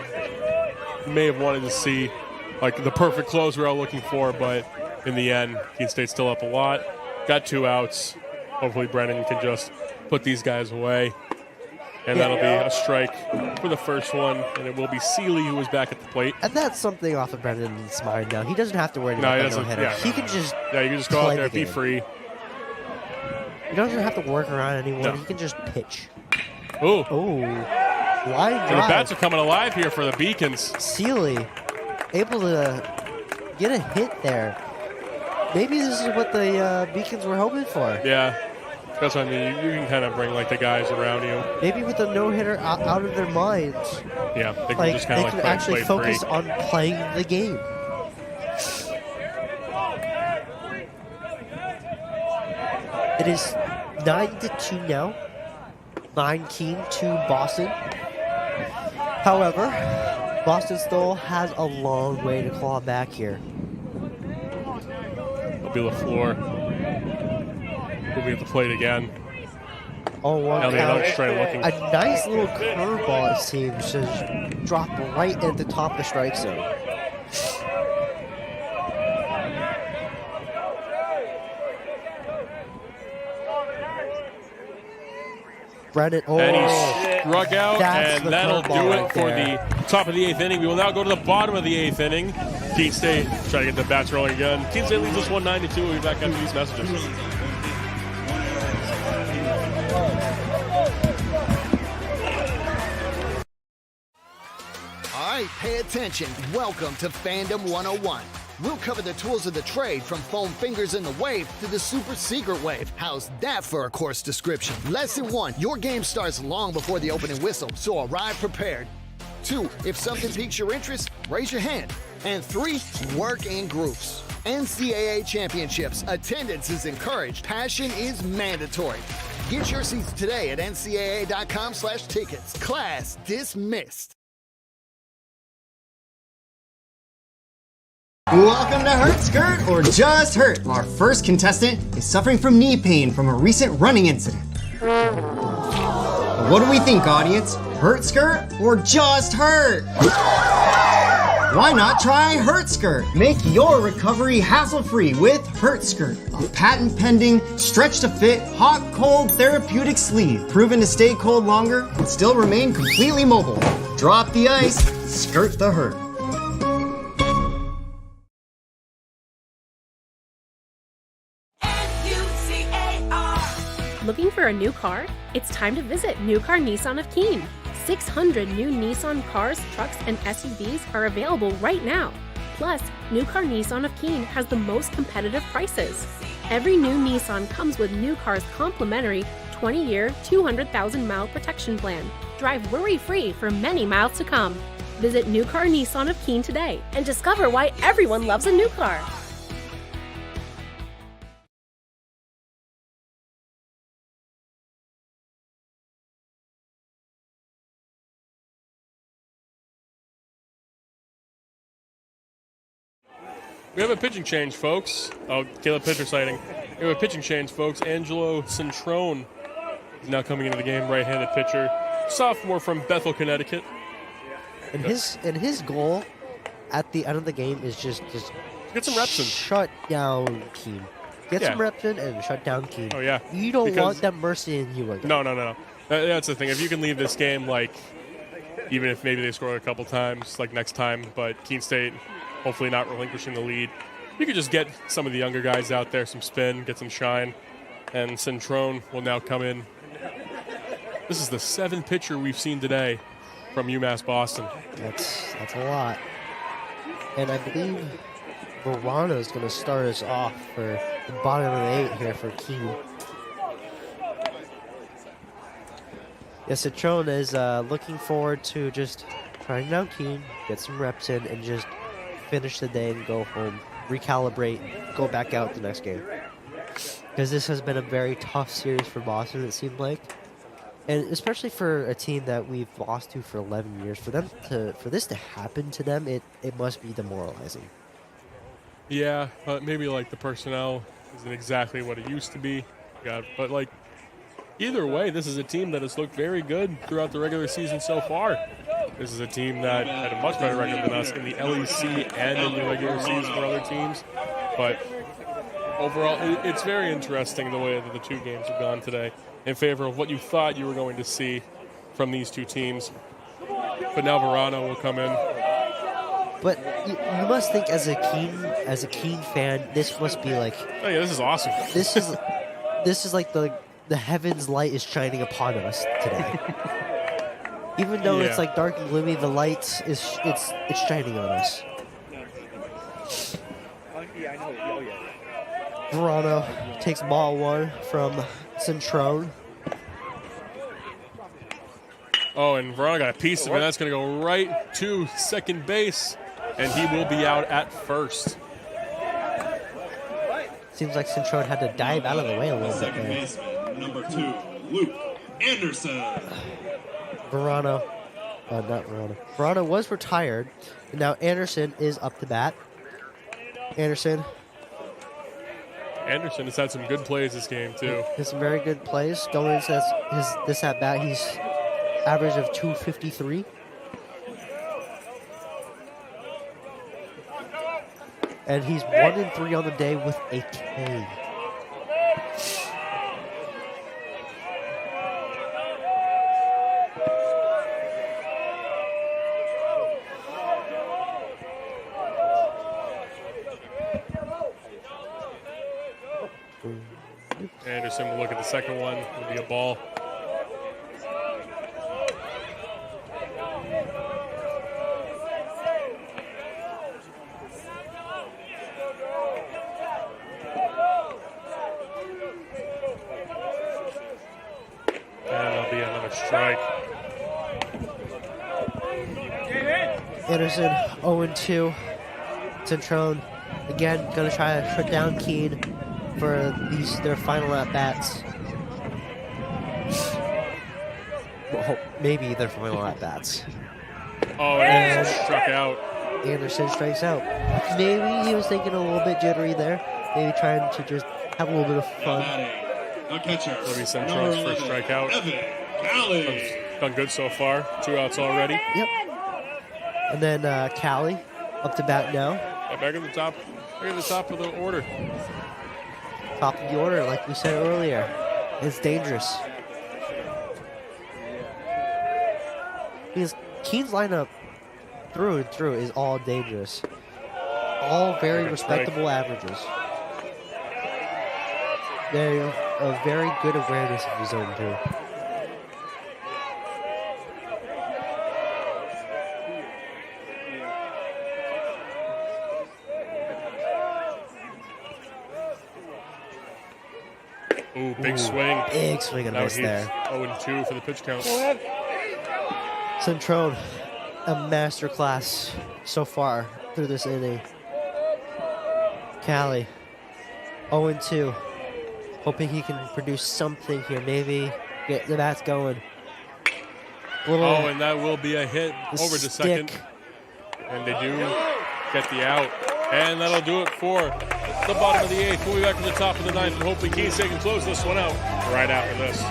may have wanted to see like the perfect close we're all looking for, but in the end, Keene State still up a lot. Got 2 outs. Hopefully Brennan can just put these guys away. And that'll be a strike for the first one, and it will be Seeley who is back at the plate. And that's something off of Brennan's mind now. He doesn't have to worry about the no-hitter. Yeah, he can just you can just go out there, be free. He doesn't have to work around anyone. No. He can just pitch. Oh. Line drive. And the bats are coming alive here for the Beacons. Seeley able to get a hit there. Maybe this is what the Beacons were hoping for. Yeah. That's what I mean. You can kind of bring like the guys around you. Maybe with the no-hitter out of their minds. Yeah, they can just kind of they can actually focus on playing the game. It is 9-2 now. 9 Keene, 2 Boston. However, Boston still has a long way to claw back here. It'll be LaFleur. We'll be at the plate again. Oh, one Elliott straight looking. A nice little curveball, it seems, to drop right at the top of the strike zone. Brennan, and he struck out, and that'll do it for the top of the 8th inning. We will now go to the bottom of the 8th inning. Keene State trying to get the bats rolling again. Keene State leads us 1-2. We'll be back after these messages. All right, pay attention. Welcome to Fandom 101. We'll cover the tools of the trade from foam fingers in the wave to the super secret wave. How's that for a course description? Lesson 1, your game starts long before the opening whistle, so arrive prepared. 2, if something piques your interest, raise your hand. And 3, work in groups. NCAA championships, attendance is encouraged, passion is mandatory. Get your seats today at ncaa.com/tickets. Class dismissed. Welcome to Hurt Skirt or Just Hurt. Our first contestant is suffering from knee pain from a recent running incident. What do we think, audience? Hurt Skirt or Just Hurt? Why not try Hurt Skirt? Make your recovery hassle-free with Hurt Skirt, a patent-pending, stretch-to-fit, hot-cold therapeutic sleeve, proven to stay cold longer and still remain completely mobile. Drop the ice, skirt the hurt. Looking for a new car? It's time to visit New Car Nissan of Keene. 600 new Nissan cars, trucks, and SUVs are available right now. Plus, New Car Nissan of Keene has the most competitive prices. Every new Nissan comes with New Car's complimentary 20-year, 200,000-mile protection plan. Drive worry-free for many miles to come. Visit New Car Nissan of Keene today and discover why everyone loves a new car. We have a pitching change, folks. Oh, Caleb pitcher sighting. We have a pitching change, folks. Angelo Centrone is now coming into the game, right-handed pitcher. Sophomore from Bethel, Connecticut. And his goal at the end of the game is just get some reps in. Shut down Keene. Get some reps in and shut down Keene. Oh, yeah. You don't want them mercying you again. No. That's the thing. If you can leave this game, like, even if maybe they score a couple times, like next time, but Keene State hopefully not relinquishing the lead, you could just get some of the younger guys out there, some spin, get some shine, and Centrone will now come in. This is the 7th pitcher we've seen today from UMass-Boston. That's a lot. And I believe Verano is going to start us off for the bottom of the 8 here for Keene. Yes, Centrone is looking forward to just trying down Keene, get some reps in, and just finish the day and go home, recalibrate, go back out the next game. Because this has been a very tough series for Boston, it seemed like. And especially for a team that we've lost to for 11 years, for this to happen to them, it must be demoralizing. Yeah, but maybe like the personnel isn't exactly what it used to be. But like either way, this is a team that has looked very good throughout the regular season so far. This is a team that had a much better record than us in the LEC and in the regular season for other teams. But overall, it's very interesting the way that the two games have gone today in favor of what you thought you were going to see from these two teams. But now Verano will come in. But you must think as a Keene fan, this must be like, oh yeah, this is awesome. This is like the heavens light is shining upon us today. Even though it's like dark and gloomy, the light it's shining on us. Verano takes ball 1 from Centrone. Oh, and Verano got a piece of it. That's going to go right to second base, and he will be out at first. Seems like Centrone had to dive out of the way a little bit Second there. baseman, number 2, Luke Anderson. Not Verano. Verano was retired, and now Anderson is up to bat. Anderson has had some good plays this game, too. Has some very good plays. Going into this at bat, he's average of 253. And he's 1-3 on the day with a K. Anderson will look at the second one. It'll be a ball. And there'll be another strike. Anderson 0-2. Centrone again going to try to shut down Keene for their final at-bats. Well, maybe their final at-bats. Oh, and struck out. Anderson strikes out. Maybe he was thinking a little bit jittery there. Maybe trying to just have a little bit of fun. No catcher. That'll be Centrone's first strikeout. Done good so far. 2 outs already. Yep. And then Callie up to bat now. Back at the top of the order. Top of the order, like we said earlier. It's dangerous. Because Keene's lineup through and through is all dangerous. All very respectable averages. They have a very good awareness of the zone too. Ooh, big swing. Big swing and a miss there. 0-2 for the pitch count. Centrone, a masterclass so far through this inning. Callie, 0-2. Hoping he can produce something here. Maybe get the bats going. Oh, and that will be a hit over to second. And they do get the out. And that'll do it for the bottom of the 8th. We'll be back to the top of the 9th, and hopefully Keene State can close this one out right after this.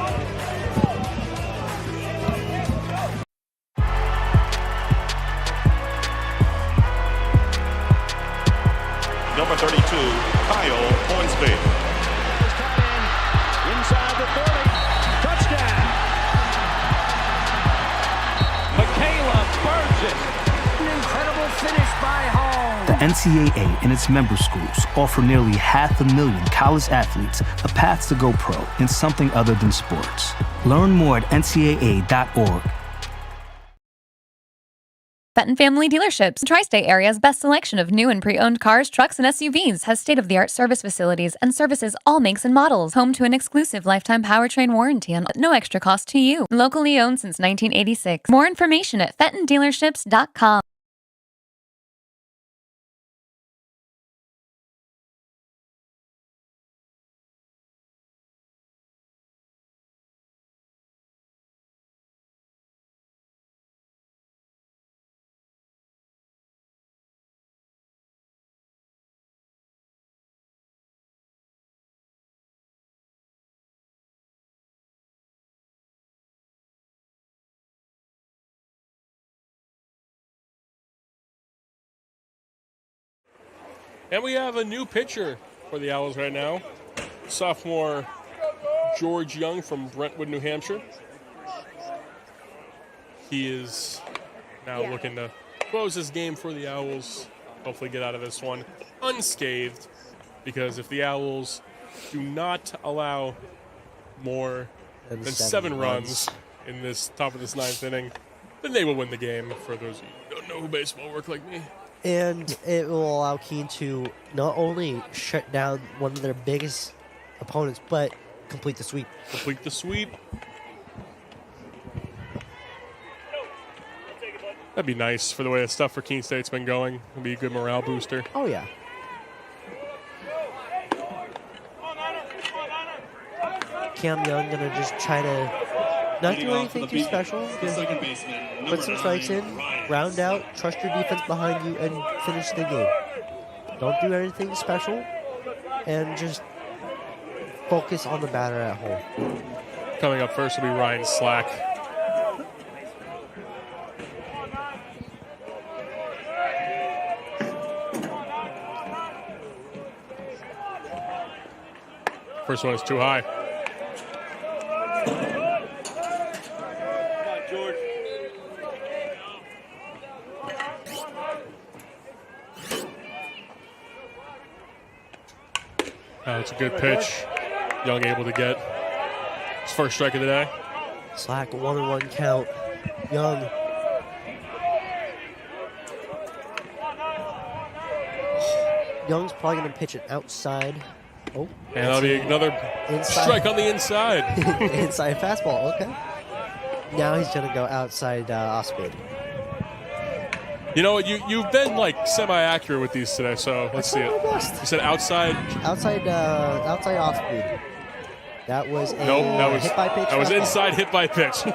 Number 32, Kyle Hornsby. Inside the 30. Touchdown. Michaela Burgess. An incredible finish by Hall. The NCAA and its member schools offer nearly 500,000 college athletes a path to go pro in something other than sports. Learn more at ncaa.org. Fenton Family Dealerships, Tri-State Area's best selection of new and pre-owned cars, trucks, and SUVs, has state-of-the-art service facilities and services all makes and models. Home to an exclusive lifetime powertrain warranty and no extra cost to you. Locally owned since 1986. More information at fentondealerships.com. And we have a new pitcher for the Owls right now. Sophomore George Young from Brentwood, New Hampshire. He is now looking to close this game for the Owls. Hopefully get out of this one unscathed. Because if the Owls do not allow more than 7 runs in this top of this 9th inning, then they will win the game, for those of you who don't know who baseball work like me. And it will allow Keene to not only shut down one of their biggest opponents, but complete the sweep. Complete the sweep. That'd be nice for the way the stuff for Keene State's been going. It'll be a good morale booster. Oh, yeah. Cam Young going to just try to not do anything too special. Just put some strikes in, round out, trust your defense behind you, and finish the game. Don't do anything special, and just focus on the batter at home. Coming up first will be Ryan Slack. First one is too high. It's a good pitch. Young able to get his first strike of the day. Slack, 1-1 count. Young. Young's probably going to pitch it outside. Oh. And that'll be another strike on the inside. Inside fastball, okay. Now he's going to go outside off speed. You know what? You've been like semi-accurate with these today, so let's see it. You said outside. Outside off speed. That was a hit by pitch. That was inside hit by pitch.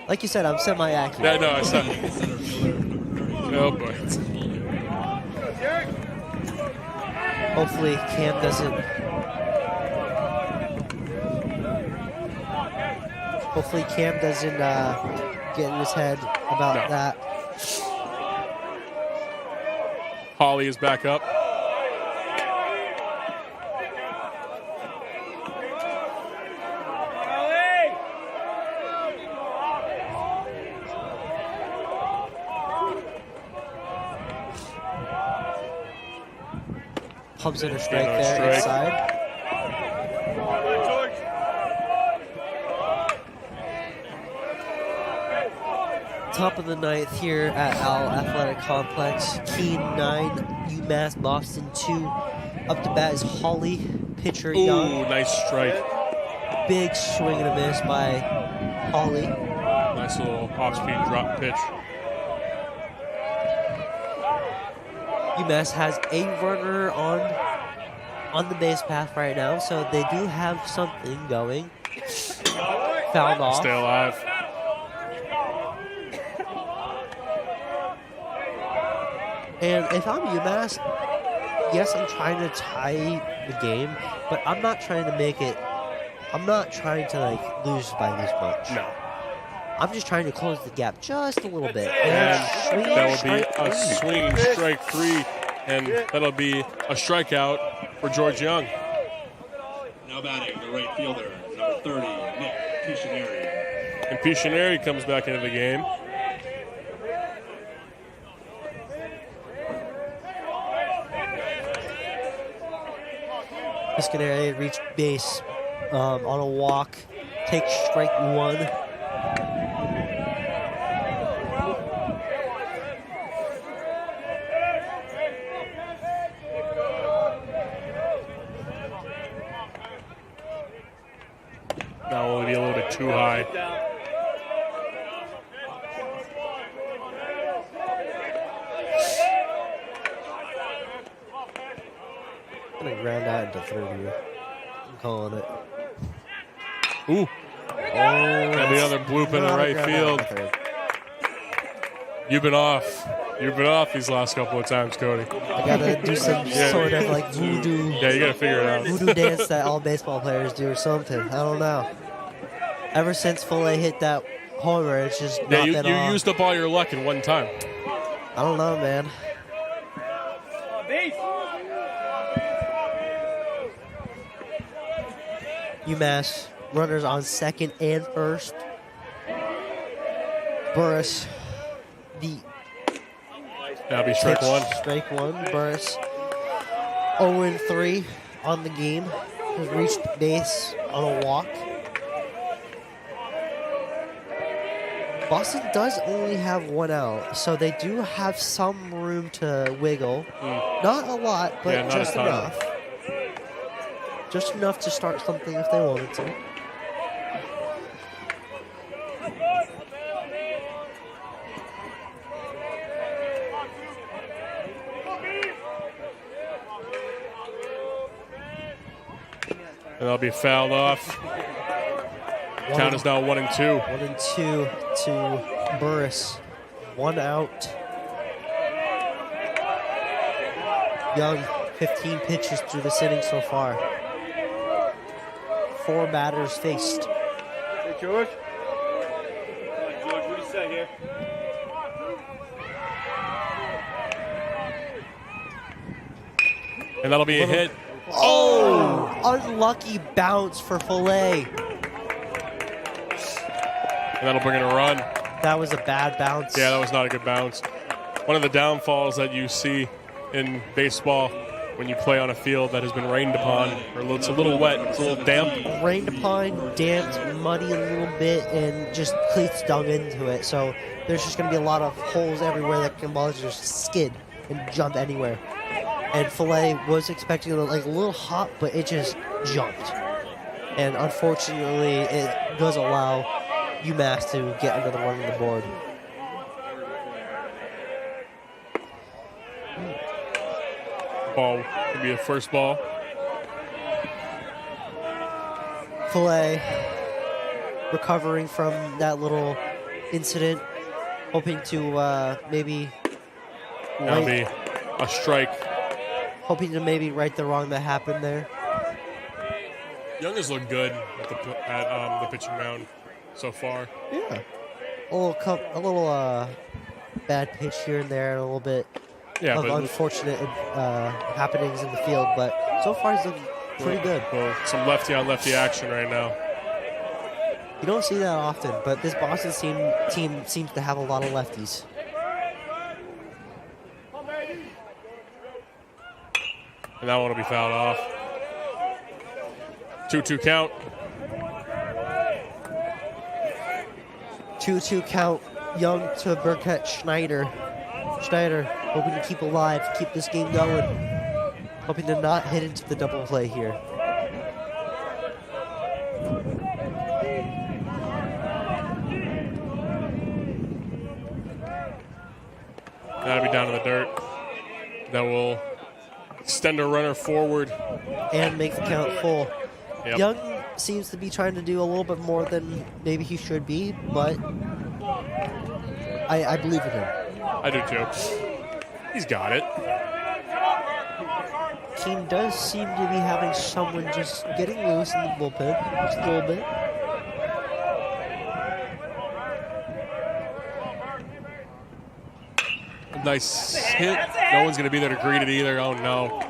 Like you said, I'm semi-accurate. Yeah, no, I said. Oh boy. Hopefully Cam doesn't. Hopefully Cam doesn't get in his head about that. Holly is back up. Pumps in a strike there inside. Top of the 9th here at Owl Athletic Complex. Keene 9, UMass-Boston 2. Up to bat is Holly, pitcher Young. Ooh, nice strike. Big swing and a miss by Holly. Nice little off-speed drop pitch. UMass has a runner on the base path right now, so they do have something going. Fouled off. Stay alive. And if I'm UMass, yes, I'm trying to tie the game, but I'm not trying to make it. I'm not trying to like lose by this much. No. I'm just trying to close the gap just a little bit. And that will be a swinging strike 3, and that'll be a strikeout for George Young. Now batting the right fielder, number 30, Nick Pictionary. And Pictionary comes back into the game. Pictionary reached base on a walk, takes strike 1. That will be a little bit too high. I'm gonna ground out into third here. I'm calling it. Ooh. And the other bloop in the right field. You've been off. You've been off these last couple of times, Cody. I gotta do some sort of like voodoo. Yeah, you gotta figure it out. Voodoo dance that all baseball players do or something. I don't know. Ever since Filet hit that homer, it's just not been you off. used up all your luck in one time. I don't know, man. UMass runners on second and first. Burris, the That'll be strike 1. Strike 1. Burris 0-3 on the game. Has reached base on a walk. Boston does only have 1 out, so they do have some room to wiggle. Not a lot, but not just a ton. enough. Just enough to start something if they wanted to. And they'll be fouled off. Count is now 1-2. 1-2 to Burris. 1 out. Young, 15 pitches through this inning so far. 4 batters faced. Hey, George. George, what do you say here? And that'll be a hit. Oh! Unlucky bounce for Filet. And that'll bring in a run. That was a bad bounce. Yeah, that was not a good bounce. One of the downfalls that you see in baseball when you play on a field that has been rained upon, or it's a little wet, it's a little damp. Rained upon, damped, muddy a little bit, and just cleats dug into it. So there's just going to be a lot of holes everywhere that can ball just skid and jump anywhere. And Filet was expecting like a little hop, but it just jumped. And unfortunately, it does allow UMass to get another one on the board. Ball could be a first ball. Filet recovering from that little incident, hoping to maybe That'll be a strike. hoping to maybe right the wrong that happened there. Young has looked good at the pitching mound so far. Yeah, a little bad pitch here and there, and a little bit of unfortunate happenings in the field, but so far he's looking pretty good. Well, some lefty on lefty action right now. You don't see that often, but this Boston team seems to have a lot of lefties. And that one will be fouled off. 2-2 count. 2-2 count. Young to Burkett Schneider. Schneider hoping to keep alive, keep this game going. Hoping to not hit into the double play here. That'll be down in the dirt. That will extend a runner forward. And make the count full. Yep. Young seems to be trying to do a little bit more than maybe he should be, but I believe in him. I do too. He's got it. Keene does seem to be having someone just getting loose in the bullpen just a little bit. Nice hit. No one's going to be there to greet it either. Oh, no.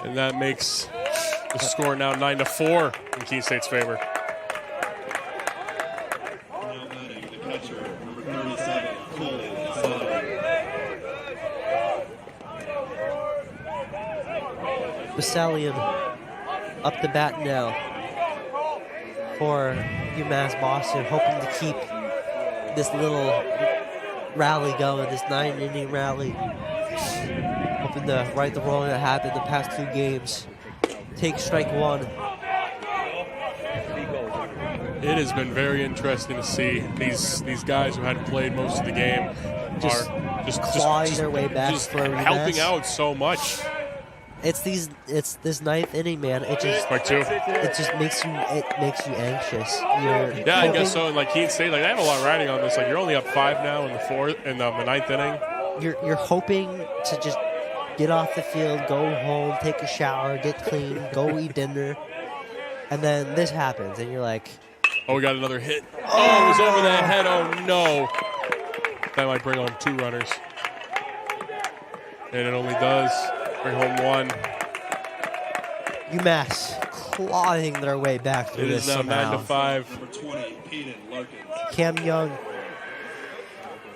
And that makes the score now 9-4 in Keene State's favor. Now batting the catcher, number 37, Cole Sullivan. Basalian up the bat now for UMass-Boston, hoping to keep this little rally going, this 9-inning rally. Hoping to right the wrong that happened the past 2 games. Take strike 1. It has been very interesting to see these guys who hadn't played most of the game are just clawing their way back just for helping UMass. out so much. It's this 9th inning, man. It just makes you anxious. Yeah, I guess so. And like Keene State, like they have a lot riding on this. Like you're only up 5 now in the 9th inning. You're hoping to just get off the field, go home, take a shower, get clean, go eat dinner, and then this happens, and you're like, oh, we got another hit. Oh, it was over the head. Oh no, that might bring home 2 runners, and it only does bring home 1. UMass clawing their way back through this It is now somehow. 9-5. Number 20, Hayden Larkins. Cam Young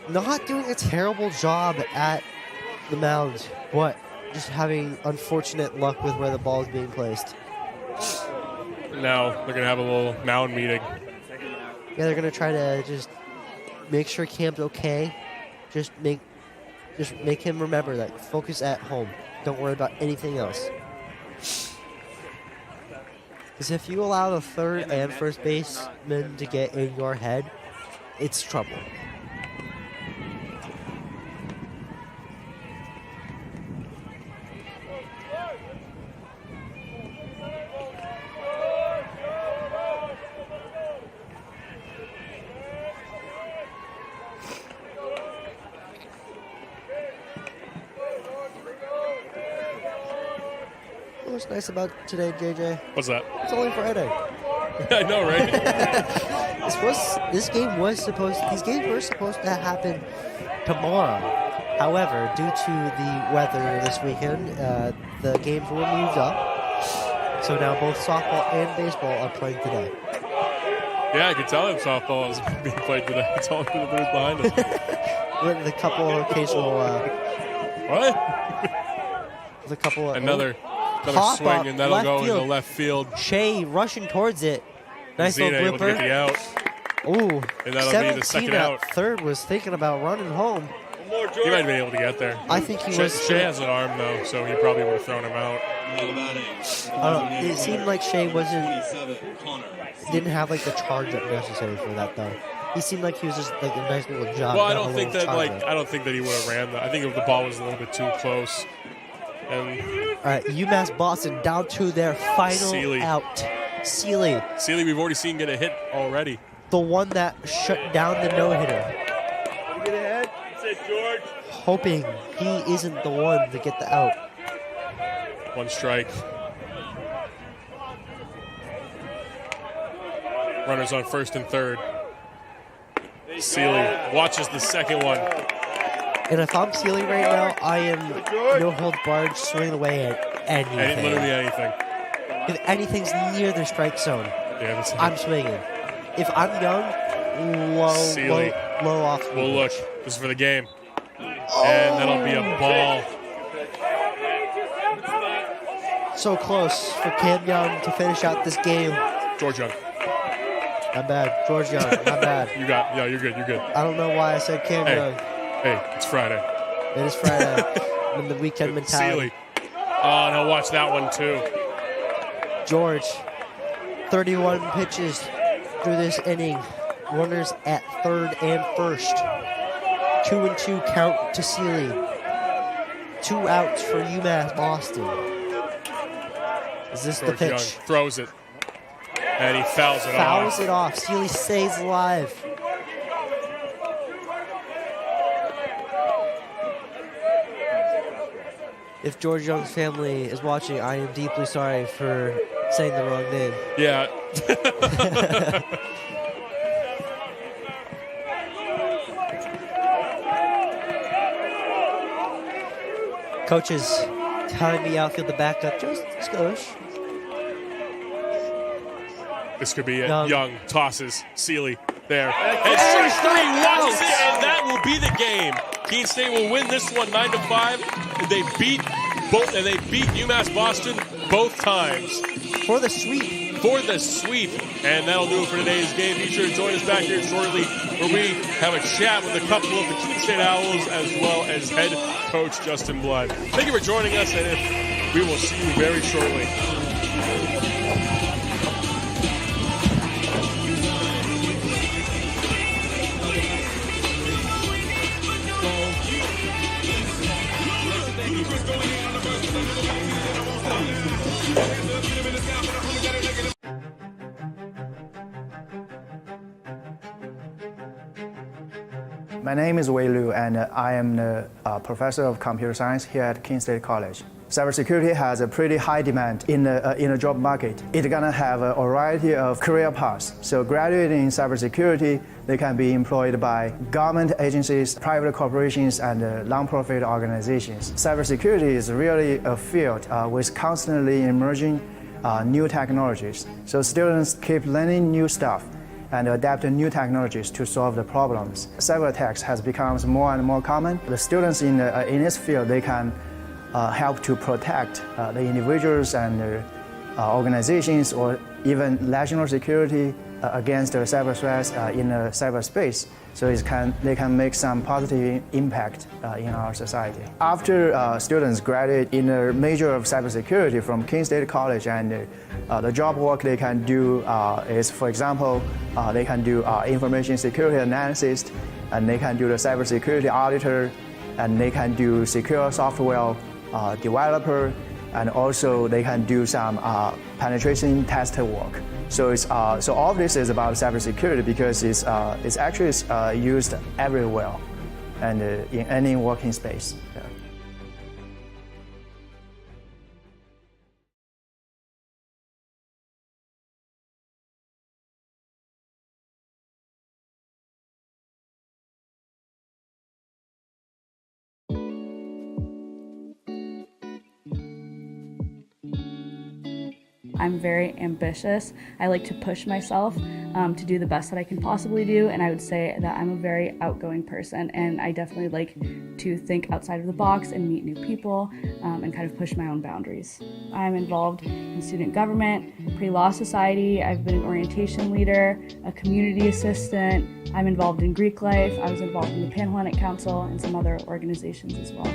not doing a terrible job at the mound, but just having unfortunate luck with where the ball is being placed. Now they're going to have a little mound meeting. Yeah, they're going to try to just make sure Cam's okay. Just make him remember that. Focus at home. Don't worry about anything else. Because if you allow the third and first baseman to get in your head, it's trouble. What's nice about today, JJ? What's that? It's only Friday. I know, right? These games were supposed to happen tomorrow. However, due to the weather this weekend, the games were moved up. So now both softball and baseball are playing today. Yeah, I could tell him softball is being played today. It's all through the booth behind us. With a couple of occasional. What? With a couple of Another pop swing, up, and that'll left go field. in the left field. Shea rushing towards it. Nice Zeta little able to get the blooper. out. Ooh, And that'll be the second out. Third was thinking about running home. He might have been able to get there. I think he was. Shea has an arm, though, so he probably would have thrown him out. It seemed like Shea didn't have like the charge up necessary for that though. He seemed like he was just like a nice little jog. Well, I don't think that he would have ran that. I think if the ball was a little bit too close. And all right, UMass-Boston down to their final out. Seeley, we've already seen get a hit already. The one that shut down the no-hitter. Get ahead. Say George. Hoping he isn't the one to get the out. 1 strike. Runners on first and third. Seeley watches the second one. And if I'm Seeley right now, I am no hold barred swinging away at anything. Literally anything. If anything's near the strike zone, I'm swinging. If I'm young, low off. Well, look, this is for the game. And that'll be a ball. So close for Cam Young to finish out this game. George Young. Not bad. George Young, not bad. You're good. I don't know why I said Cam Young. Hey, it's Friday. It is Friday. In the weekend mentality. Seeley. Oh, no, watch that one, too. George, 31 pitches through this inning. Runners at third and first. 2-2 count to Seeley. 2 outs for UMass-Boston. Is this George the pitch? Young throws it. And he fouls it off. Fouls it off. Seeley stays alive. If George Young's family is watching, I am deeply sorry for saying the wrong name. Yeah. Coach is telling me outfield the backup just skosh. This could be it. Young tosses Seeley there. And strike three, watches it, and that will be the game. Keene State will win this one 9-5. They beat UMass-Boston both times. For the sweep. For the sweep. And that'll do it for today's game. Be sure to join us back here shortly where we have a chat with a couple of the Keene State Owls as well as head coach Justin Blood. Thank you for joining us, and we will see you very shortly. My name is Wei Liu, and I am the professor of computer science here at Keene State College. Cybersecurity has a pretty high demand in the job market. It's gonna have a variety of career paths. So graduating in cybersecurity, they can be employed by government agencies, private corporations, and non-profit organizations. Cybersecurity is really a field with constantly emerging new technologies. So students keep learning new stuff and adapt to new technologies to solve the problems. Cyber attacks has become more and more common. The students in this field, they can help to protect the individuals and organizations or even national security against the cyber threats in the cyberspace. So they can make some positive impact in our society. After students graduate in a major of cybersecurity from Keene State College, and the job work they can do is, for example, they can do information security analysis, and they can do the cybersecurity auditor, and they can do secure software developer, and also they can do some penetration tester work. So so all of this is about cybersecurity because it's actually used everywhere and in any working space. Yeah. I'm very ambitious. I like to push myself to do the best that I can possibly do, and I would say that I'm a very outgoing person, and I definitely like to think outside of the box and meet new people and kind of push my own boundaries. I'm involved in student government, pre-law society. I've been an orientation leader, a community assistant. I'm involved in Greek life. I was involved in the Pan-Hellenic Council and some other organizations as well.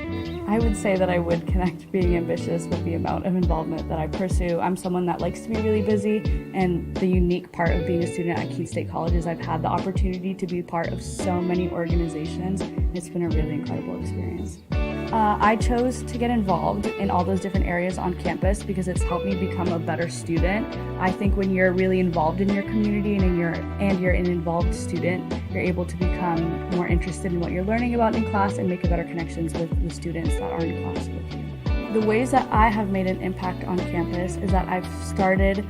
I would say that I would connect being ambitious with the amount of involvement that I pursue. I'm someone that likes to be really busy, and the unique part of being a student at Keene State College is I've had the opportunity to be part of so many organizations. It's been a really incredible experience. I chose to get involved in all those different areas on campus because it's helped me become a better student. I think when you're really involved in your community and you're an involved student, you're able to become more interested in what you're learning about in class and make better connections with the students that are in class with you. The ways that I have made an impact on campus is that I've started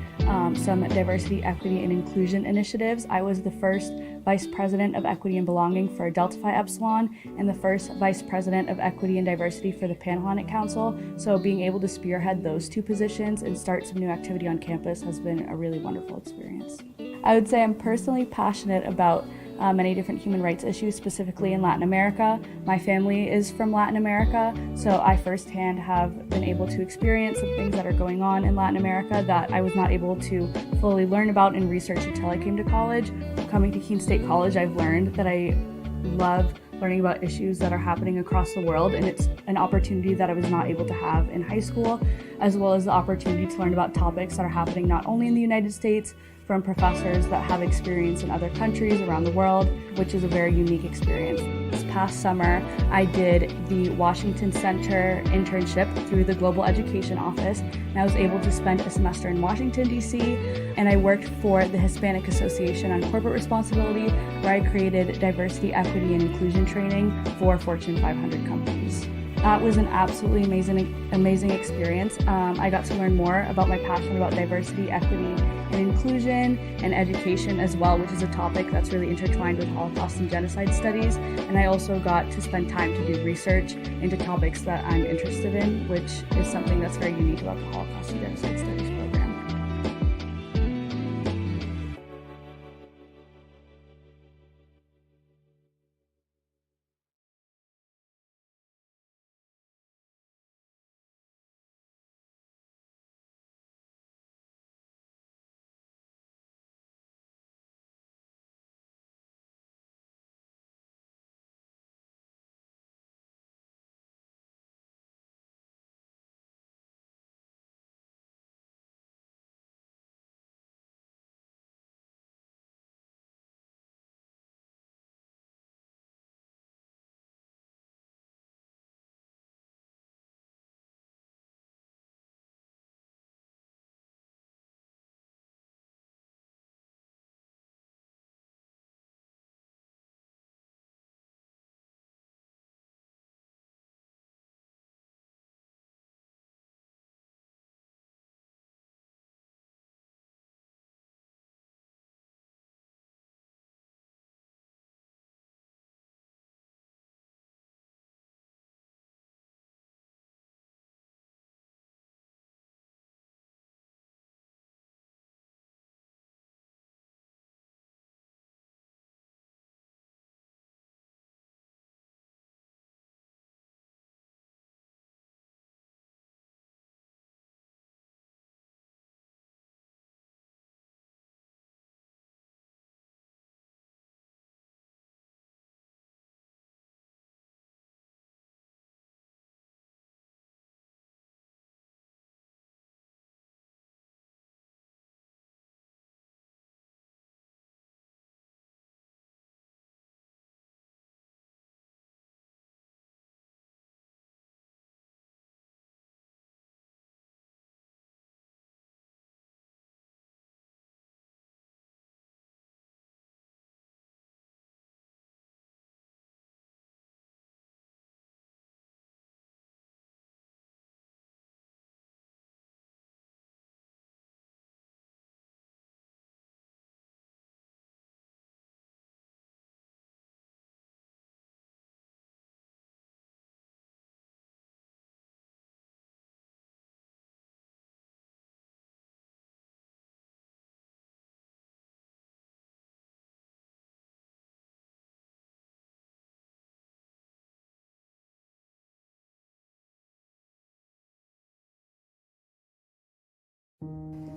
some diversity, equity, and inclusion initiatives. I was the first Vice President of Equity and Belonging for Delta Phi Epsilon and the first Vice President of Equity and Diversity for the Pan-Hellenic Council. So being able to spearhead those two positions and start some new activity on campus has been a really wonderful experience. I would say I'm personally passionate about many different human rights issues, specifically in Latin America. My family is from Latin America, so I firsthand have been able to experience some things that are going on in Latin America that I was not able to fully learn about and research until I came to college. Coming to Keene State College, I've learned that I love learning about issues that are happening across the world, and it's an opportunity that I was not able to have in high school, as well as the opportunity to learn about topics that are happening not only in the United States, from professors that have experience in other countries around the world, which is a very unique experience. This past summer, I did the Washington Center internship through the Global Education Office, and I was able to spend a semester in Washington, D.C., and I worked for the Hispanic Association on Corporate Responsibility, where I created diversity, equity, and inclusion training for Fortune 500 companies. That was an absolutely amazing experience. I got to learn more about my passion about diversity, equity, and inclusion, and education as well, which is a topic that's really intertwined with Holocaust and genocide studies. And I also got to spend time to do research into topics that I'm interested in, which is something that's very unique about the Holocaust and genocide studies program.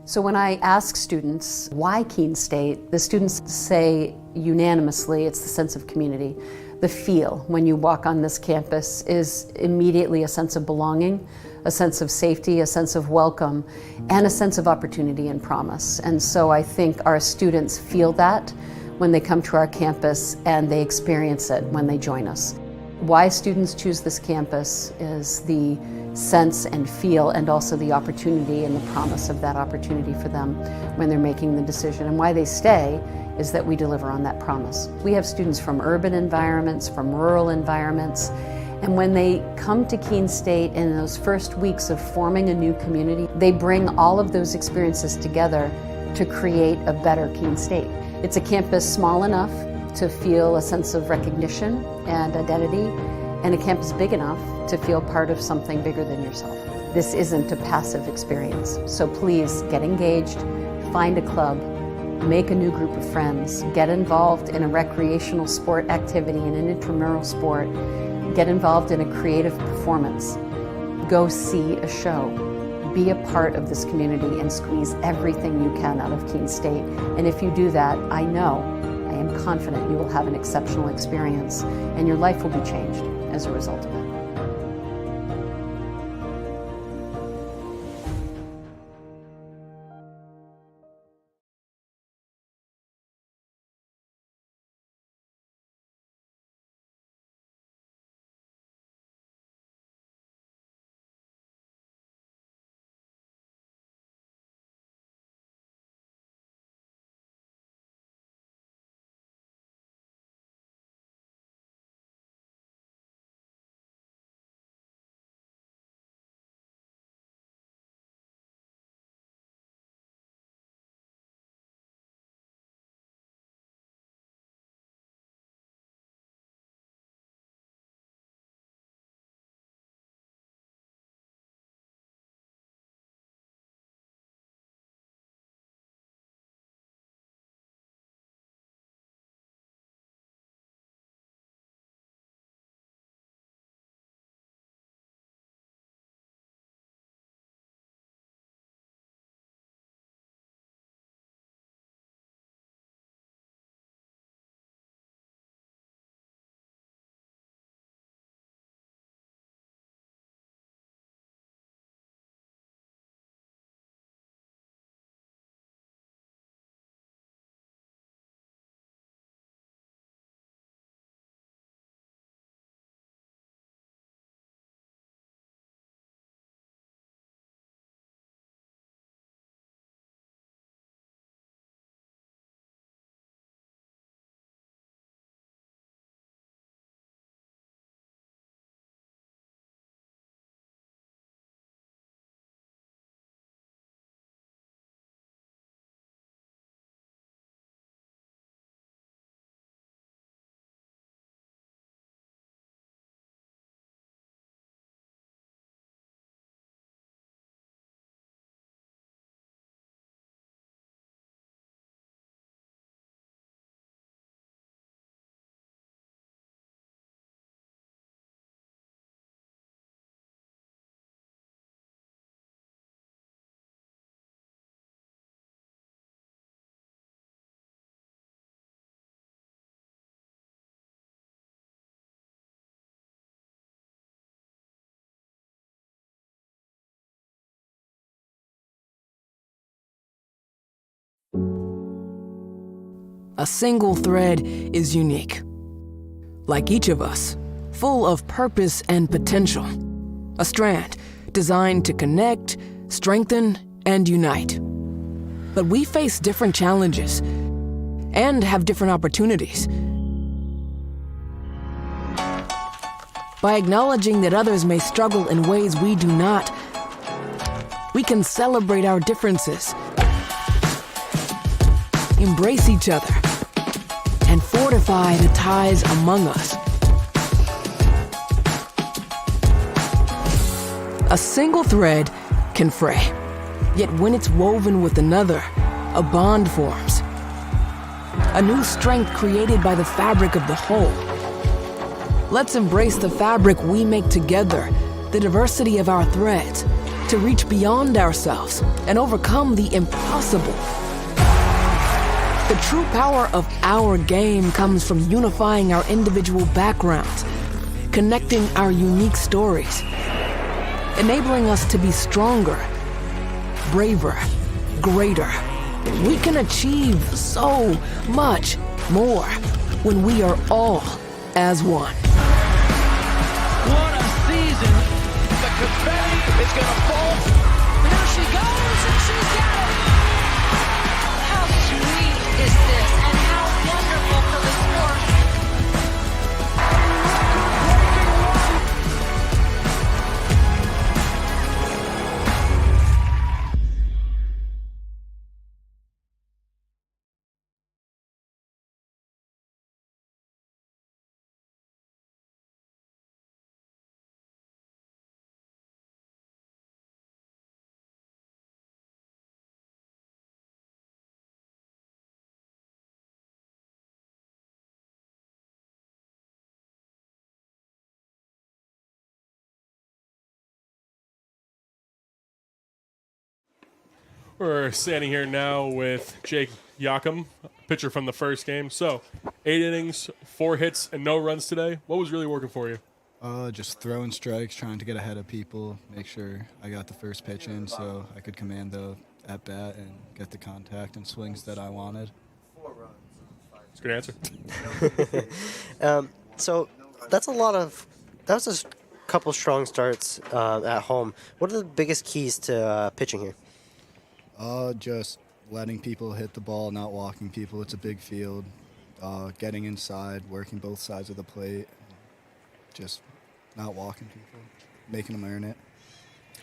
So when I ask students why Keene State, the students say unanimously it's the sense of community. The feel when you walk on this campus is immediately a sense of belonging, a sense of safety, a sense of welcome, and a sense of opportunity and promise. And so I think our students feel that when they come to our campus, and they experience it when they join us. Why students choose this campus is the sense and feel, and also the opportunity and the promise of that opportunity for them when they're making the decision. And why they stay is that we deliver on that promise. We have students from urban environments, from rural environments, and when they come to Keene State in those first weeks of forming a new community, they bring all of those experiences together to create a better Keene State. It's a campus small enough to feel a sense of recognition and identity, and a campus big enough to feel part of something bigger than yourself. This isn't a passive experience, so please get engaged, find a club, make a new group of friends, get involved in a recreational sport activity, in an intramural sport, get involved in a creative performance, go see a show, be a part of this community and squeeze everything you can out of Keene State. And if you do that, I am confident you will have an exceptional experience and your life will be changed as a result of it. A single thread is unique. Like each of us, full of purpose and potential. A strand designed to connect, strengthen, and unite. But we face different challenges and have different opportunities. By acknowledging that others may struggle in ways we do not, we can celebrate our differences, embrace each other, and fortify the ties among us. A single thread can fray, yet when it's woven with another, a bond forms. A new strength created by the fabric of the whole. Let's embrace the fabric we make together, the diversity of our threads, to reach beyond ourselves and overcome the impossible. The true power of our game comes from unifying our individual backgrounds, connecting our unique stories, enabling us to be stronger, braver, greater. We can achieve so much more when we are all as one. What a season. The confetti is going to fall. And there she goes, and she's got it. How sweet is this, and how wonderful for the sport. We're standing here now with Jake Yakum, pitcher from the first game. So, 8 innings, 4 hits, and no runs today. What was really working for you? Just throwing strikes, trying to get ahead of people, make sure I got the first pitch in so I could command the at-bat and get the contact and swings that I wanted. That's a good answer. So that's a lot of. That was a couple strong starts at home. What are the biggest keys to pitching here? Just letting people hit the ball, not walking people. It's a big field. Getting inside, working both sides of the plate. Just not walking people, making them earn it.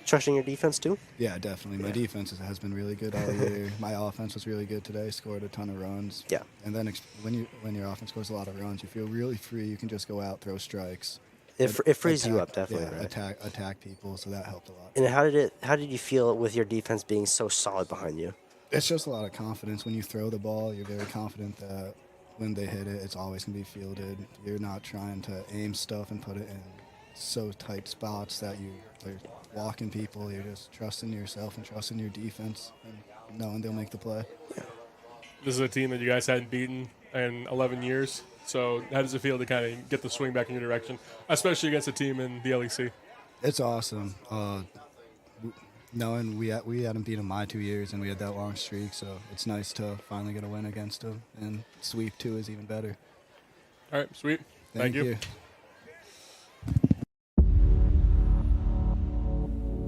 Trusting your defense too? Yeah, definitely. My defense has been really good all year. My offense was really good today. Scored a ton of runs. Yeah. And then when your offense scores a lot of runs, you feel really free. You can just go out, throw strikes. It frees you up, definitely. Yeah, right? attack people. So that helped a lot. And how did you feel with your defense being so solid behind you? It's just a lot of confidence. When you throw the ball, you're very confident that when they hit it, it's always going to be fielded. You're not trying to aim stuff and put it in so tight spots that you're walking people. You're just trusting yourself and trusting your defense and knowing they'll make the play. Yeah. This is a team that you guys hadn't beaten in 11 years. So how does it feel to kind of get the swing back in your direction, especially against a team in the LEC? It's awesome. Knowing we hadn't beat them my 2 years and we had that long streak, so it's nice to finally get a win against them. And sweep 2 is even better. All right, sweet. Thank you.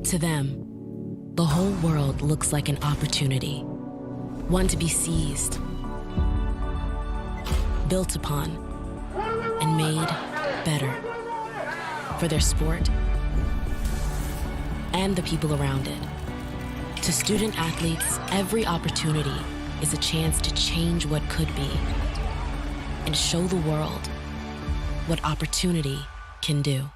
To them, the whole world looks like an opportunity, one to be seized, built upon, and made better for their sport and the people around it. To student athletes, every opportunity is a chance to change what could be and show the world what opportunity can do.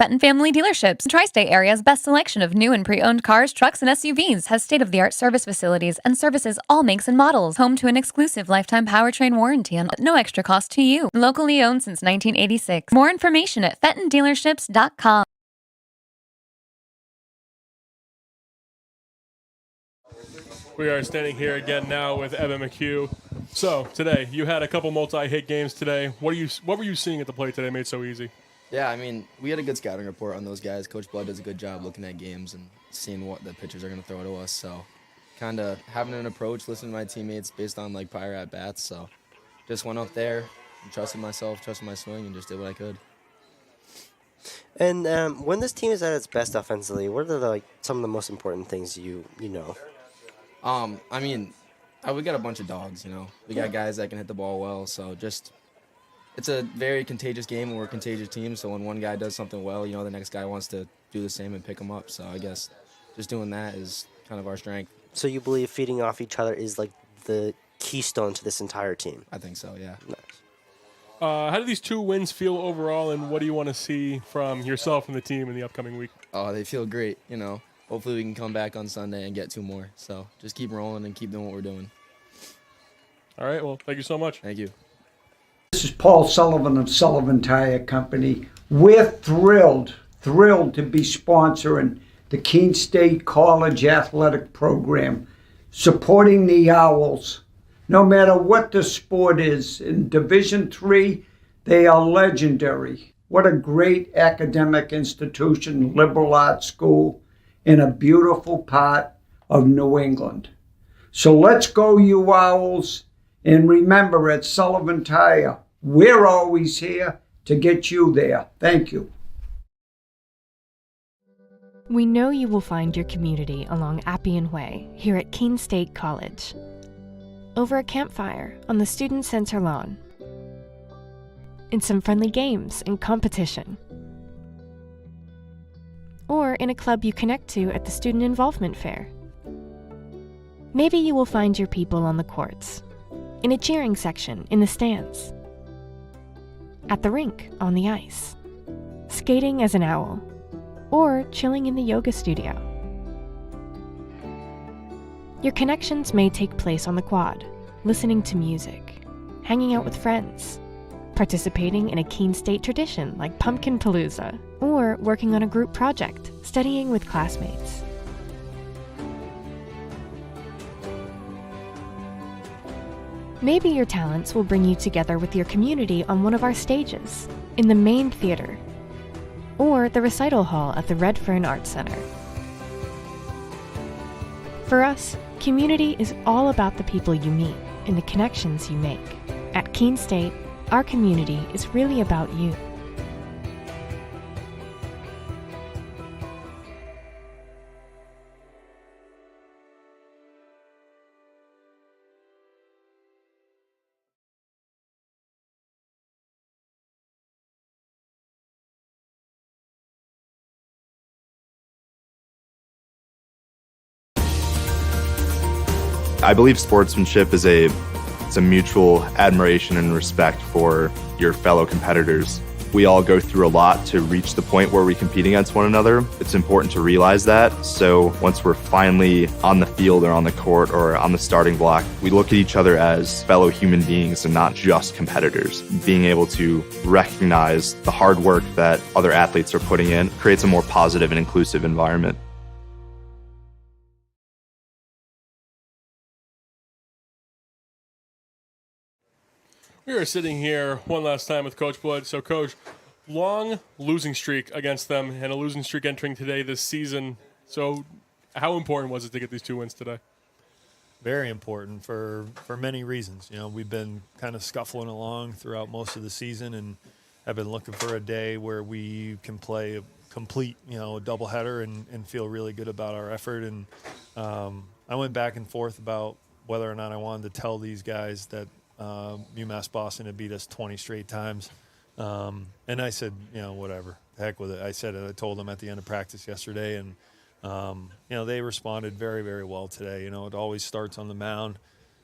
Fenton Family Dealerships, Tri-State Area's best selection of new and pre-owned cars, trucks, and SUVs, has state-of-the-art service facilities and services all makes and models. Home to an exclusive lifetime powertrain warranty at no extra cost to you. Locally owned since 1986. More information at fentondealerships.com. We are standing here again now with Evan McHugh. So today, you had a couple multi-hit games today. What were you seeing at the plate today made so easy? Yeah, I mean, we had a good scouting report on those guys. Coach Blood does a good job looking at games and seeing what the pitchers are going to throw to us. So kind of having an approach, listening to my teammates based on, like, prior at-bats. So just went up there and trusted myself, trusted my swing, and just did what I could. And when this team is at its best offensively, what are some of the most important things you know? I mean, we got a bunch of dogs, you know. We got guys that can hit the ball well, so just it's a very contagious game and we're a contagious team, so when one guy does something well, you know, the next guy wants to do the same and pick him up. So I guess just doing that is kind of our strength. So you believe feeding off each other is like the keystone to this entire team? I think so, yeah. Nice. How do these 2 wins feel overall, and what do you want to see from yourself and the team in the upcoming week? Oh, they feel great, you know. Hopefully we can come back on Sunday and get 2 more. So just keep rolling and keep doing what we're doing. All right, well, thank you so much. Thank you. This is Paul Sullivan of Sullivan Tire Company. We're thrilled to be sponsoring the Keene State College Athletic Program, supporting the Owls. No matter what the sport is, in Division III, they are legendary. What a great academic institution, liberal arts school, in a beautiful part of New England. So let's go, you Owls. And remember, at Sullivan Tire, we're always here to get you there. Thank you. We know you will find your community along Appian Way here at Keene State College. Over a campfire on the Student Center lawn. In some friendly games and competition. Or in a club you connect to at the Student Involvement Fair. Maybe you will find your people on the courts, in a cheering section in the stands, at the rink on the ice, skating as an owl, or chilling in the yoga studio. Your connections may take place on the quad, listening to music, hanging out with friends, participating in a Keene State tradition like Pumpkin Palooza, or working on a group project, studying with classmates. Maybe your talents will bring you together with your community on one of our stages, in the main theater, or the recital hall at the Red Fern Arts Center. For us, community is all about the people you meet and the connections you make. At Keene State, our community is really about you. I believe sportsmanship is a mutual admiration and respect for your fellow competitors. We all go through a lot to reach the point where we compete against one another. It's important to realize that. So once we're finally on the field or on the court or on the starting block, we look at each other as fellow human beings and not just competitors. Being able to recognize the hard work that other athletes are putting in creates a more positive and inclusive environment. We are sitting here one last time with Coach Blood. So, Coach, long losing streak against them and a losing streak entering today this season. So, how important was it to get these 2 wins today? Very important for many reasons. You know, we've been kind of scuffling along throughout most of the season and have been looking for a day where we can play a complete, doubleheader and feel really good about our effort. And I went back and forth about whether or not I wanted to tell these guys that UMass-Boston had beat us 20 straight times. And I said, whatever, heck with it. I told them at the end of practice yesterday, and, they responded very, very well today. It always starts on the mound.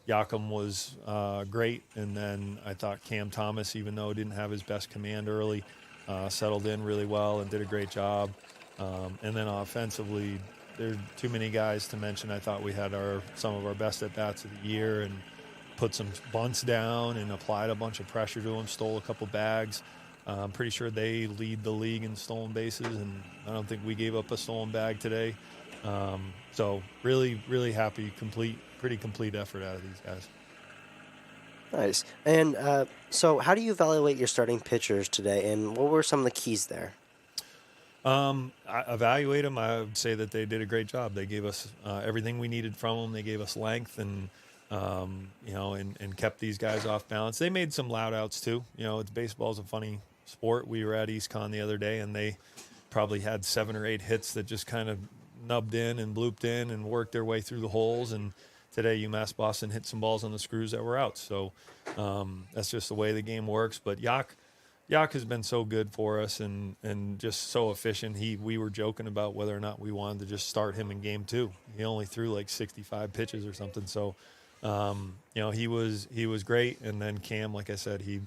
Yakum was great, and then I thought Cam Thomas, even though he didn't have his best command early, settled in really well and did a great job. And then offensively, there are too many guys to mention. I thought we had some of our best at-bats of the year and put some bunts down and applied a bunch of pressure to them, stole a couple bags. I'm pretty sure they lead the league in stolen bases, and I don't think we gave up a stolen bag today. So really, really happy, pretty complete effort out of these guys. Nice. And so how do you evaluate your starting pitchers today, and what were some of the keys there? I evaluate them. I would say that they did a great job. They gave us everything we needed from them. They gave us length and kept these guys off balance. They made some loud outs too. Baseball's a funny sport. We were at East Con the other day, and they probably had 7 or 8 hits that just kind of nubbed in and blooped in and worked their way through the holes. And today, UMass-Boston hit some balls on the screws that were out. So that's just the way the game works. But Yak has been so good for us and just so efficient. We were joking about whether or not we wanted to just start him in game 2. He only threw like 65 pitches or something. So, he was great. And then Cam, like I said, he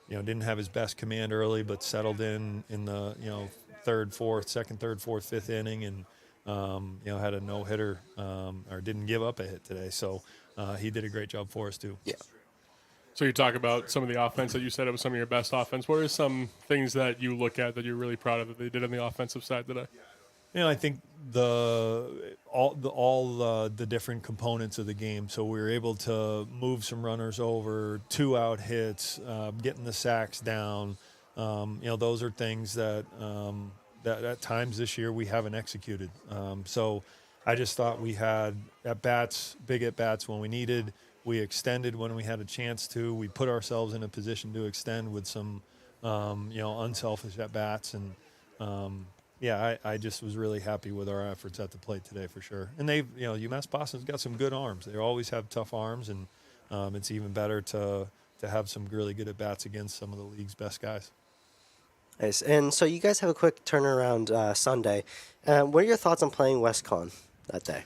didn't have his best command early, but settled in the second, third, fourth, fifth inning, and had a no-hitter or didn't give up a hit today. So he did a great job for us too. Yeah. So you talk about some of the offense that you said it was some of your best offense. What are some things that you look at that you're really proud of that they did on the offensive side today? I think all the different components of the game. So we were able to move some runners over, 2-out hits, getting the sacks down. Those are things that at times this year we haven't executed. So I just thought we had big at-bats when we needed. We extended when we had a chance to. We put ourselves in a position to extend with some, unselfish at-bats. And, I just was really happy with our efforts at the plate today for sure. And UMass-Boston's got some good arms. They always have tough arms, and it's even better to have some really good at-bats against some of the league's best guys. Nice. And so you guys have a quick turnaround Sunday. What are your thoughts on playing WestCon that day?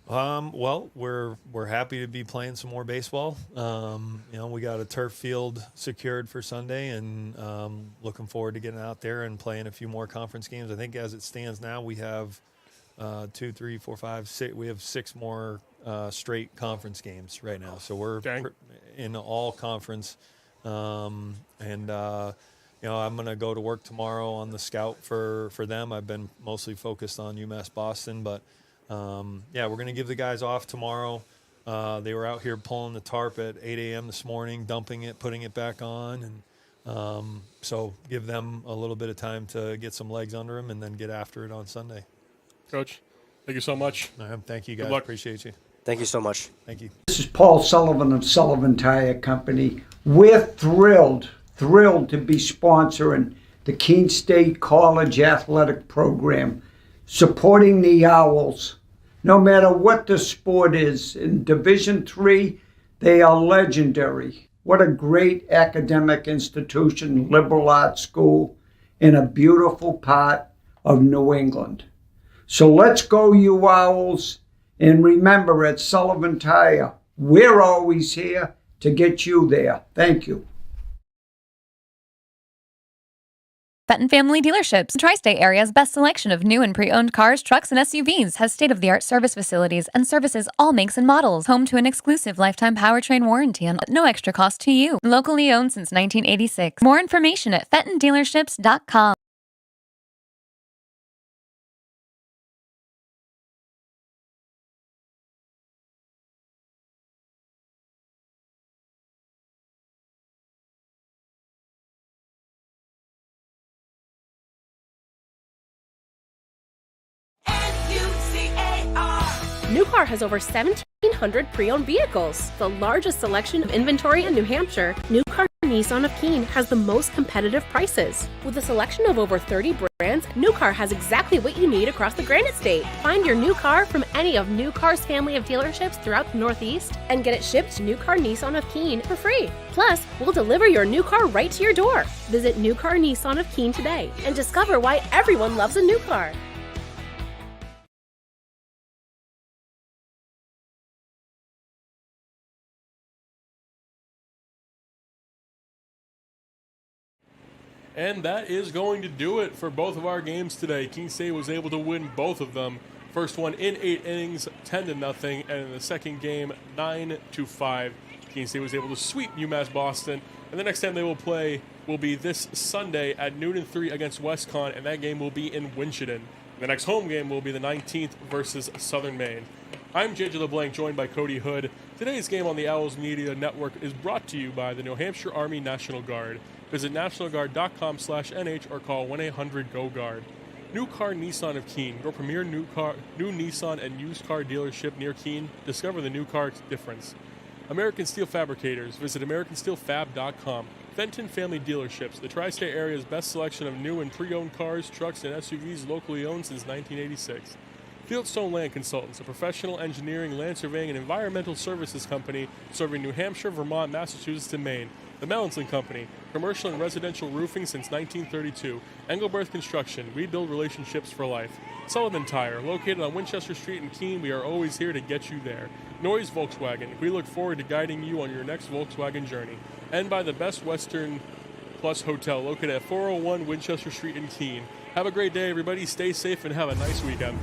Well, we're happy to be playing some more baseball. We got a turf field secured for Sunday, and looking forward to getting out there and playing a few more conference games. I think as it stands now, we have 2, 3, 4, 5, 6. We have 6 more straight conference games right now. So we're in all conference, I'm going to go to work tomorrow on the scout for them. I've been mostly focused on UMass-Boston, but we're going to give the guys off tomorrow. They were out here pulling the tarp at 8 a.m. this morning, dumping it, putting it back on. And so give them a little bit of time to get some legs under them and then get after it on Sunday. Coach, thank you so much. Thank you, guys. Good luck. Appreciate you. Thank you so much. Thank you. This is Paul Sullivan of Sullivan Tire Company. We're thrilled to be sponsoring the Keene State College Athletic Program, supporting the Owls. No matter what the sport is, in Division III, they are legendary. What a great academic institution, liberal arts school, in a beautiful part of New England. So let's go, you Owls. And remember, at Sullivan Tire, we're always here to get you there. Thank you. Fenton Family Dealerships, Tri-State Area's best selection of new and pre-owned cars, trucks, and SUVs, has state-of-the-art service facilities and services all makes and models. Home to an exclusive lifetime powertrain warranty on no extra cost to you. Locally owned since 1986. More information at fentondealerships.com. New Car has over 1,700 pre-owned vehicles, the largest selection of inventory in New Hampshire. New Car Nissan of Keene has the most competitive prices. With a selection of over 30 brands, New Car has exactly what you need across the Granite State. Find your new car from any of New Car's family of dealerships throughout the Northeast and get it shipped to New Car Nissan of Keene for free. Plus, we'll deliver your new car right to your door. Visit New Car Nissan of Keene today and discover why everyone loves a new car. And that is going to do it for both of our games today. Keene State was able to win both of them. First one in 8 innings, 10-0, and in the second game, 9-5. Keene State was able to sweep UMass-Boston. And the next time they will play will be this Sunday at noon and 3 against WestCon, and that game will be in Winchendon. The next home game will be the 19th versus Southern Maine. I'm JJ LeBlanc, joined by Cody Hood. Today's game on the Owls Media Network is brought to you by the New Hampshire Army National Guard. Visit nationalguard.com/NH or call 1-800-GO-GUARD. New Car Nissan of Keene, your premier new Nissan and used car dealership near Keene. Discover the new car difference. American Steel Fabricators. Visit americansteelfab.com. Fenton Family Dealerships, the tri-state area's best selection of new and pre-owned cars, trucks, and SUVs locally owned since 1986. Fieldstone Land Consultants, a professional engineering, land surveying, and environmental services company serving New Hampshire, Vermont, Massachusetts, and Maine. The Melanson Company, commercial and residential roofing since 1932. Engelberth Construction, we build relationships for life. Sullivan Tire, located on Winchester Street in Keene, we are always here to get you there. Noyes Volkswagen, we look forward to guiding you on your next Volkswagen journey. And by the Best Western Plus Hotel, located at 401 Winchester Street in Keene. Have a great day, everybody. Stay safe and have a nice weekend.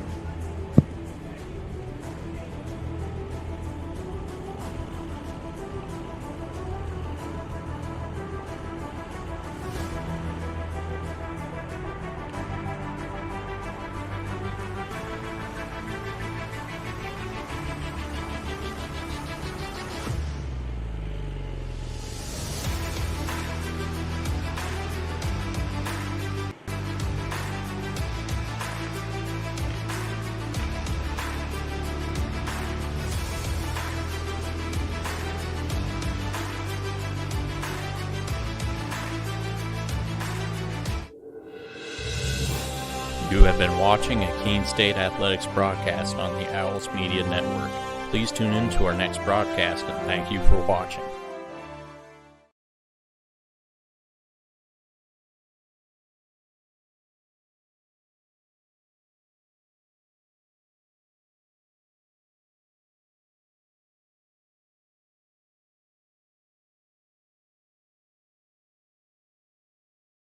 You have been watching a Keene State Athletics broadcast on the Owls Media Network. Please tune in to our next broadcast, and thank you for watching.